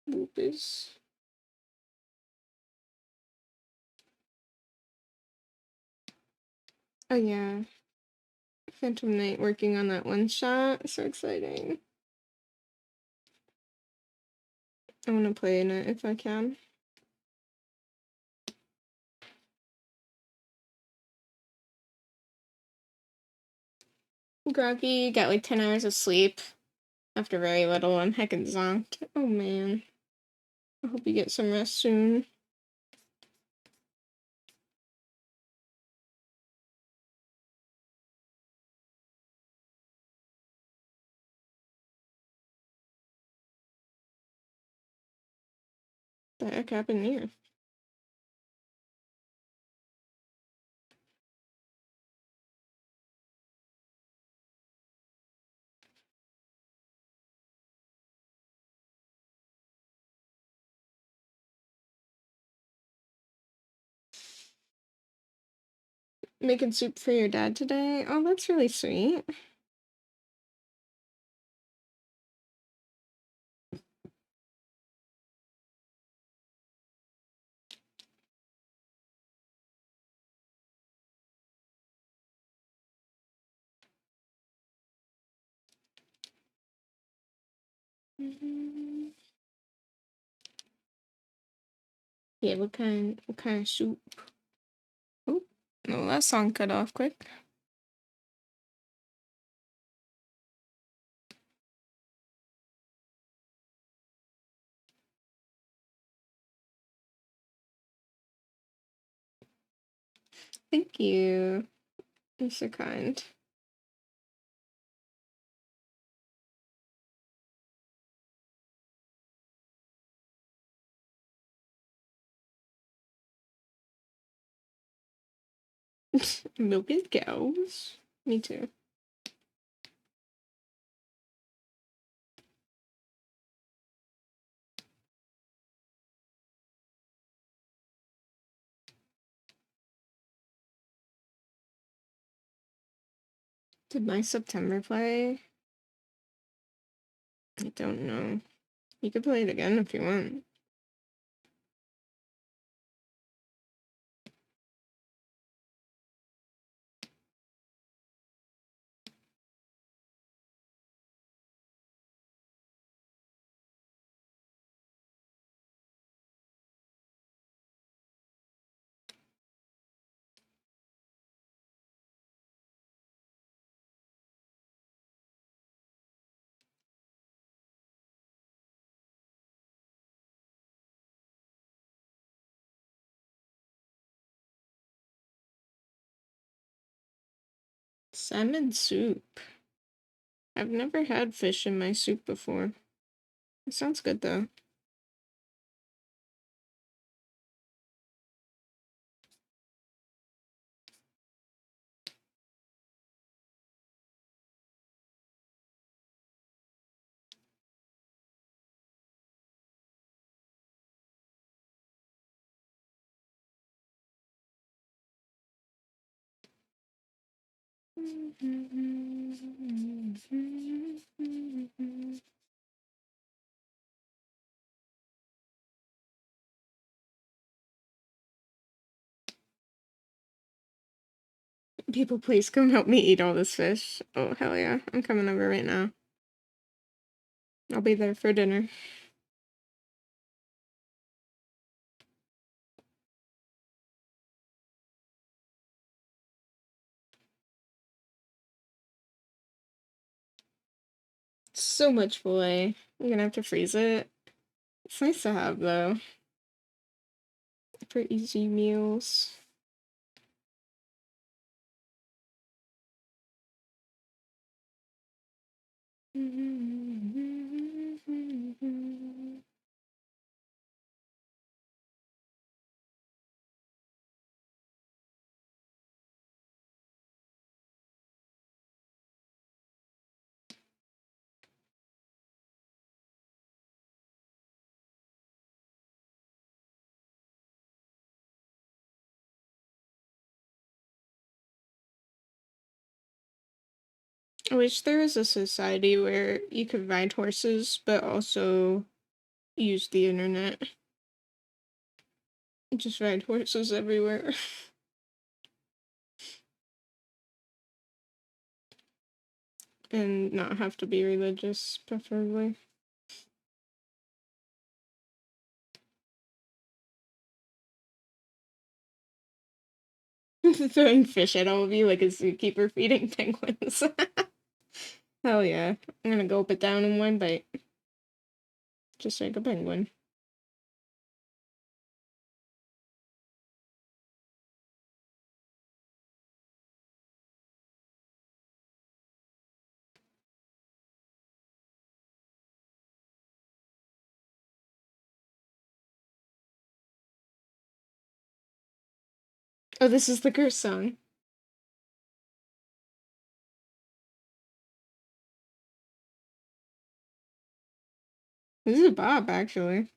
Lupus. Oh yeah. Phantom Knight working on that one shot. So exciting. I want to play in it if I can. Groggy, got like 10 hours of sleep. After very little, I'm heckin' zonked. Oh man. I hope you get some rest soon. What the heck happened here? Making soup for your dad today? Oh, that's really sweet. Yeah, what kind of soup? Oh, no, that song cut off quick. Thank you. You're so kind. Milking cows. Me too. Did my September play? I don't know. You could play it again if you want. Salmon soup. I've never had fish in my soup before. It sounds good though. People, please come help me eat all this fish. Oh, hell yeah. I'm coming over right now. I'll be there for dinner. So much filet. I'm gonna have to freeze it. It's nice to have though. For easy meals. I wish there was a society where you could ride horses, but also use the internet. Just ride horses everywhere. And not have to be religious, preferably. Throwing fish at all of you like a zookeeper feeding penguins. Hell yeah. I'm gonna gulp it down in one bite. Just like a penguin. Oh, this is the curse song. This is a bop, actually.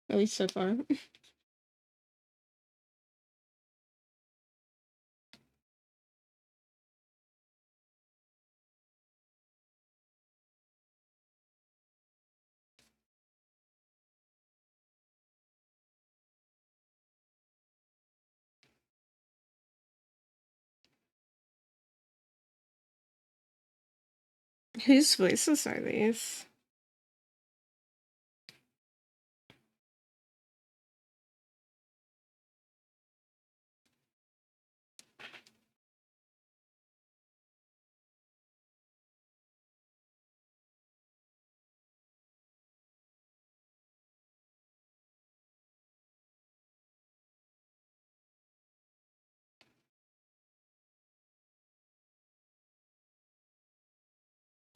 At least so far. Whose voices are these?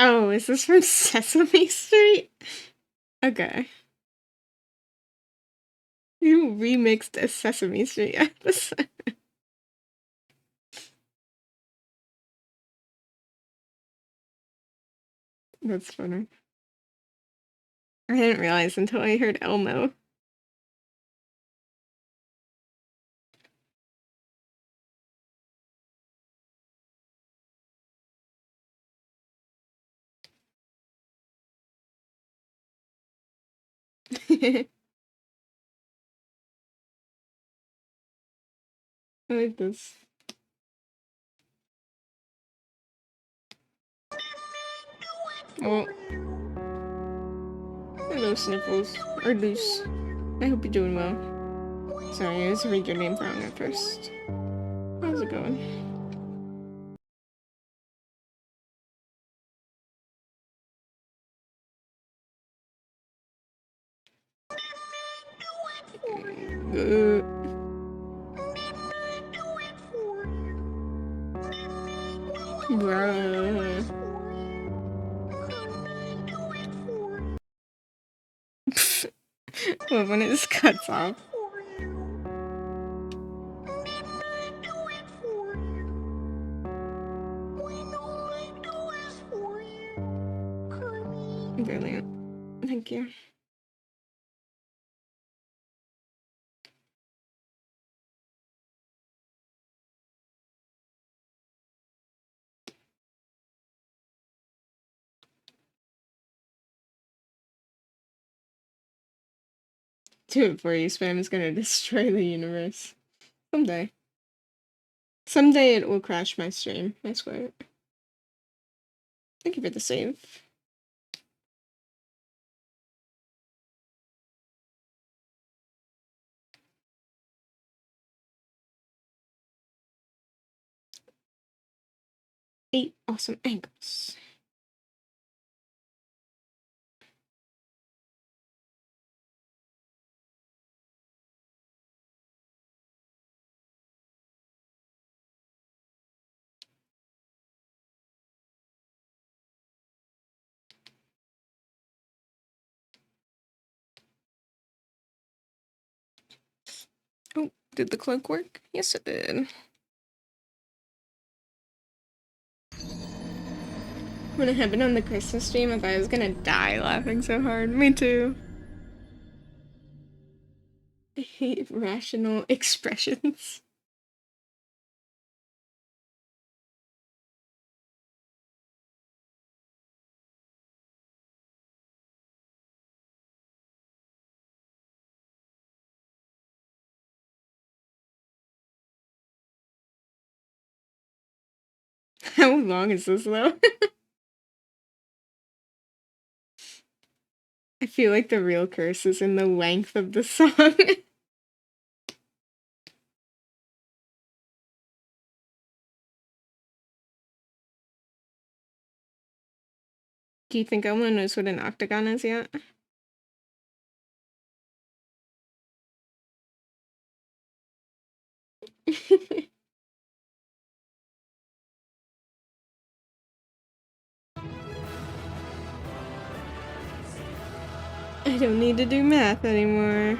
Oh, is this from Sesame Street? Okay. You remixed a Sesame Street episode. That's funny. I didn't realize until I heard Elmo. I like this. Oh. Hello, Sniffles. Or Loose. I hope you're doing well. Sorry, I was read your name wrong at first. How's it going? Bruh. Well, when it just cuts off. Brilliant. Thank you. Do it for you, spam is gonna destroy the universe. Someday. Someday it will crash my stream, I swear. Thank you for the save. Eight awesome angles. Oh, did the cloak work? Yes, it did. When it happened on the Christmas stream, I thought I was gonna die laughing so hard. Me too. I hate rational expressions. How long is this though? I feel like the real curse is in the length of the song. Do you think Elmo knows what an octagon is yet? I don't need to do math anymore.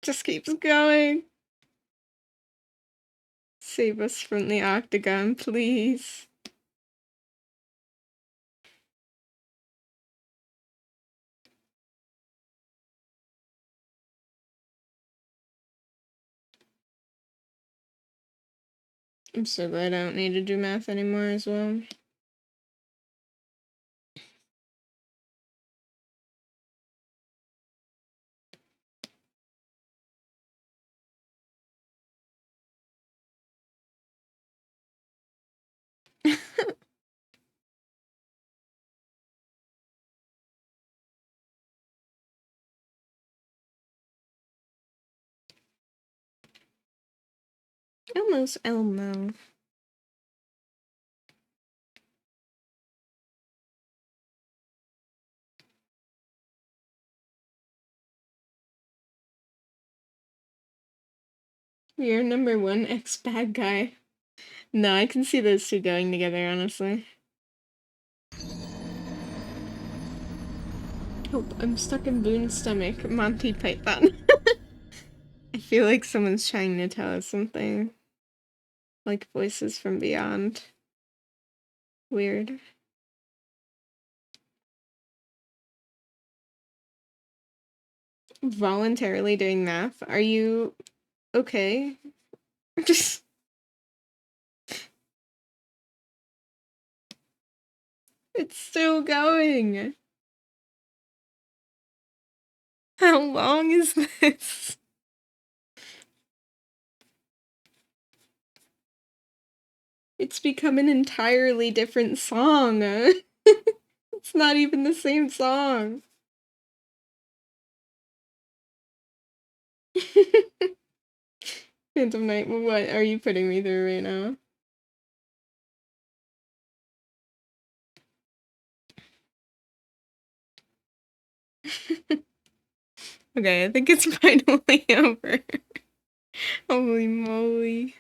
Just keeps going. Save us from the octagon, please. I'm so glad I don't need to do math anymore as well. Almost Elmo. You're number one ex-bad guy. No, I can see those two going together, honestly. Oh, I'm stuck in Boone's stomach. Monty Python. I feel like someone's trying to tell us something. Like voices from beyond. Weird. Voluntarily doing math? Are you okay? Just... It's still going! How long is this? It's become an entirely different song. It's not even the same song. Phantom Knight, what are you putting me through right now? Okay, I think it's finally over. Holy moly.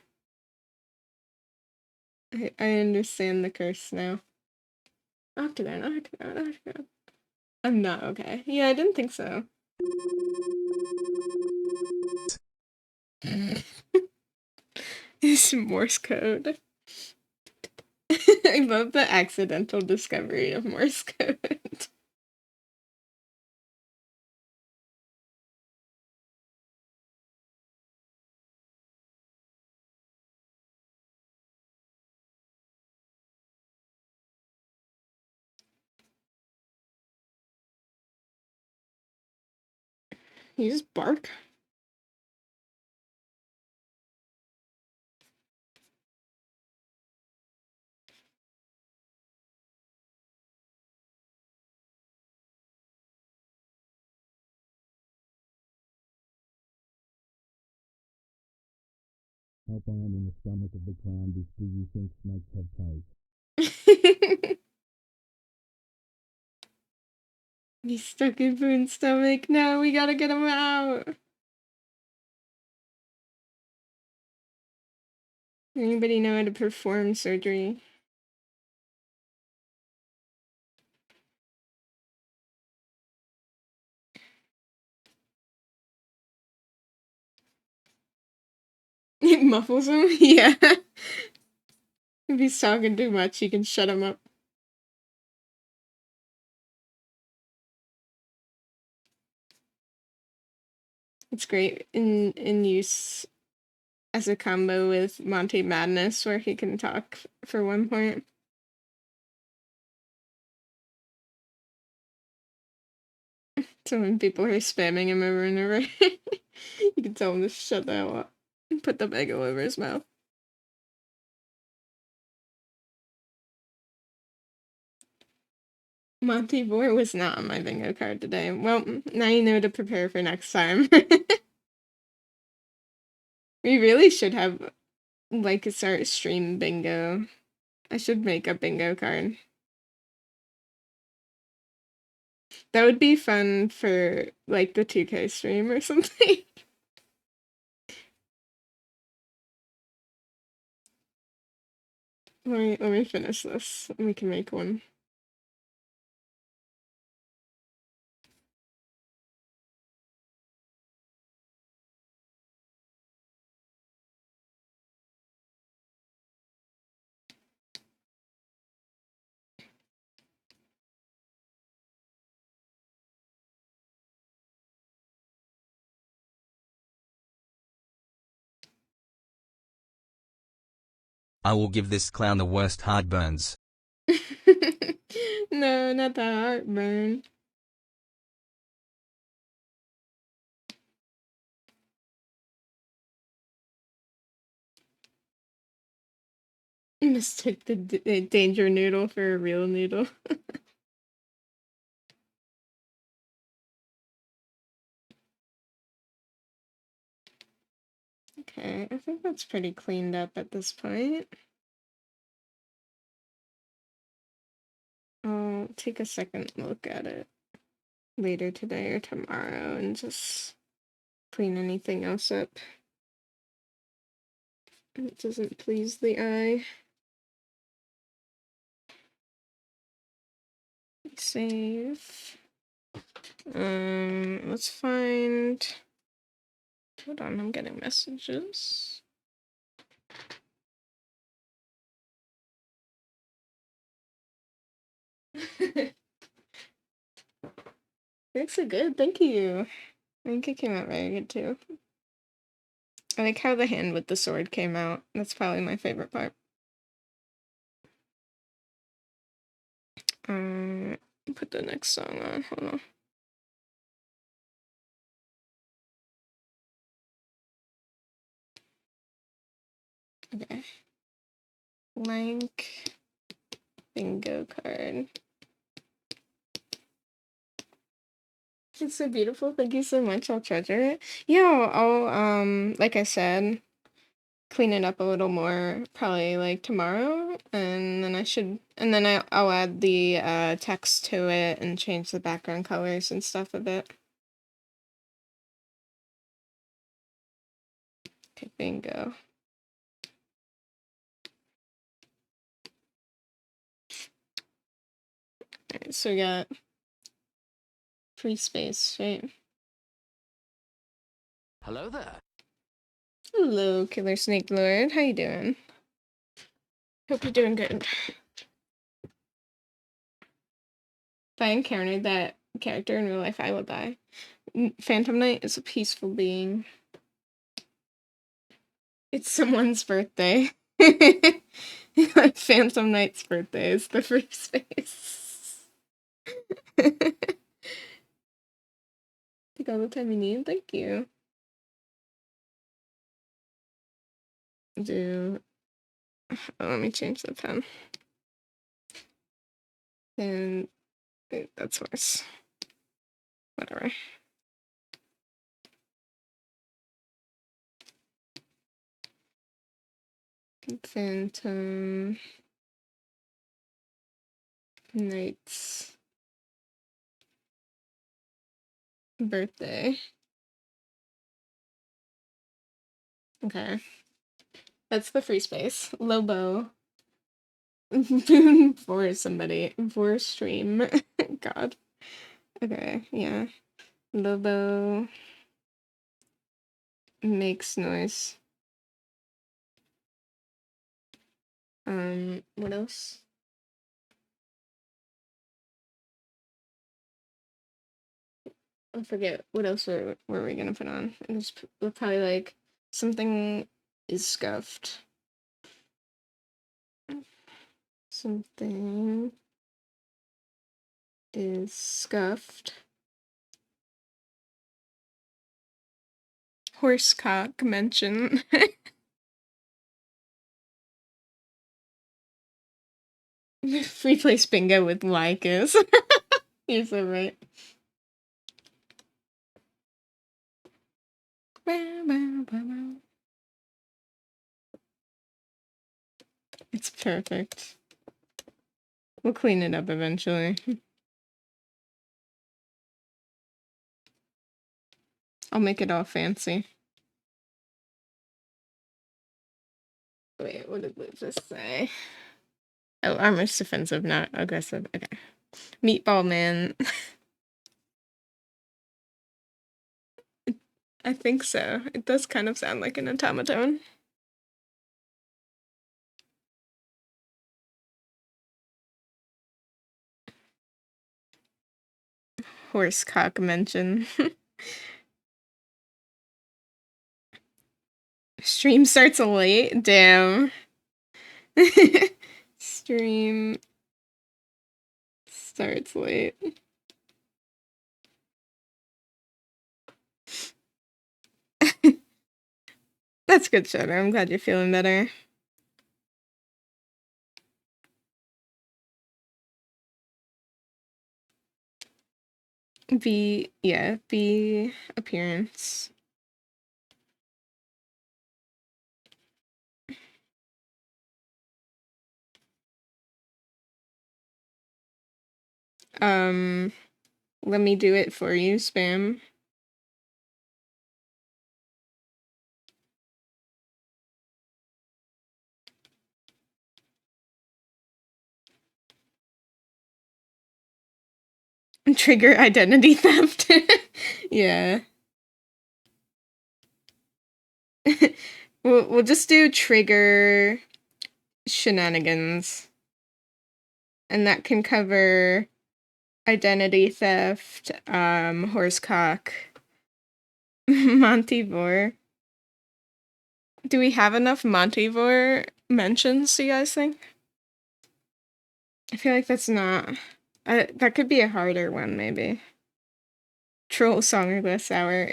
I understand the curse now. Octagon, Octagon, Octagon. I'm not okay. Yeah, I didn't think so. It's Morse code. I love the accidental discovery of Morse code. You just bark? Help, I am in the stomach of the clown. Do you think snakes have toes? He's stuck in Boone's stomach. No, we gotta get him out. Anybody know how to perform surgery? It muffles him? Yeah. If he's talking too much, you can shut him up. It's great in use as a combo with Monty Madness, where he can talk for 1 point. So when people are spamming him over and over, you can tell him to shut the hell up and put the bagel over his mouth. Monty Boy was not on my bingo card today. Well, now you know to prepare for next time. We really should have, like, start stream bingo. I should make a bingo card. That would be fun for, like, the 2K stream or something. Let me finish this. We can make one. I will give this clown the worst heartburns. No, not the heartburn. Mistook the danger noodle for a real noodle. Okay, I think that's pretty cleaned up at this point. I'll take a second look at it later today or tomorrow and just clean anything else up. It doesn't please the eye. Save. Let's find. Hold on, I'm getting messages. Looks so good, thank you. I think it came out very good too. I like how the hand with the sword came out. That's probably my favorite part. Put the next song on. Hold on. Okay. Blank bingo card. It's so beautiful. Thank you so much. I'll treasure it. Yeah, I'll like I said, clean it up a little more probably like tomorrow, and then I'll add the text to it and change the background colors and stuff a bit. Okay, bingo. Alright, so we got free space, right? Hello there. Hello, Killer Snake Lord. How you doing? Hope you're doing good. If I encountered that character in real life, I will die. Phantom Knight is a peaceful being. It's someone's birthday. Phantom Knight's birthday is the free space. Take all the time you need. Thank you. Let me change the pen. And that's worse. Whatever. Phantom Knight's birthday. Okay. That's the free space. Lobo. For somebody. For stream. God. Okay, yeah. Lobo makes noise. What else? I forget what else were we gonna put on. It was probably like something is scuffed. Something is scuffed. Horsecock mention. Replace bingo with Lycus. You're so right. It's perfect. We'll clean it up eventually. I'll make it all fancy. Wait, what did it just say? Oh, armor's defensive, not aggressive. Okay. Meatball Man. I think so. It does kind of sound like an automaton. Horsecock mention. Stream starts late? Damn. Stream starts late. That's good, Shadow. I'm glad you're feeling better. B appearance. Let me do it for you, Spam. Trigger identity theft. Yeah. We'll just do trigger shenanigans. And that can cover identity theft, horsecock, Montivore. Do we have enough Montivore mentions, do you guys think? I feel like that's not... that could be a harder one, maybe. Troll song request hour.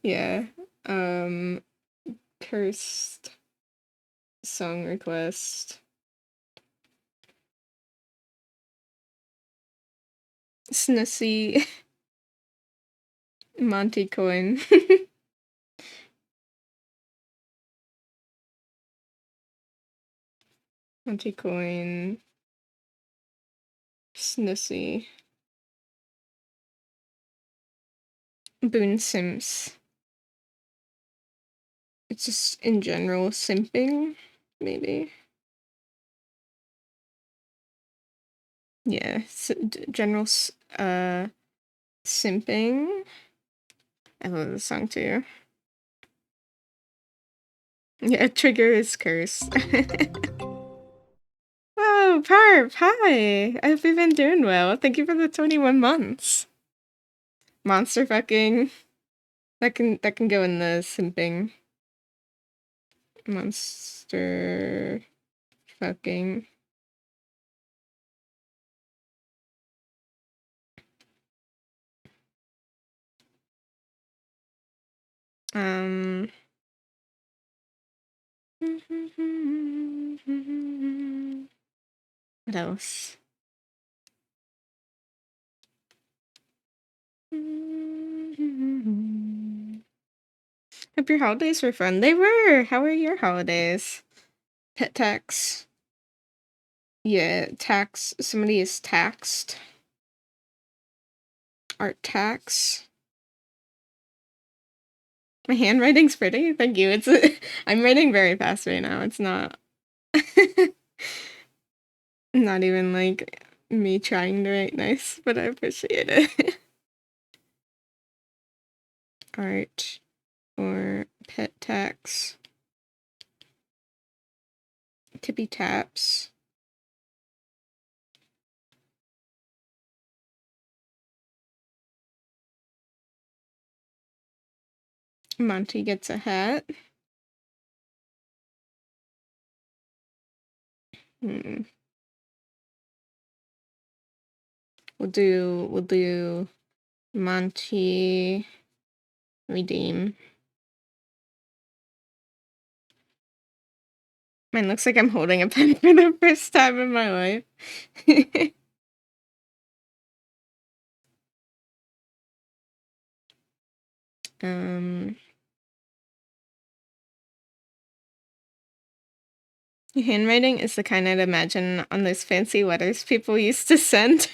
Yeah. Cursed song request. Snussy. Monty coin. Monty coin. Snussy. Boon Sims. It's just in general simping, maybe. Yeah, general simping. I love this song too. Yeah, trigger is curse. Oh, Parp, hi! I hope you've been doing well. Thank you for the 21 months. Monster fucking. That can go in the simping. Monster fucking. What else? Hope your holidays were fun. They were! How were your holidays? Pet tax. Yeah, tax. Somebody is taxed. Art tax. My handwriting's pretty. Thank you. It's I'm writing very fast right now. It's not not even like me trying to write nice, but I appreciate it. Art or pet tax. Tippy taps. Monty gets a hat. We'll do Monty redeem. Mine looks like I'm holding a pen for the first time in my life. Handwriting is the kind I'd imagine on those fancy letters people used to send.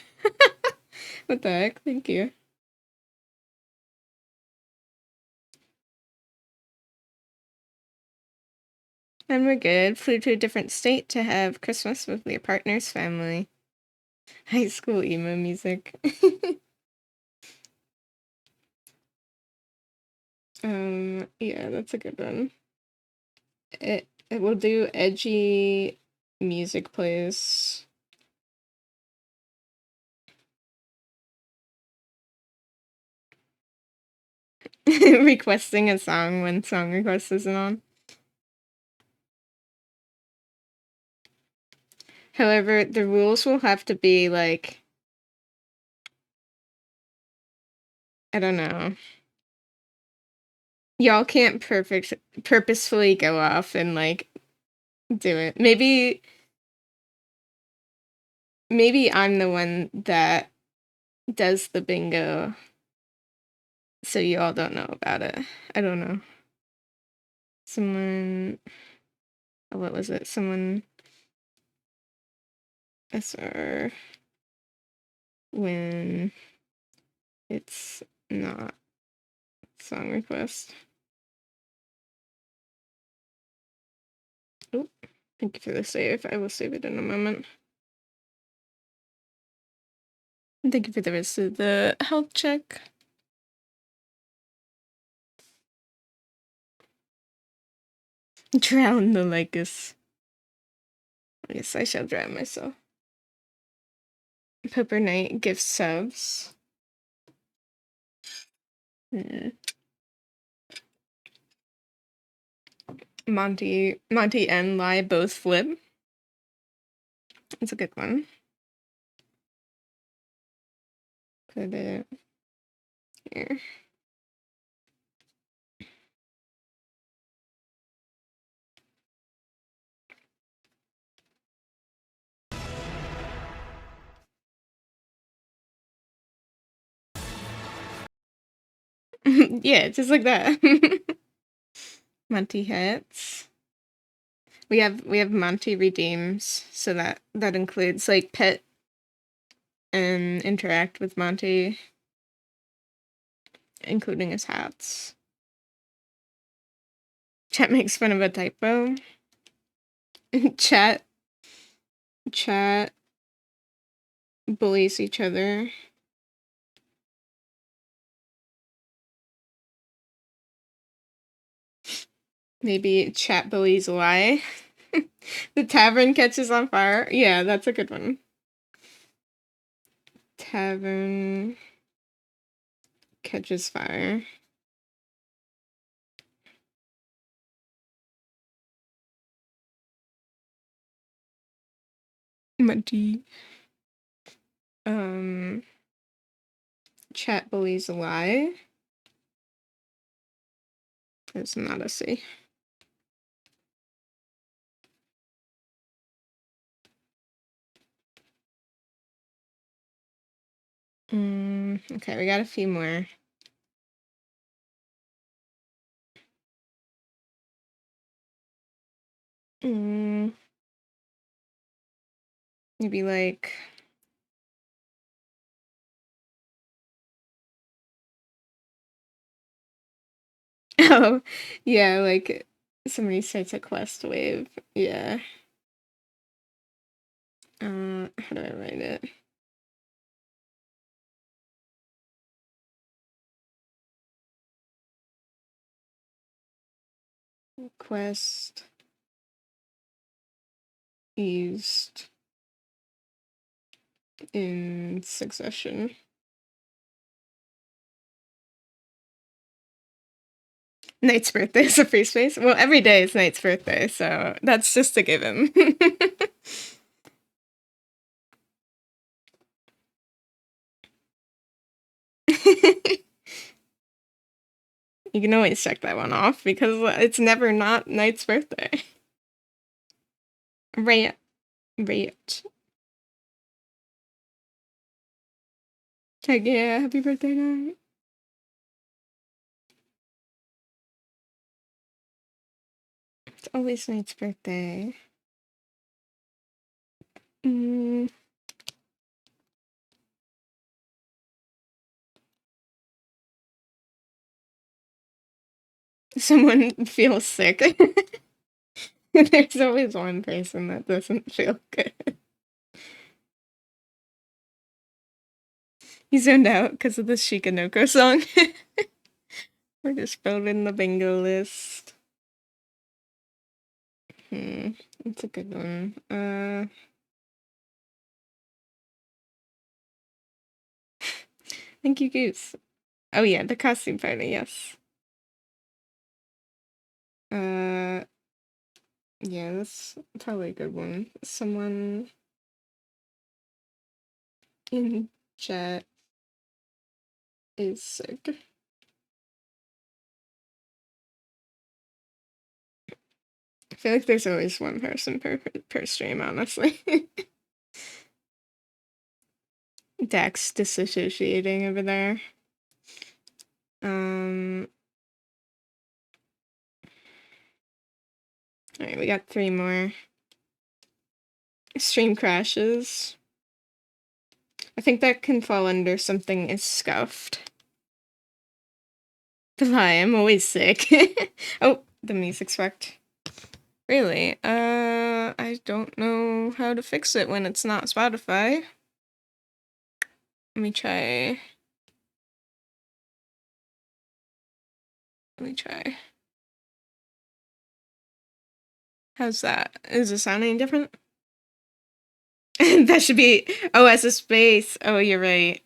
What the heck? Thank you. And we're good. Flew to a different state to have Christmas with your partner's family. High school emo music. Yeah, that's a good one. It will do edgy music plays. Requesting a song when song request isn't on. However, the rules will have to be like, I don't know. Y'all can't purposefully go off and like do it. Maybe I'm the one that does the bingo, so you all don't know about it. I don't know. Someone, what was it? Someone SR when it's not song request. Oh, thank you for the save. I will save it in a moment. And thank you for the rest of the health check. Drown the Lycus. Yes, I shall drown myself. Poper Knight gift subs. Monty and Lai both flip. It's a good one. Put it here. Yeah, just like that. Monty hits. We have Monty redeems, so that includes like pet and interact with Monty, including his hats. Chat makes fun of a typo. Chat bullies each other. Maybe chat bullies lie. The tavern catches on fire. Yeah, that's a good one. Tavern catches fire. Monty. Chat bullies lie. It's not a C. Okay, we got a few more. Maybe like oh, yeah, like somebody starts a quest wave. Yeah. How do I write it? Quest used in succession. Knight's birthday is a free space. Well, every day is Knight's birthday, so that's just a given. You can always check that one off because it's never not Knight's birthday. Right. Heck yeah, happy birthday, Knight. It's always Knight's birthday. Someone feels sick. There's always one person that doesn't feel good. He zoned out because of the Shikanoko song. We're just building the bingo list. It's a good one. Thank you, Goose. Oh yeah, the costume party, yes. Yeah, that's probably a good one. Someone in chat is sick. I feel like there's always one person per stream, honestly. Dax disassociating over there. Alright, we got 3 more. Stream crashes. I think that can fall under something is scuffed. But hi, I'm always sick. Oh, the music's fucked. Really? I don't know how to fix it when it's not Spotify. Let me try. How's that? Is it sounding different? That should be OS a space. Oh, you're right.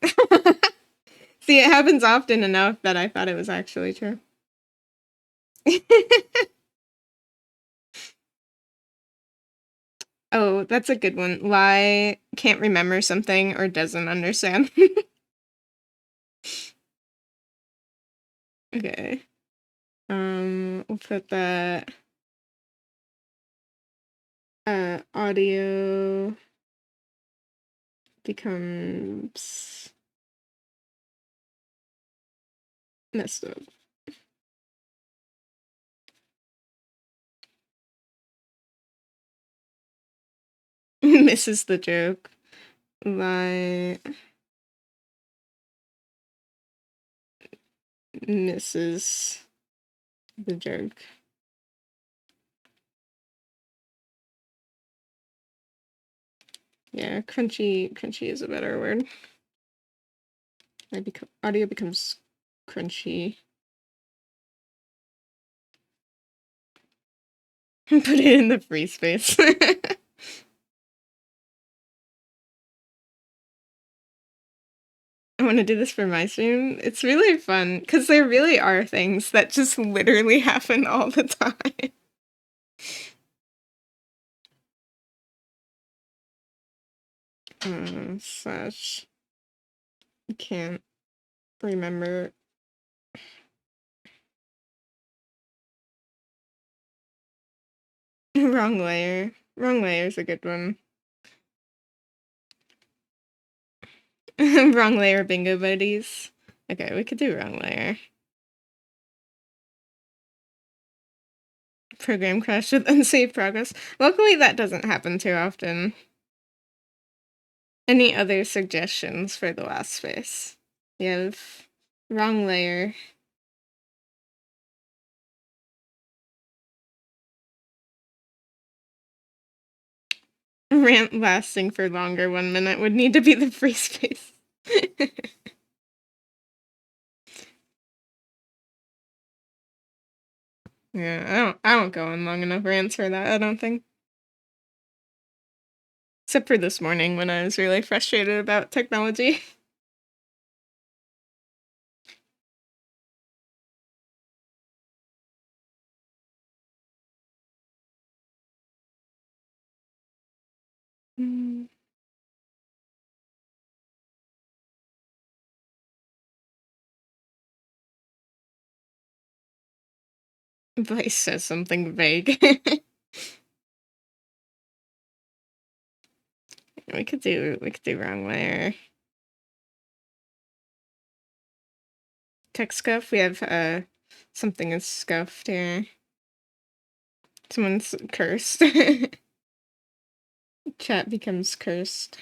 See, it happens often enough that I thought it was actually true. Oh, that's a good one. Lie, can't remember something or doesn't understand. Okay. We'll put that audio becomes messed up. Misses the joke. Lie misses the joke. Yeah, crunchy is a better word. Audio becomes crunchy. Put it in the free space. I want to do this for my stream. It's really fun because there really are things that just literally happen all the time. Slash can't remember. Wrong layer. Wrong layer is a good one. Wrong layer bingo buddies. Okay, we could do wrong layer. Program crash with unsaved progress. Luckily, that doesn't happen too often. Any other suggestions for the last space? We have wrong layer. Rant lasting for longer 1 minute would need to be the free space. Yeah, I don't go on long enough rants for that, I don't think. Except for this morning when I was really frustrated about technology. Vice says something vague. we could do wrong layer. Tech scuff, we have something is scuffed here. Someone's cursed. Chat becomes cursed.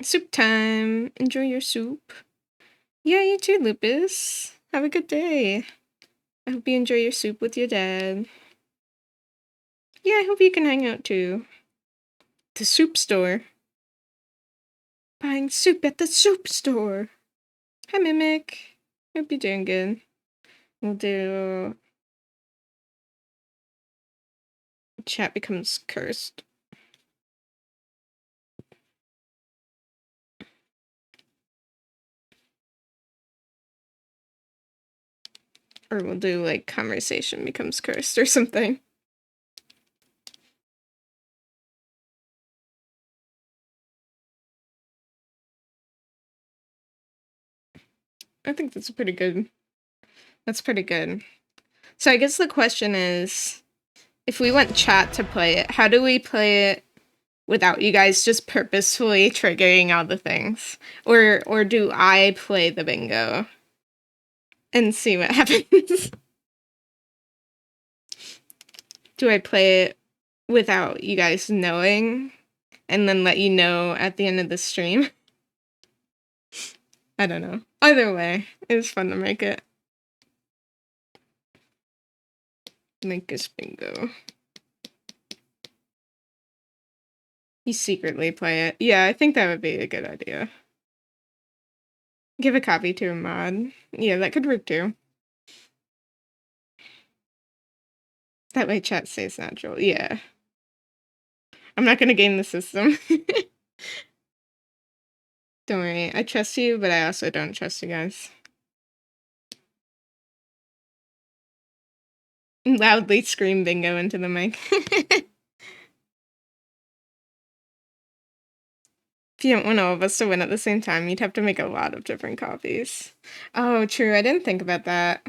Soup time. Enjoy your soup. Yeah, you too, Lupus. Have a good day. I hope you enjoy your soup with your dad. Yeah, I hope you can hang out too. The soup store. Buying soup at the soup store. Hi, Mimic. Hope you're doing good. We'll do... Chat becomes cursed. Or we'll do, like, conversation becomes cursed or something. I think that's pretty good. That's pretty good. So I guess the question is, if we want chat to play it, how do we play it without you guys just purposefully triggering all the things? Or do I play the bingo and see what happens? Do I play it without you guys knowing and then let you know at the end of the stream? I don't know. Either way, it was fun to make it. Make us bingo. You secretly play it. Yeah, I think that would be a good idea. Give a copy to a mod. Yeah, that could work too. That way chat stays natural. Yeah. I'm not gonna game the system. Don't worry. I trust you, but I also don't trust you guys. Loudly scream bingo into the mic. If you don't want all of us to win at the same time, you'd have to make a lot of different copies. Oh, true. I didn't think about that.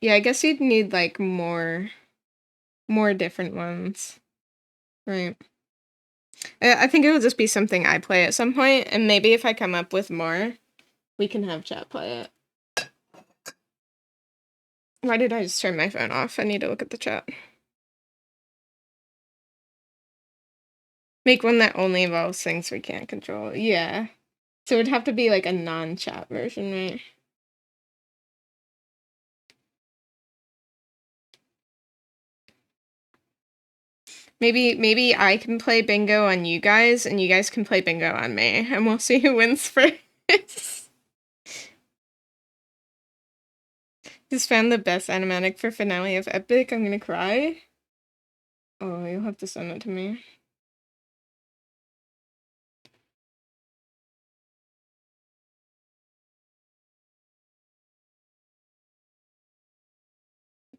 Yeah, I guess you'd need, like, more different ones. Right. I think it will just be something I play at some point, and maybe if I come up with more, we can have chat play it. Why did I just turn my phone off? I need to look at the chat. Make one that only involves things we can't control. Yeah. So it'd have to be like a non-chat version, right? Maybe I can play bingo on you guys, and you guys can play bingo on me, and we'll see who wins first. Just found the best animatic for finale of Epic. I'm gonna cry. Oh, you'll have to send it to me.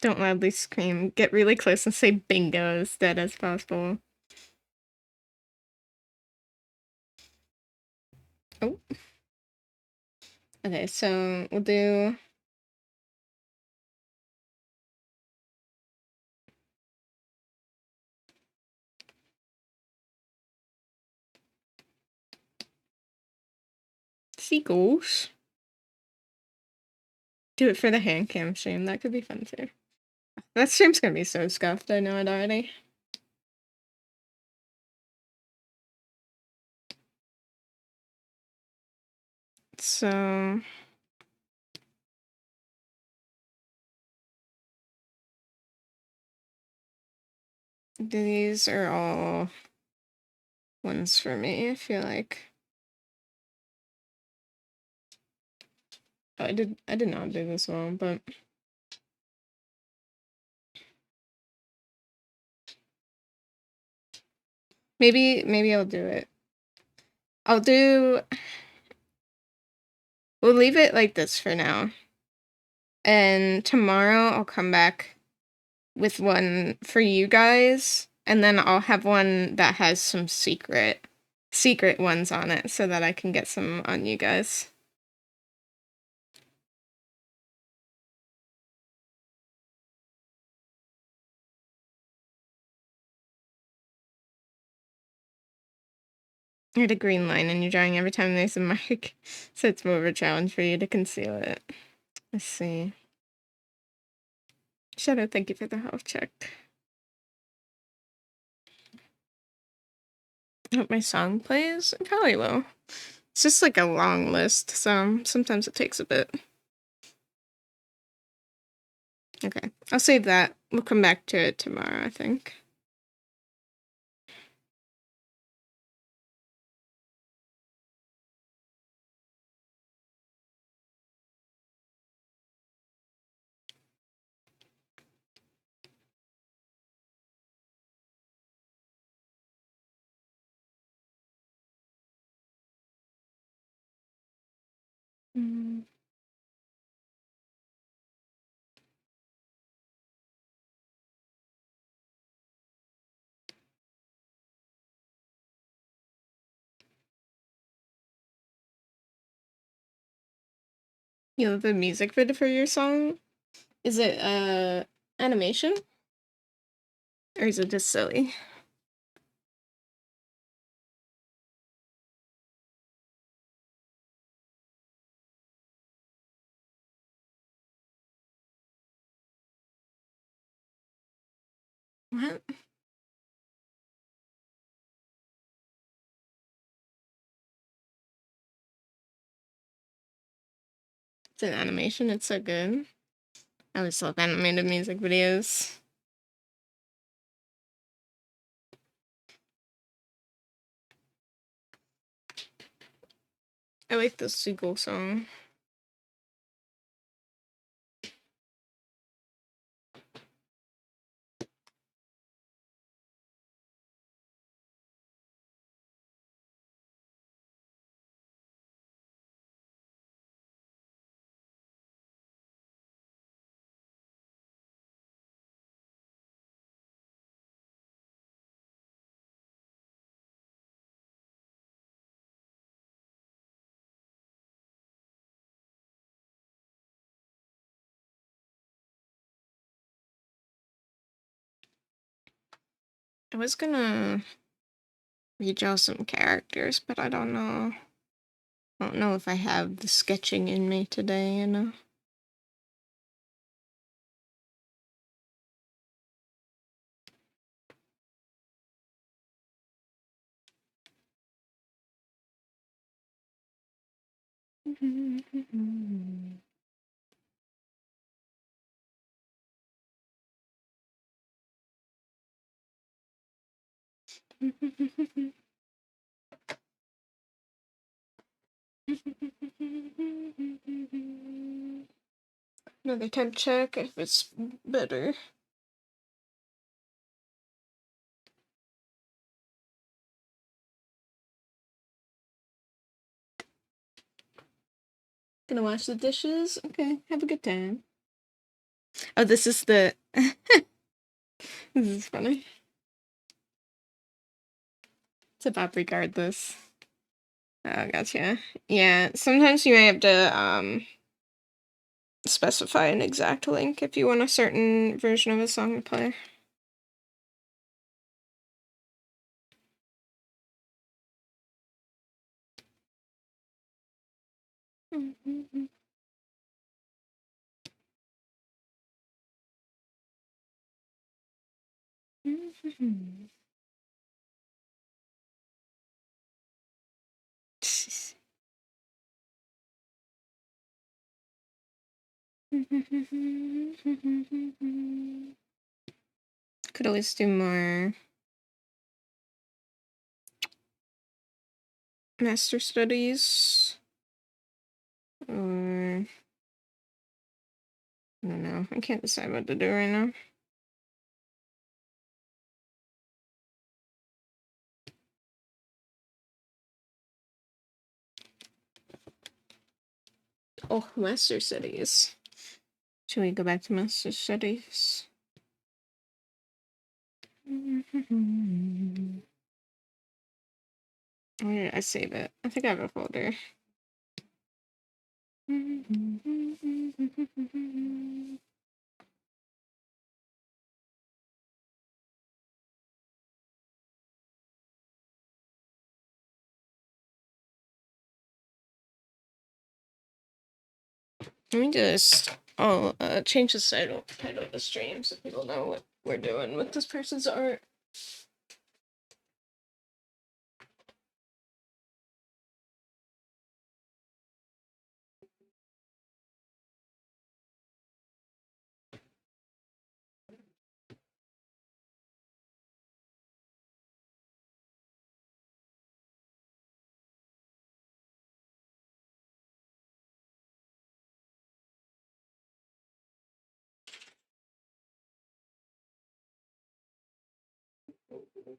Don't loudly scream. Get really close and say bingo as dead as possible. Oh. Okay, so we'll do... seagulls. Do it for the hand cam stream. That could be fun too. That stream's gonna be so scuffed. I know it already. So... these are all ones for me, I feel like. Oh, I did not do this well, but... Maybe I'll do it. We'll leave it like this for now. And tomorrow I'll come back with one for you guys, and then I'll have one that has some secret ones on it so that I can get some on you guys. You had a green line in your drawing every time there's a mic, so it's more of a challenge for you to conceal it. Let's see. Shadow, thank you for the health check. I hope my song plays. It probably will. It's just like a long list, so sometimes it takes a bit. Okay, I'll save that. We'll come back to it tomorrow, I think. Mm. You have the music video for your song? Is it animation? Or is it just silly? What? It's an animation, it's so good. I always love animated music videos. I like the seagull song. I was gonna redraw some characters, but I don't know. I don't know if I have the sketching in me today, you know? Another temp check if it's better. Gonna wash the dishes? Okay, have a good time. Oh, this is the... This is funny. It's about regardless. Oh, gotcha. Yeah, sometimes you may have to, specify an exact link if you want a certain version of a song to play. Could always do more master studies. Or I don't know. I can't decide what to do right now. Oh, master studies. Should we go back to master studies? Where did I save it? I think I have a folder. Let me just change the title of the stream so people know what we're doing with this person's art. There we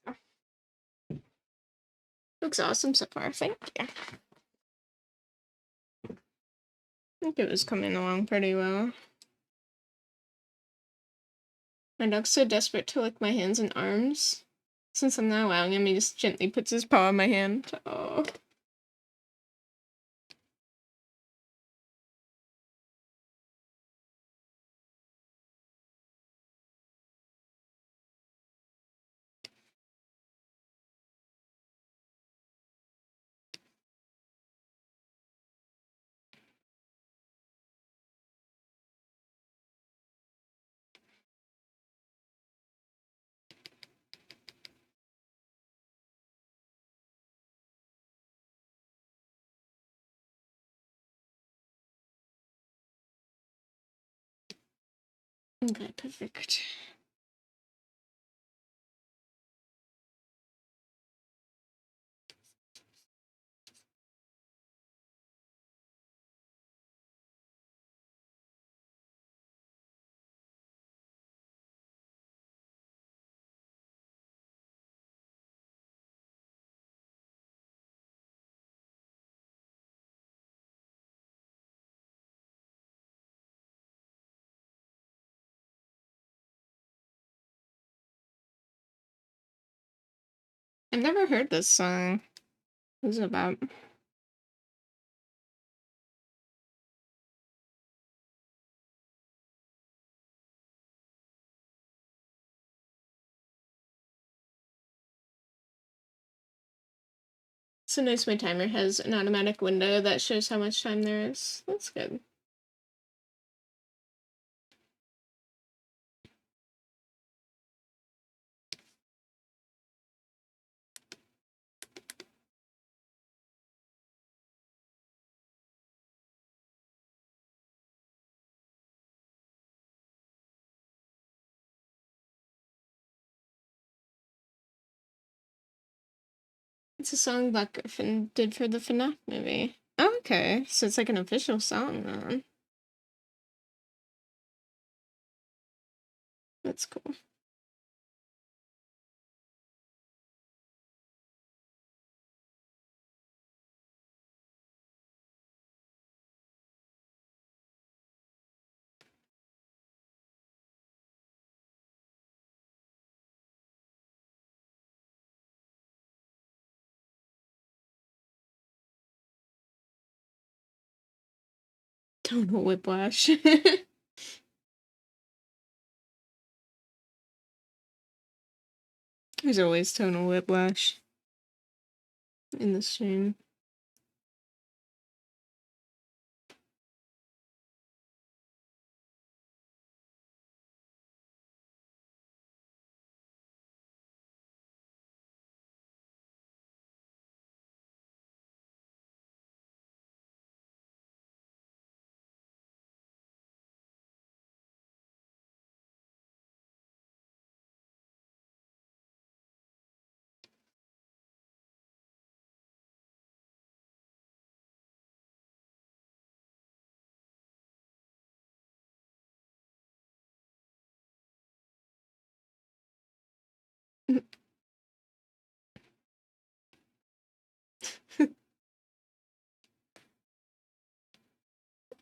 go. Looks awesome so far, thank you. I think it was coming along pretty well. My dog's so desperate to lick my hands and arms. Since I'm not allowing him, he just gently puts his paw on my hand. Oh. Okay, perfect. I've never heard this song. What's it about? So nice my timer has an automatic window that shows how much time there is. That's good. It's a song Black Griffin did for the FNAF movie. Oh, okay, so it's like an official song then. That's cool. Tonal whiplash. There's always tonal whiplash in the stream.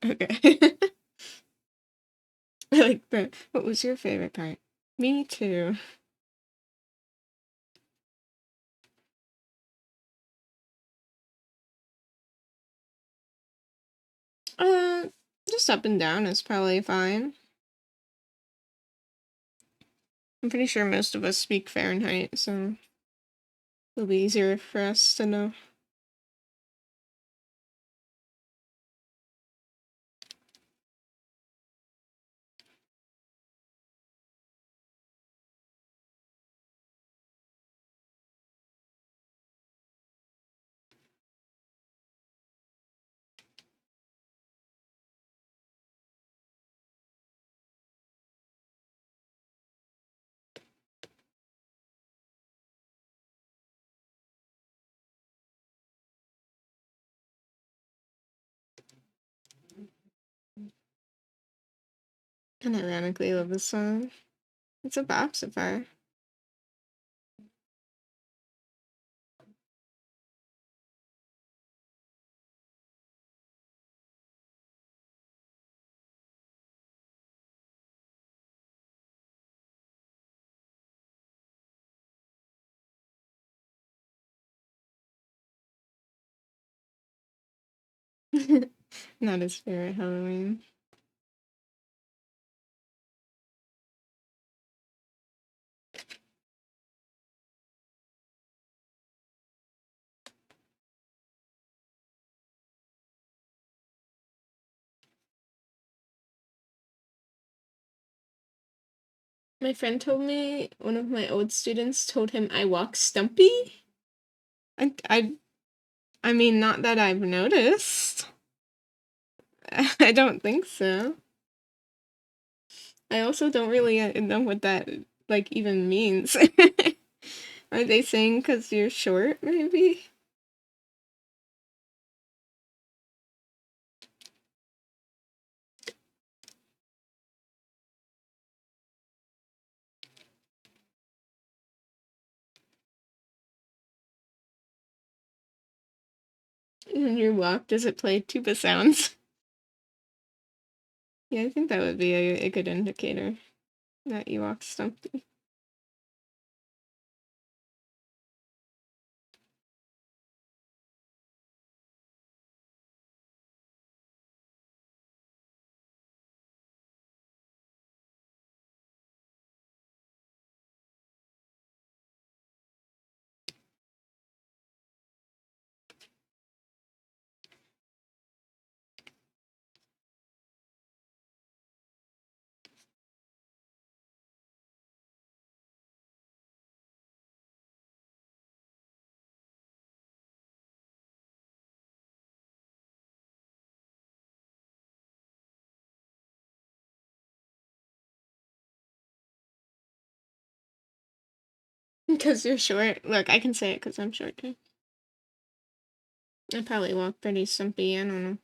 Okay. I like that. What was your favorite part? Me too. Uh, just up and down is probably fine. I'm pretty sure most of us speak Fahrenheit, so it'll be easier for us to know. And ironically love this song. It's a bopsifier. Not his favorite Halloween. My friend told me, one of my old students told him I walk stumpy. I mean, not that I've noticed. I don't think so. I also don't really know what that, like, even means. Are they saying because you're short, maybe? When you walk, does it play tuba sounds? Yeah, I think that would be a good indicator that you walk stumpy. Because you're short. Look, I can say it because I'm short too. I probably walk pretty stumpy, I don't know.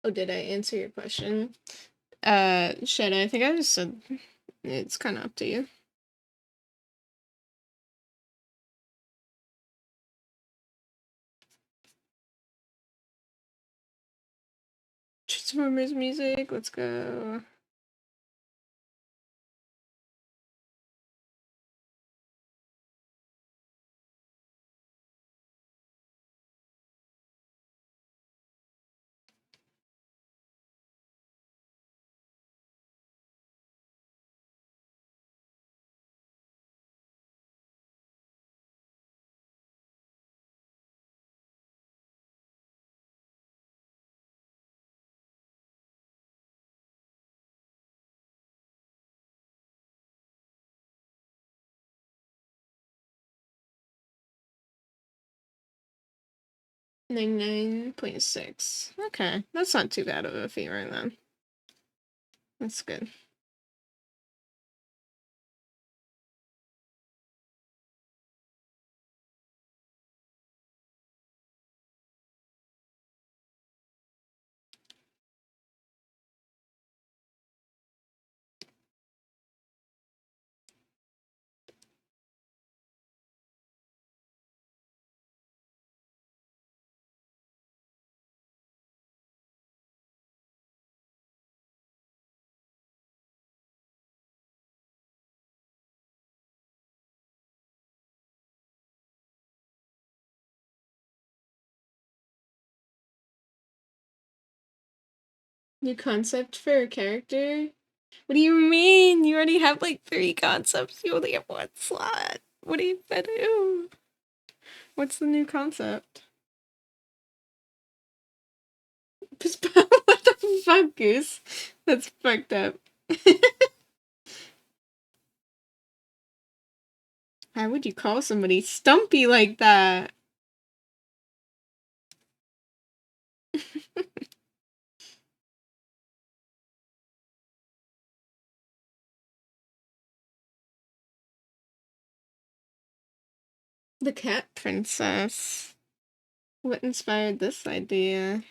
Oh, did I answer your question? Shit, I think I just said it's kind of up to you. Transformers music, let's go. $99.6. Okay, that's not too bad of a fee right then. That's good. New concept for a character? What do you mean? You already have like 3 concepts. You only have 1 slot. What do you do? What's the new concept? What the fuck, Goose? That's fucked up. Why would you call somebody stumpy like that? The cat princess. What inspired this idea?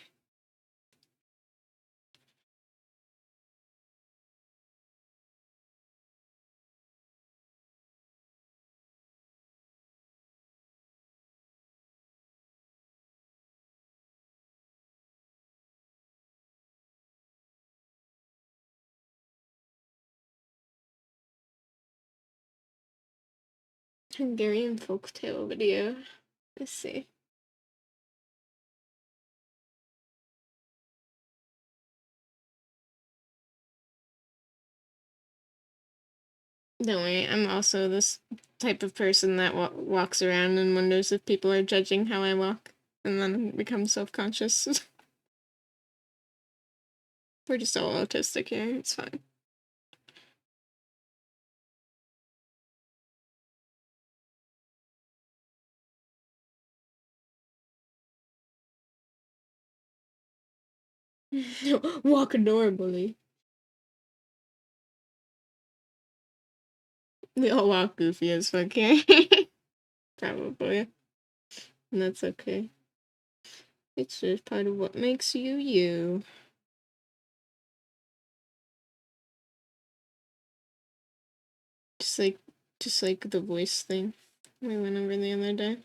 Hungarian folktale video. Let's see. Don't worry, I'm also this type of person that walks around and wonders if people are judging how I walk. and then become self-conscious. We're just all autistic here. It's fine. Walk normally. We all walk goofy as fuck here. Probably. And that's okay. It's just part of what makes you you. Just like the voice thing we went over the other day.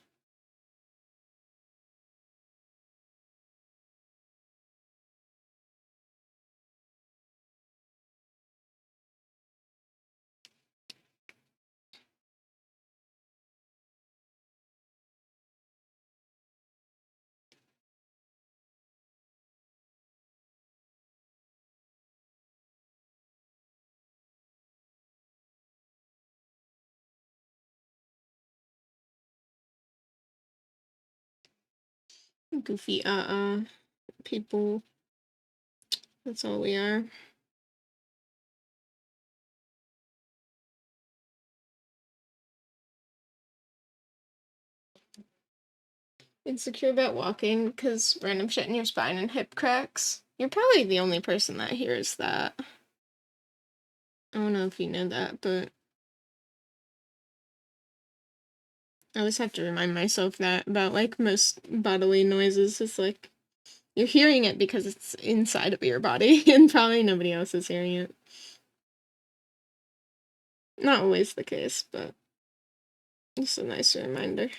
Goofy people. That's all we are. Insecure about walking because random shit in your spine and hip cracks. You're probably the only person that hears that. I don't know if you know that, but I always have to remind myself that about like most bodily noises. It's like you're hearing it because it's inside of your body and probably nobody else is hearing it. Not always the case, but it's a nice reminder.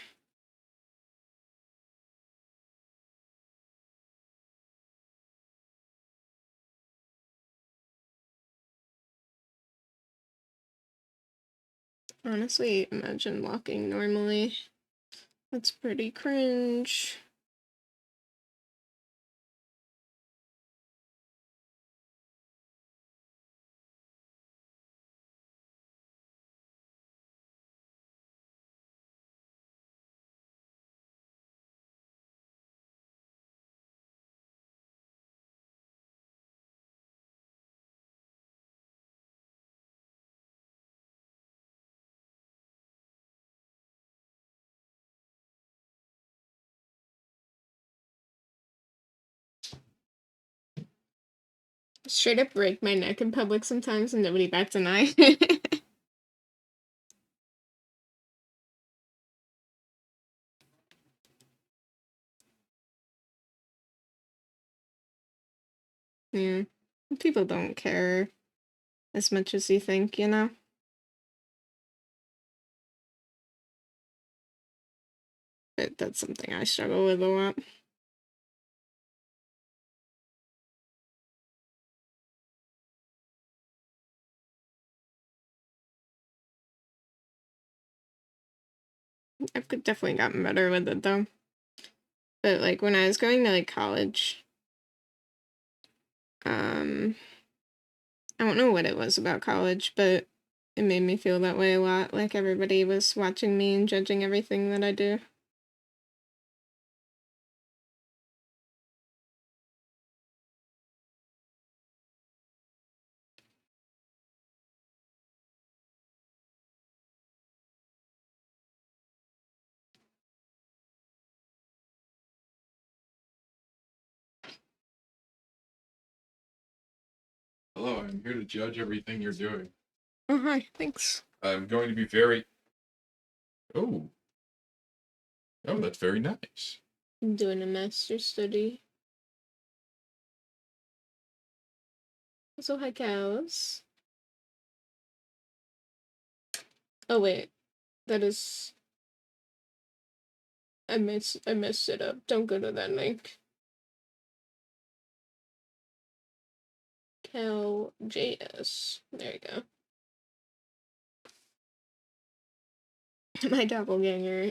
Honestly, imagine walking normally. That's pretty cringe. Straight up break my neck in public sometimes and nobody bats an eye. Yeah. People don't care as much as you think, you know? But that's something I struggle with a lot. I've definitely gotten better with it though. But like when I was going to like college, I don't know what it was about college, but it made me feel that way a lot. Like everybody was watching me and judging everything that I do. Hello, I'm here to judge everything you're doing. Oh, hi, thanks. I'm going to be very... Oh. Oh, that's very nice. I'm doing a master's study. So hi, cows. Oh wait, that is... I messed it up. Don't go to that link. Cal.js. There you go. My doppelganger.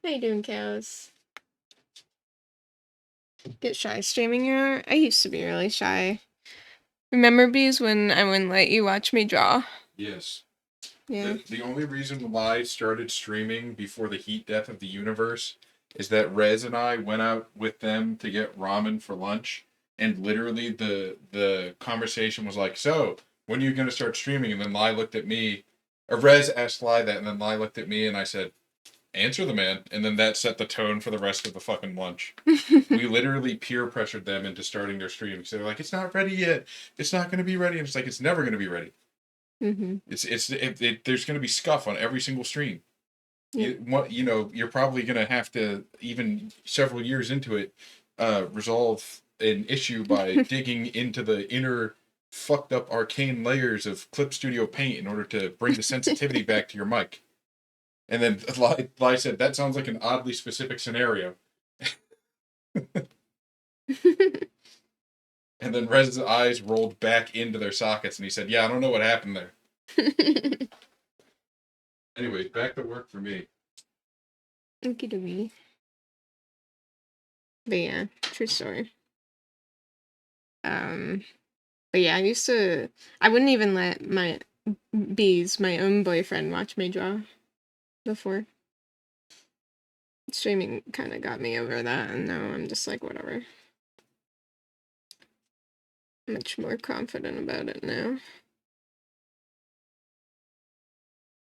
How you doing, cows? Get shy streaming your art? I used to be really shy. Remember, Bees, when I wouldn't let you watch me draw? Yes. Yeah. The only reason why I started streaming before the heat death of the universe is that Rez and I went out with them to get ramen for lunch, and literally the conversation was like, "So, when are you going to start streaming?" And then Lai looked at me, or Rez asked Lai that, and then Lai looked at me, and I said, "Answer the man." And then that set the tone for the rest of the fucking lunch. We literally peer pressured them into starting their stream because they're like, "It's not ready yet. It's not going to be ready." And it's like, it's never going to be ready. Mm-hmm. There's going to be scuff on every single stream. Yeah. You're probably going to have to, even several years into it, resolve an issue by digging into the inner fucked up arcane layers of Clip Studio Paint in order to bring the sensitivity back to your mic. And then Lai said, "That sounds like an oddly specific scenario." And then Rez's eyes rolled back into their sockets and he said, "Yeah, I don't know what happened there." Anyway, back to work for me. Okie dokie. But yeah, true story. But yeah, I wouldn't even let my own boyfriend, watch me draw before. Streaming kind of got me over that, and now I'm just like, whatever. Much more confident about it now.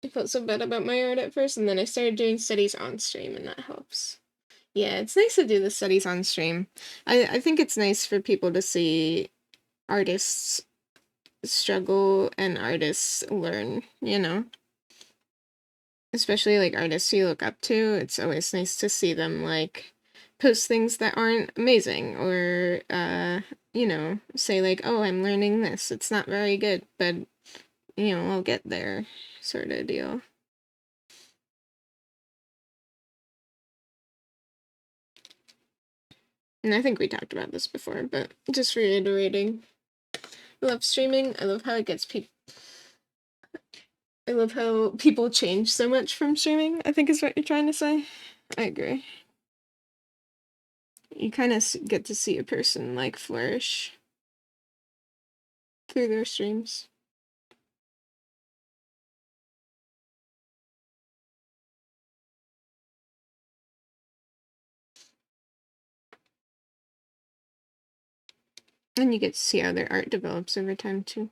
I felt so bad about my art at first, and then I started doing studies on stream, and that helps. Yeah, it's nice to do the studies on stream. I think it's nice for people to see artists struggle and artists learn, you know? Especially like artists you look up to. It's always nice to see them like post things that aren't amazing or say like, "Oh, I'm learning this. It's not very good, but I'll get there," sort of deal. And I think we talked about this before, but just reiterating. I love streaming. I love how it gets people. I love how people change so much from streaming, I think is what you're trying to say. I agree. You kind of get to see a person like flourish through their streams. And you get to see how their art develops over time too.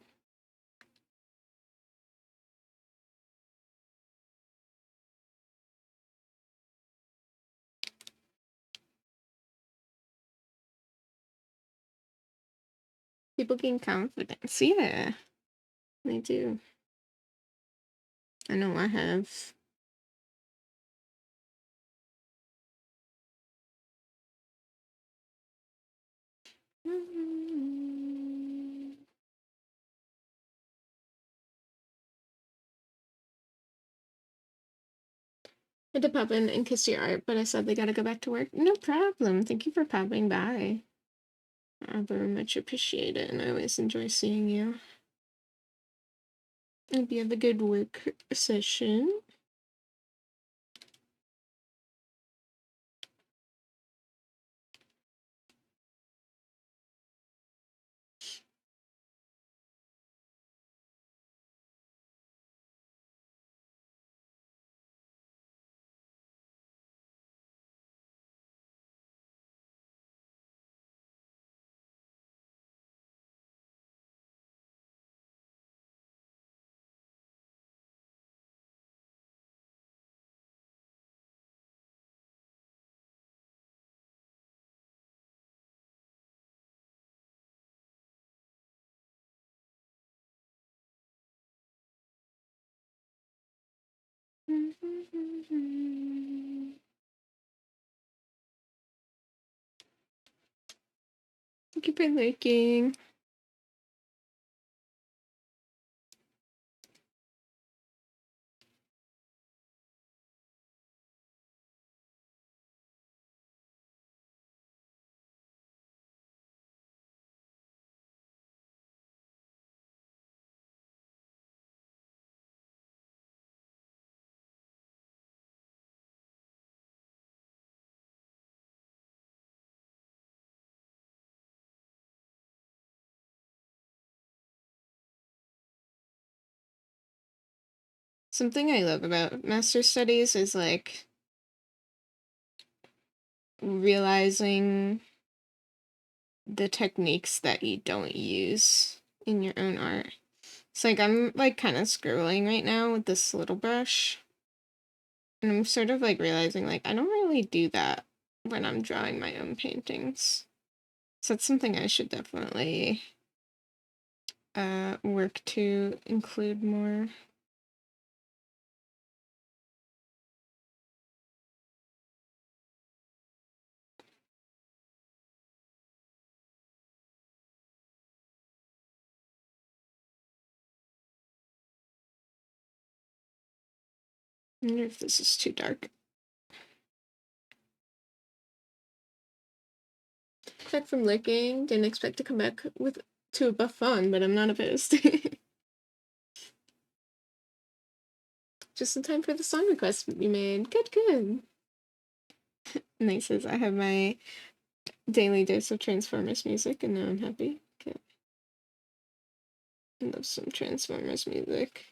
People gain confidence. Yeah, they do. I know I have. I had to pop in and kiss your art, but I said they gotta go back to work. No problem. Thank you for popping by. I very much appreciate it, and I always enjoy seeing you. Hope you have a good work session. Thank you for liking. Something I love about master studies is like realizing the techniques that you don't use in your own art. It's like I'm like kind of scribbling right now with this little brush, and I'm sort of like realizing like I don't really do that when I'm drawing my own paintings. So that's something I should definitely work to include more. I wonder if this is too dark. Back from licking, didn't expect to come back to a buffon, but I'm not opposed. Just in time for the song request you made. Good, good. Nice says I have my daily dose of Transformers music, and now I'm happy. Okay. I love some Transformers music.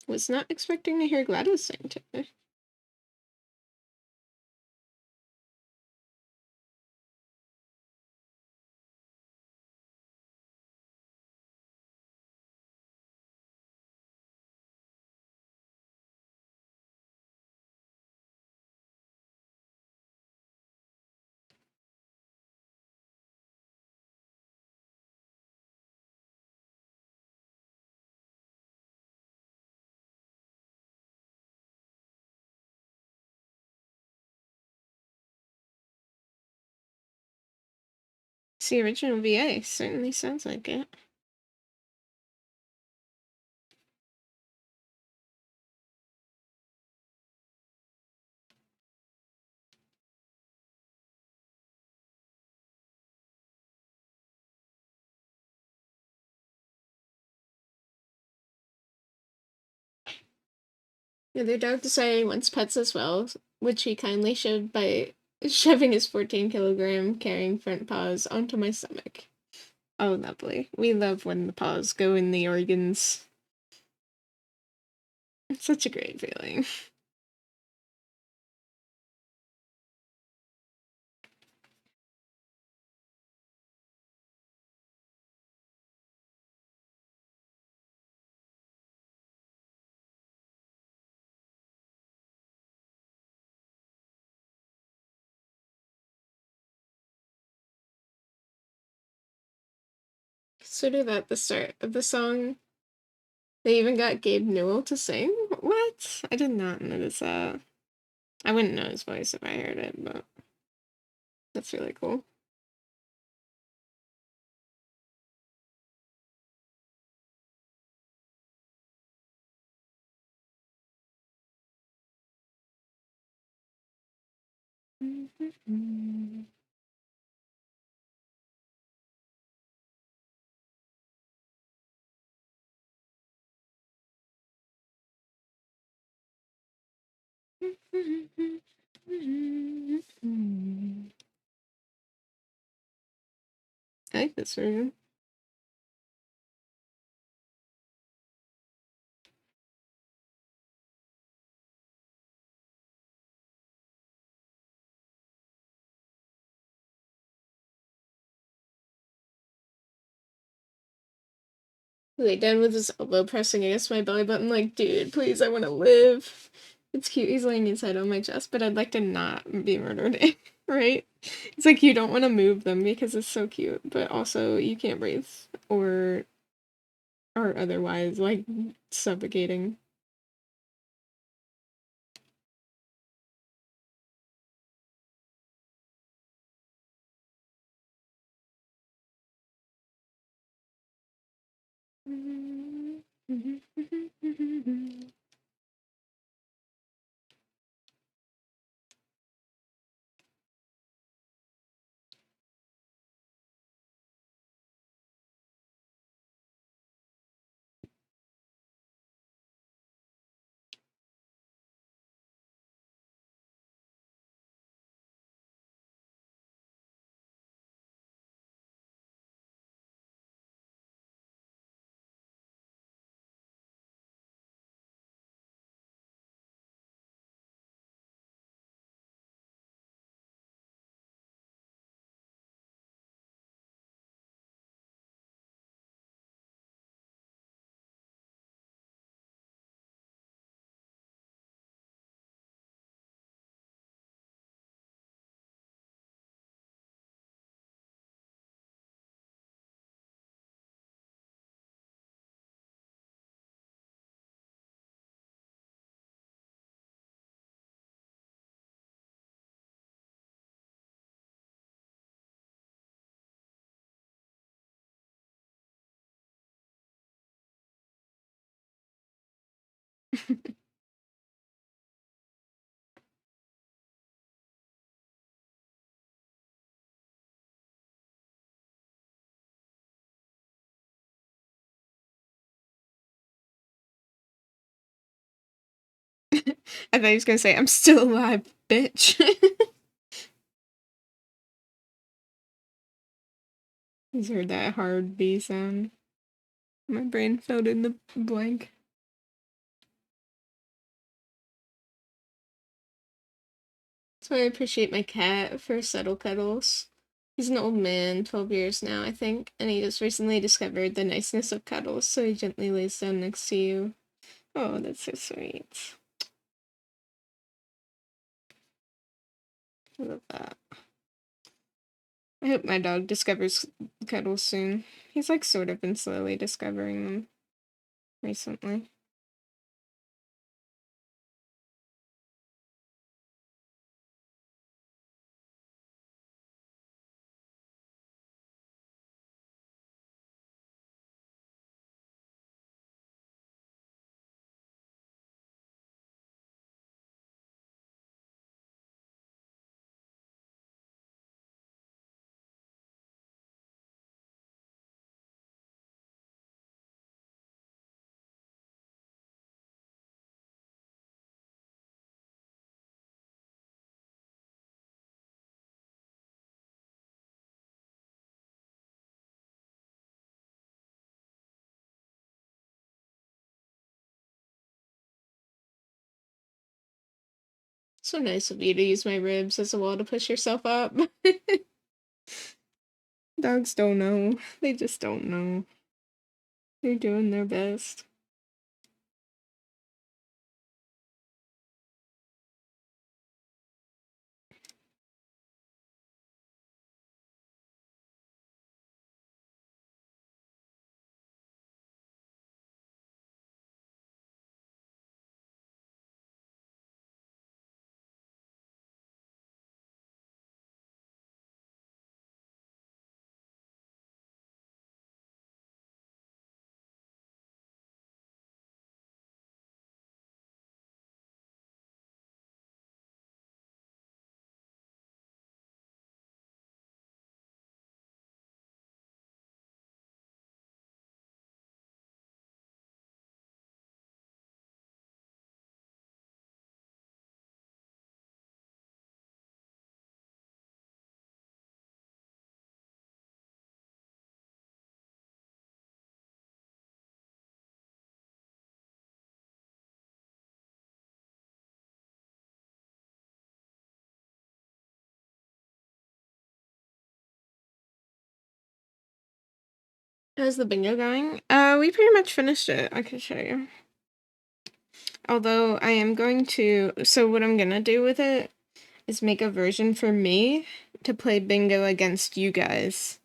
Was not expecting to hear Gladys sing today. It's the original VA. Certainly sounds like it. The other dog decided he wants pets as well, which he kindly showed by shoving his 14-kilogram carrying front paws onto my stomach. Oh, lovely. We love when the paws go in the organs. It's such a great feeling. Consider that the start of the song. They even got Gabe Newell to sing? What? I did not notice that. I wouldn't know his voice if I heard it, but that's really cool. I like this version. Lay down with his elbow pressing against my belly button, like, dude, please, I want to live. It's cute. He's laying his head on my chest, but I'd like to not be murdered, right? It's like you don't want to move them because it's so cute, but also you can't breathe or otherwise like suffocating. I thought he was gonna say, I'm still alive, bitch. He's heard that hard B sound. My brain filled in the blank. So I appreciate my cat for subtle cuddles. He's an old man, 12 years now, I think, and he just recently discovered the niceness of cuddles, so he gently lays down next to you. Oh, that's so sweet. I love that. I hope my dog discovers cuddles soon. He's like sort of been slowly discovering them recently. So nice of you to use my ribs as a wall to push yourself up. Dogs don't know. They just don't know. They're doing their best. How's the bingo going? We pretty much finished it. I can show you. Although I am going to, so what I'm gonna do with it is make a version for me to play bingo against you guys.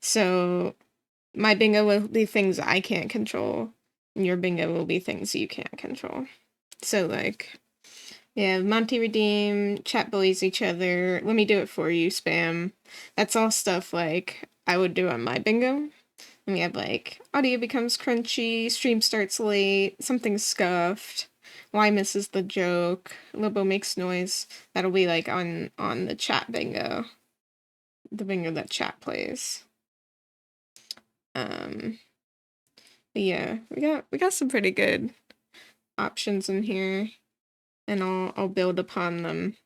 So my bingo will be things I can't control, and your bingo will be things you can't control. So like, yeah, Monty Redeem, chat bullies each other, let me do it for you, spam. That's all stuff like I would do on my bingo. And we have like, audio becomes crunchy, stream starts late, something's scuffed, why misses the joke, Lobo makes noise. That'll be like on the chat bingo. The bingo that chat plays. But yeah, we got some pretty good options in here. And I'll build upon them.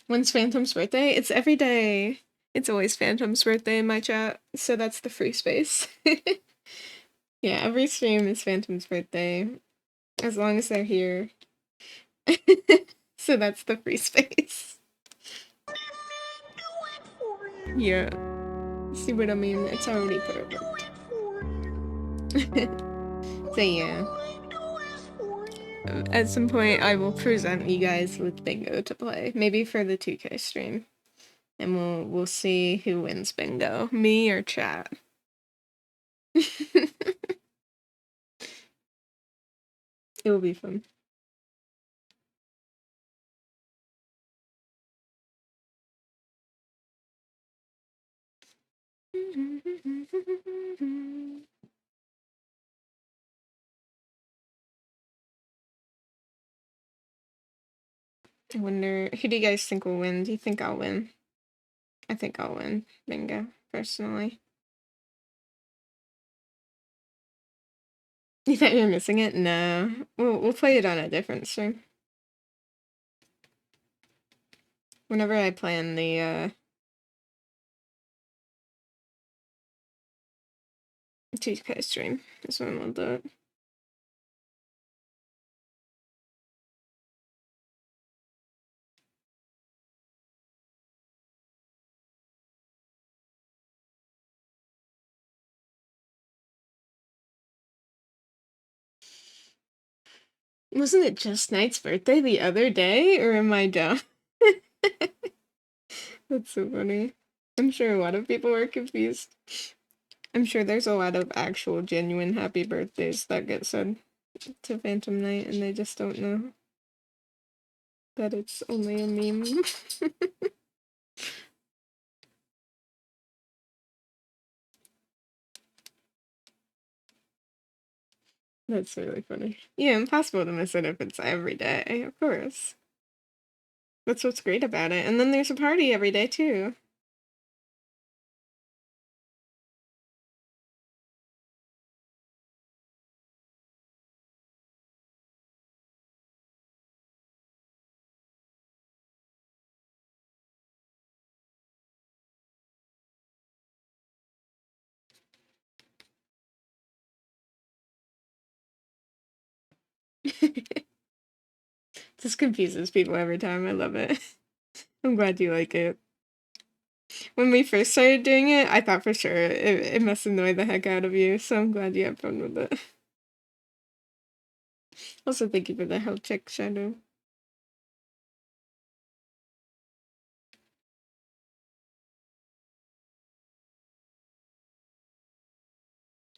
When's Phantom's birthday? It's every day. It's always Phantom's birthday in my chat, so that's the free space. Yeah, every stream is Phantom's birthday, as long as they're here. So that's the free space. Yeah. See what I mean? It's already perfect. So yeah. At some point, I will present you guys with bingo to play. Maybe for the 2K stream. And we'll see who wins bingo. Me or chat. It will be fun. I wonder, who do you guys think will win? Do you think I'll win? I think I'll win. Bingo, personally. You thought you were missing it? No. We'll play it on a different stream. Whenever I plan the, Tuesday stream is when we'll do it. Wasn't it just Knight's birthday the other day, or am I dumb? That's so funny. I'm sure a lot of people are confused. I'm sure there's a lot of actual genuine happy birthdays that get said to Phantom Knight, and they just don't know that it's only a meme. That's really funny. Yeah, impossible to miss it if it's every day, of course. That's what's great about it. And then there's a party every day, too. Just confuses people every time. I love it. I'm glad you like it. When we first started doing it, I thought for sure it must annoy the heck out of you, so I'm glad you have fun with it. Also, thank you for the health check, Shadow.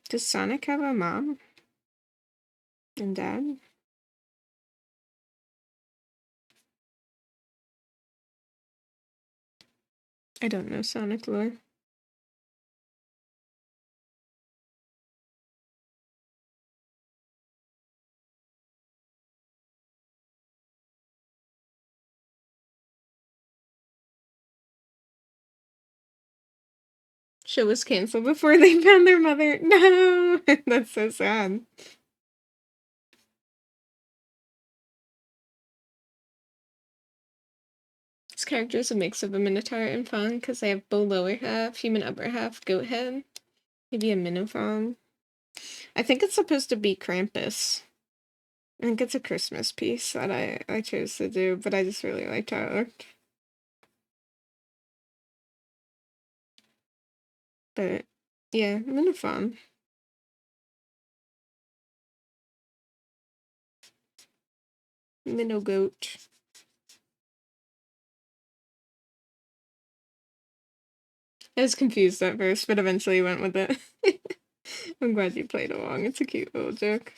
Does Sonic have a mom and dad? I don't know Sonic lore. Show was canceled before they found their mother. No! That's so sad. This character is a mix of a Minotaur and Fawn because they have bow lower half, human upper half, goat head. Maybe a Minofawn. I think it's supposed to be Krampus. I think it's a Christmas piece that I chose to do, but I just really liked how it looked. But yeah, Minofawn. Minnow goat. I was confused at first, but eventually went with it. I'm glad you played along. It's a cute little joke.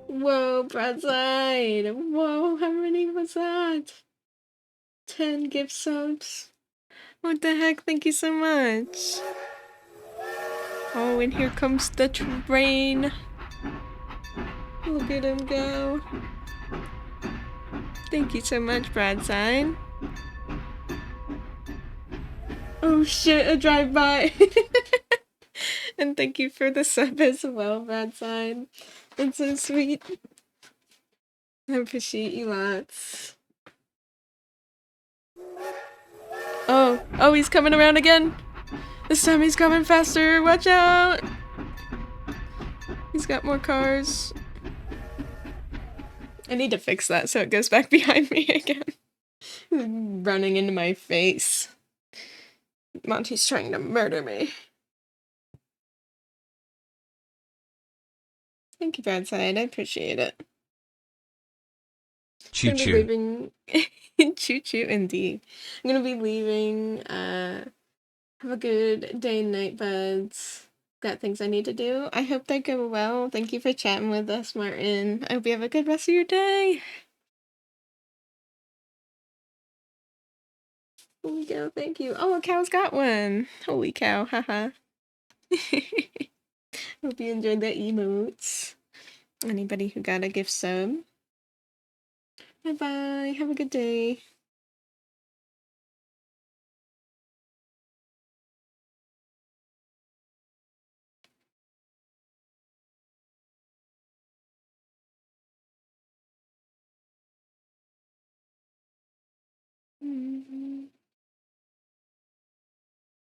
Whoa, Broadside! Whoa, how many was that? 10 gift subs. What the heck? Thank you so much. Oh, and here comes the train. Look at him go. Thank you so much, Broadside. Oh shit, a drive-by. And thank you for the sub as well, Broadside. That's so sweet. I appreciate you lots. Oh, he's coming around again. This time he's coming faster. Watch out. He's got more cars. I need to fix that so it goes back behind me again. Running into my face. Monty's trying to murder me. Thank you, Broadside. I appreciate it. Choo I'm gonna choo. be leaving. Choo choo, indeed. I'm gonna be leaving. Have a good day and night, buds. Got things I need to do. I hope they go well. Thank you for chatting with us, Martin. I hope you have a good rest of your day. Here we go. Thank you. Oh, a cow's got one. Holy cow. Haha. Hope you enjoyed the emotes. Anybody who got a gift sub. Bye-bye. Have a good day.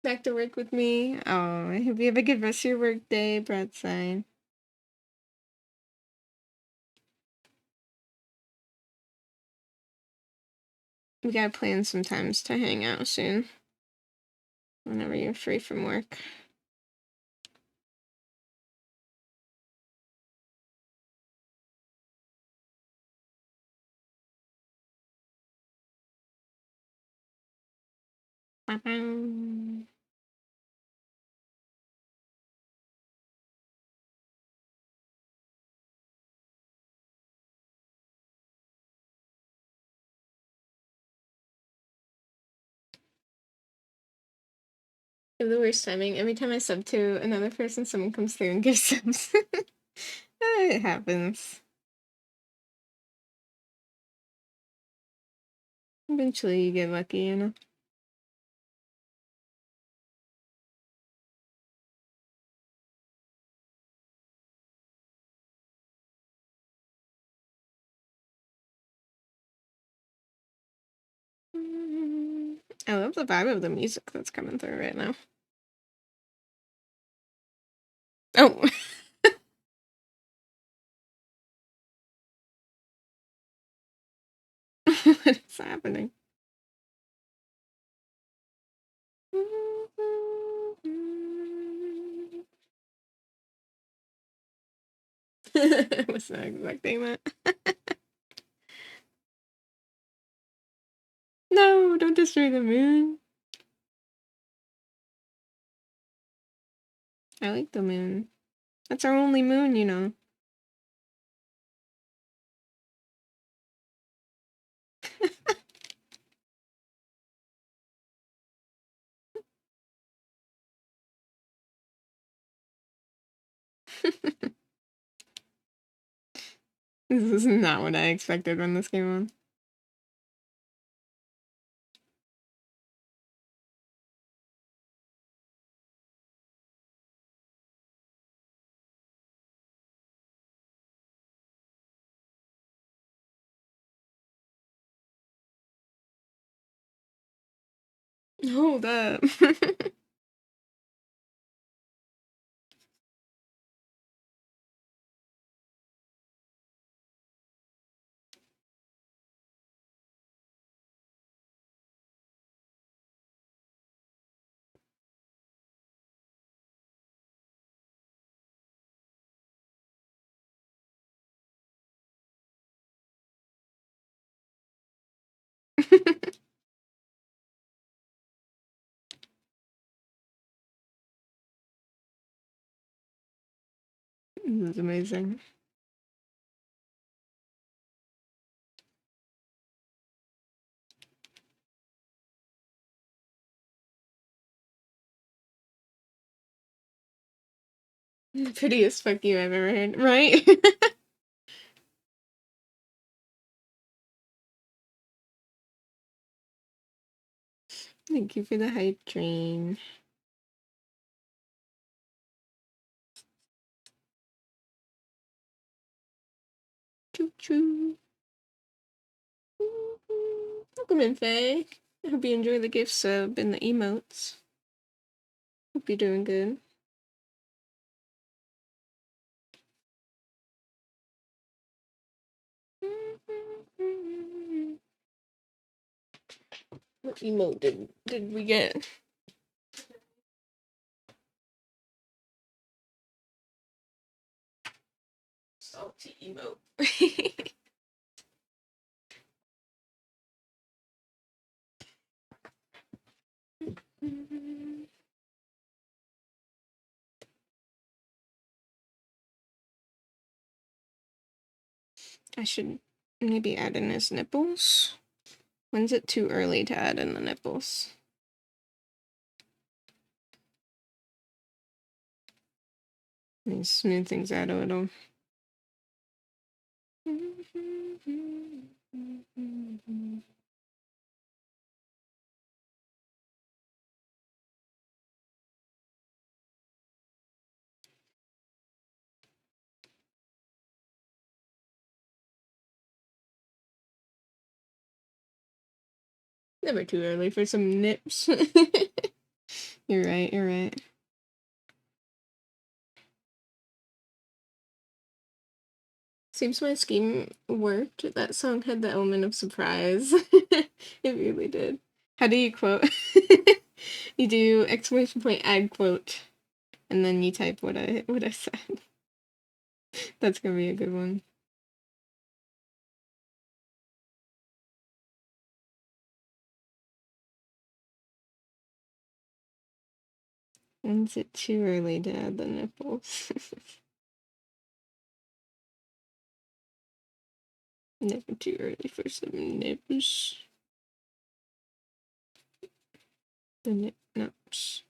Back to work with me. Oh, I hope you have a good rest of your work day, Broadside. We gotta plan sometimes to hang out soon. Whenever you're free from work. Ba-bam. I have the worst timing. Every time I sub to another person, someone comes through and gives subs. It happens. Eventually you get lucky, you know? I love the vibe of the music that's coming through right now. Oh! What is happening? I was not expecting that. No, don't destroy the moon. I like the moon. That's our only moon, you know. This is not what I expected when this came on. Hold up. This is amazing. The prettiest fuck you I've ever heard, right? Thank you for the hype train. Choo choo. Welcome in, Faye. I hope you enjoy the gift sub and the emotes. Hope you're doing good. What emote did we get? Salty emote. I should maybe add in his nipples. When's it too early to add in the nipples? Let me smooth things out a little. Never too early for some nips. You're right, you're right. Seems my scheme worked. That song had the element of surprise. It really did. How do you quote? You do exclamation point add quote, and then you type what I said. That's gonna be a good one. Is it too early to add the nipples? Never too early for some nips. The nips.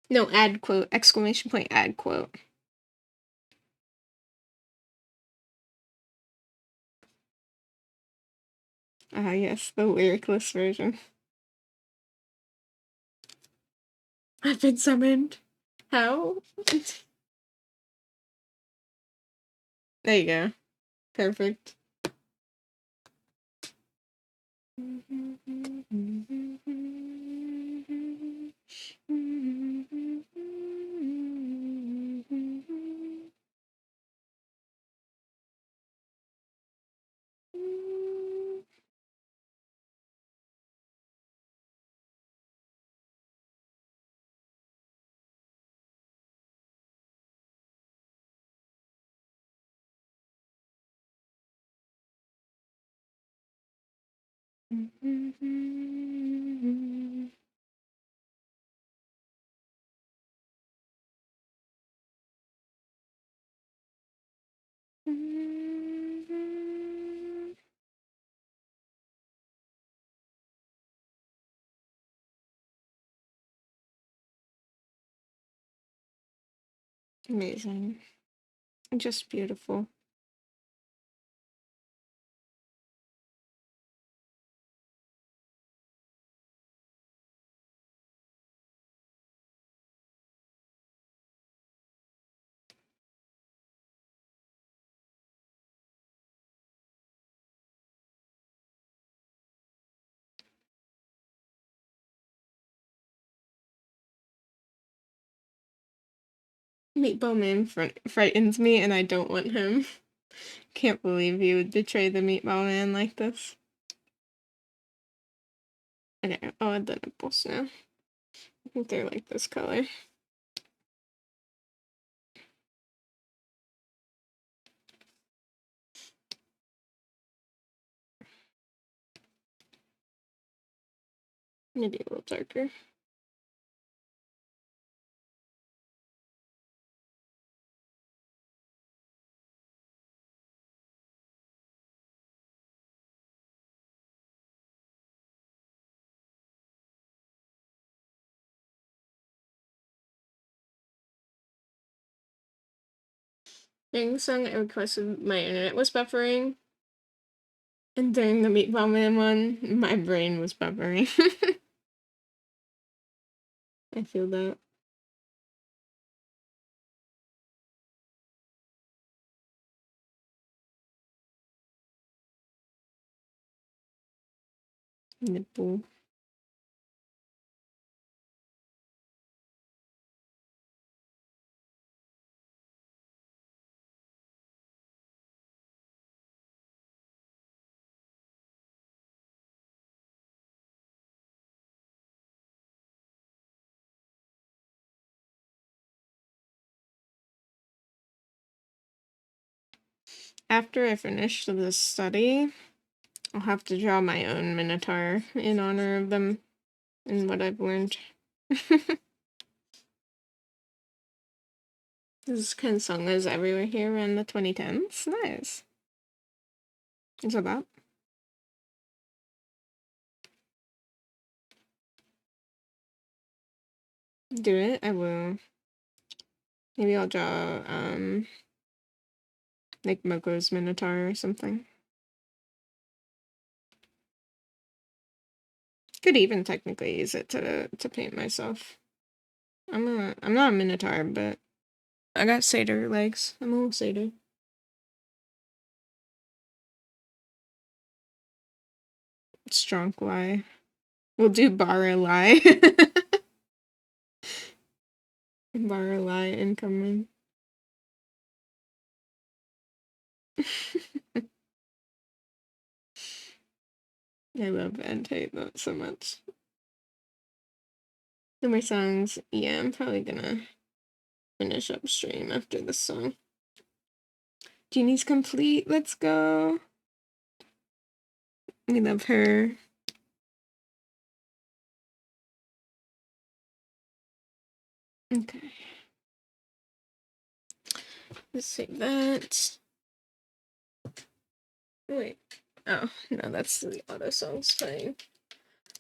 No, add quote. Exclamation point add quote. Ah, yes, the lyricless version. I've been summoned. How? There you go. Perfect. Amazing. Just beautiful. Meatball Man frightens me, and I don't want him. Can't believe you would betray the Meatball Man like this. Okay, I'll add the nipples now. I think they're like this color. Maybe a little darker. During the song, I requested my internet was buffering. And during the Meatball Man one, my brain was buffering. I feel that. Nipple. After I finish this study, I'll have to draw my own Minotaur in honor of them and what I've learned. This kind of song is everywhere here around the 2010s. Nice. Is that that? Do it? I will. Maybe I'll draw, like Moko's Minotaur or something. Could even technically use it to paint myself. I'm not a Minotaur, but I got satyr legs. I'm a little satyr. Strong lie. We'll do Bara lie. Bara lie incoming. I love and hate that so much. So my songs, yeah, I'm probably gonna finish up stream after this song. Jeannie's complete. Let's go. We love her. Okay. Let's save that. Wait. Oh, no, that's the auto songs playing.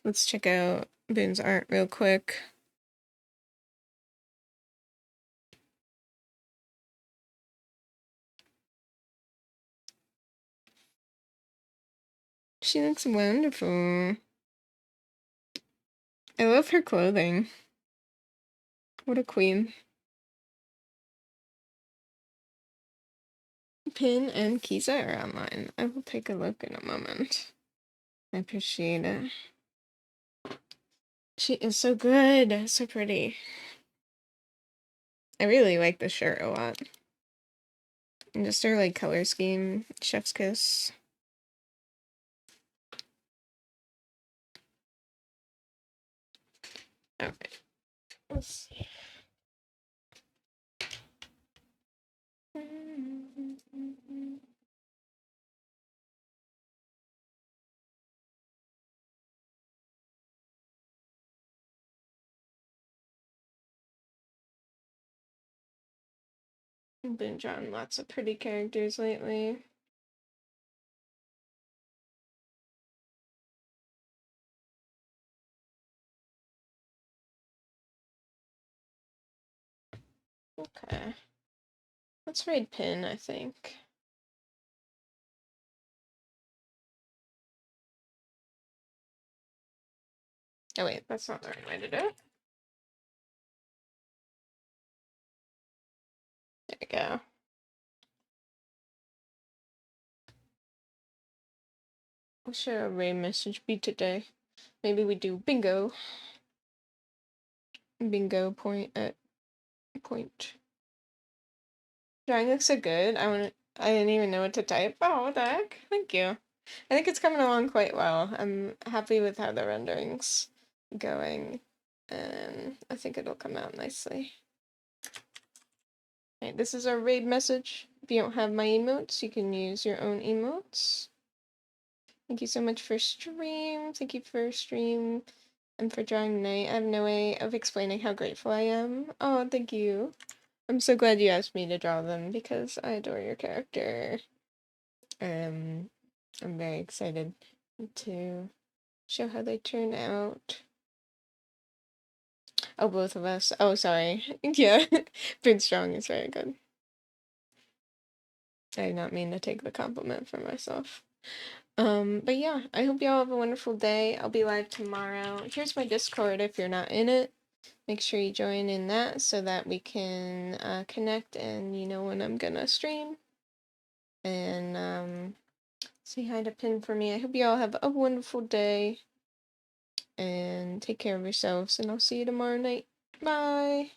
Let's check out Boone's art real quick. She looks wonderful. I love her clothing. What a queen. Pin and Kisa are online. I will take a look in a moment. I appreciate it. She is so good. So pretty. I really like this shirt a lot. And just her like color scheme. Chef's kiss. Okay. Let's see. I've been drawing lots of pretty characters lately. Okay. Let's raid Pin, I think. Oh wait, that's not the right way to do it. There we go. What should our raid message be today? Maybe we do bingo. Bingo point at point. Drawing looks so good. I didn't even know what to type. Oh, what the heck? Thank you. I think it's coming along quite well. I'm happy with how the rendering's going. And I think it'll come out nicely. Okay, this is our raid message. If you don't have my emotes, you can use your own emotes. Thank you so much for stream. Thank you for stream and for drawing tonight. I have no way of explaining how grateful I am. Oh, thank you. I'm so glad you asked me to draw them because I adore your character. I'm very excited to show how they turn out. Oh, both of us. Oh, sorry. Yeah, Big Strong is very good. I did not mean to take the compliment for myself. But yeah, I hope y'all have a wonderful day. I'll be live tomorrow. Here's my Discord if you're not in it. Make sure you join in that so that we can connect and you know when I'm gonna stream. And say hi to Pin for me. I hope you all have a wonderful day. And take care of yourselves, and I'll see you tomorrow night. Bye!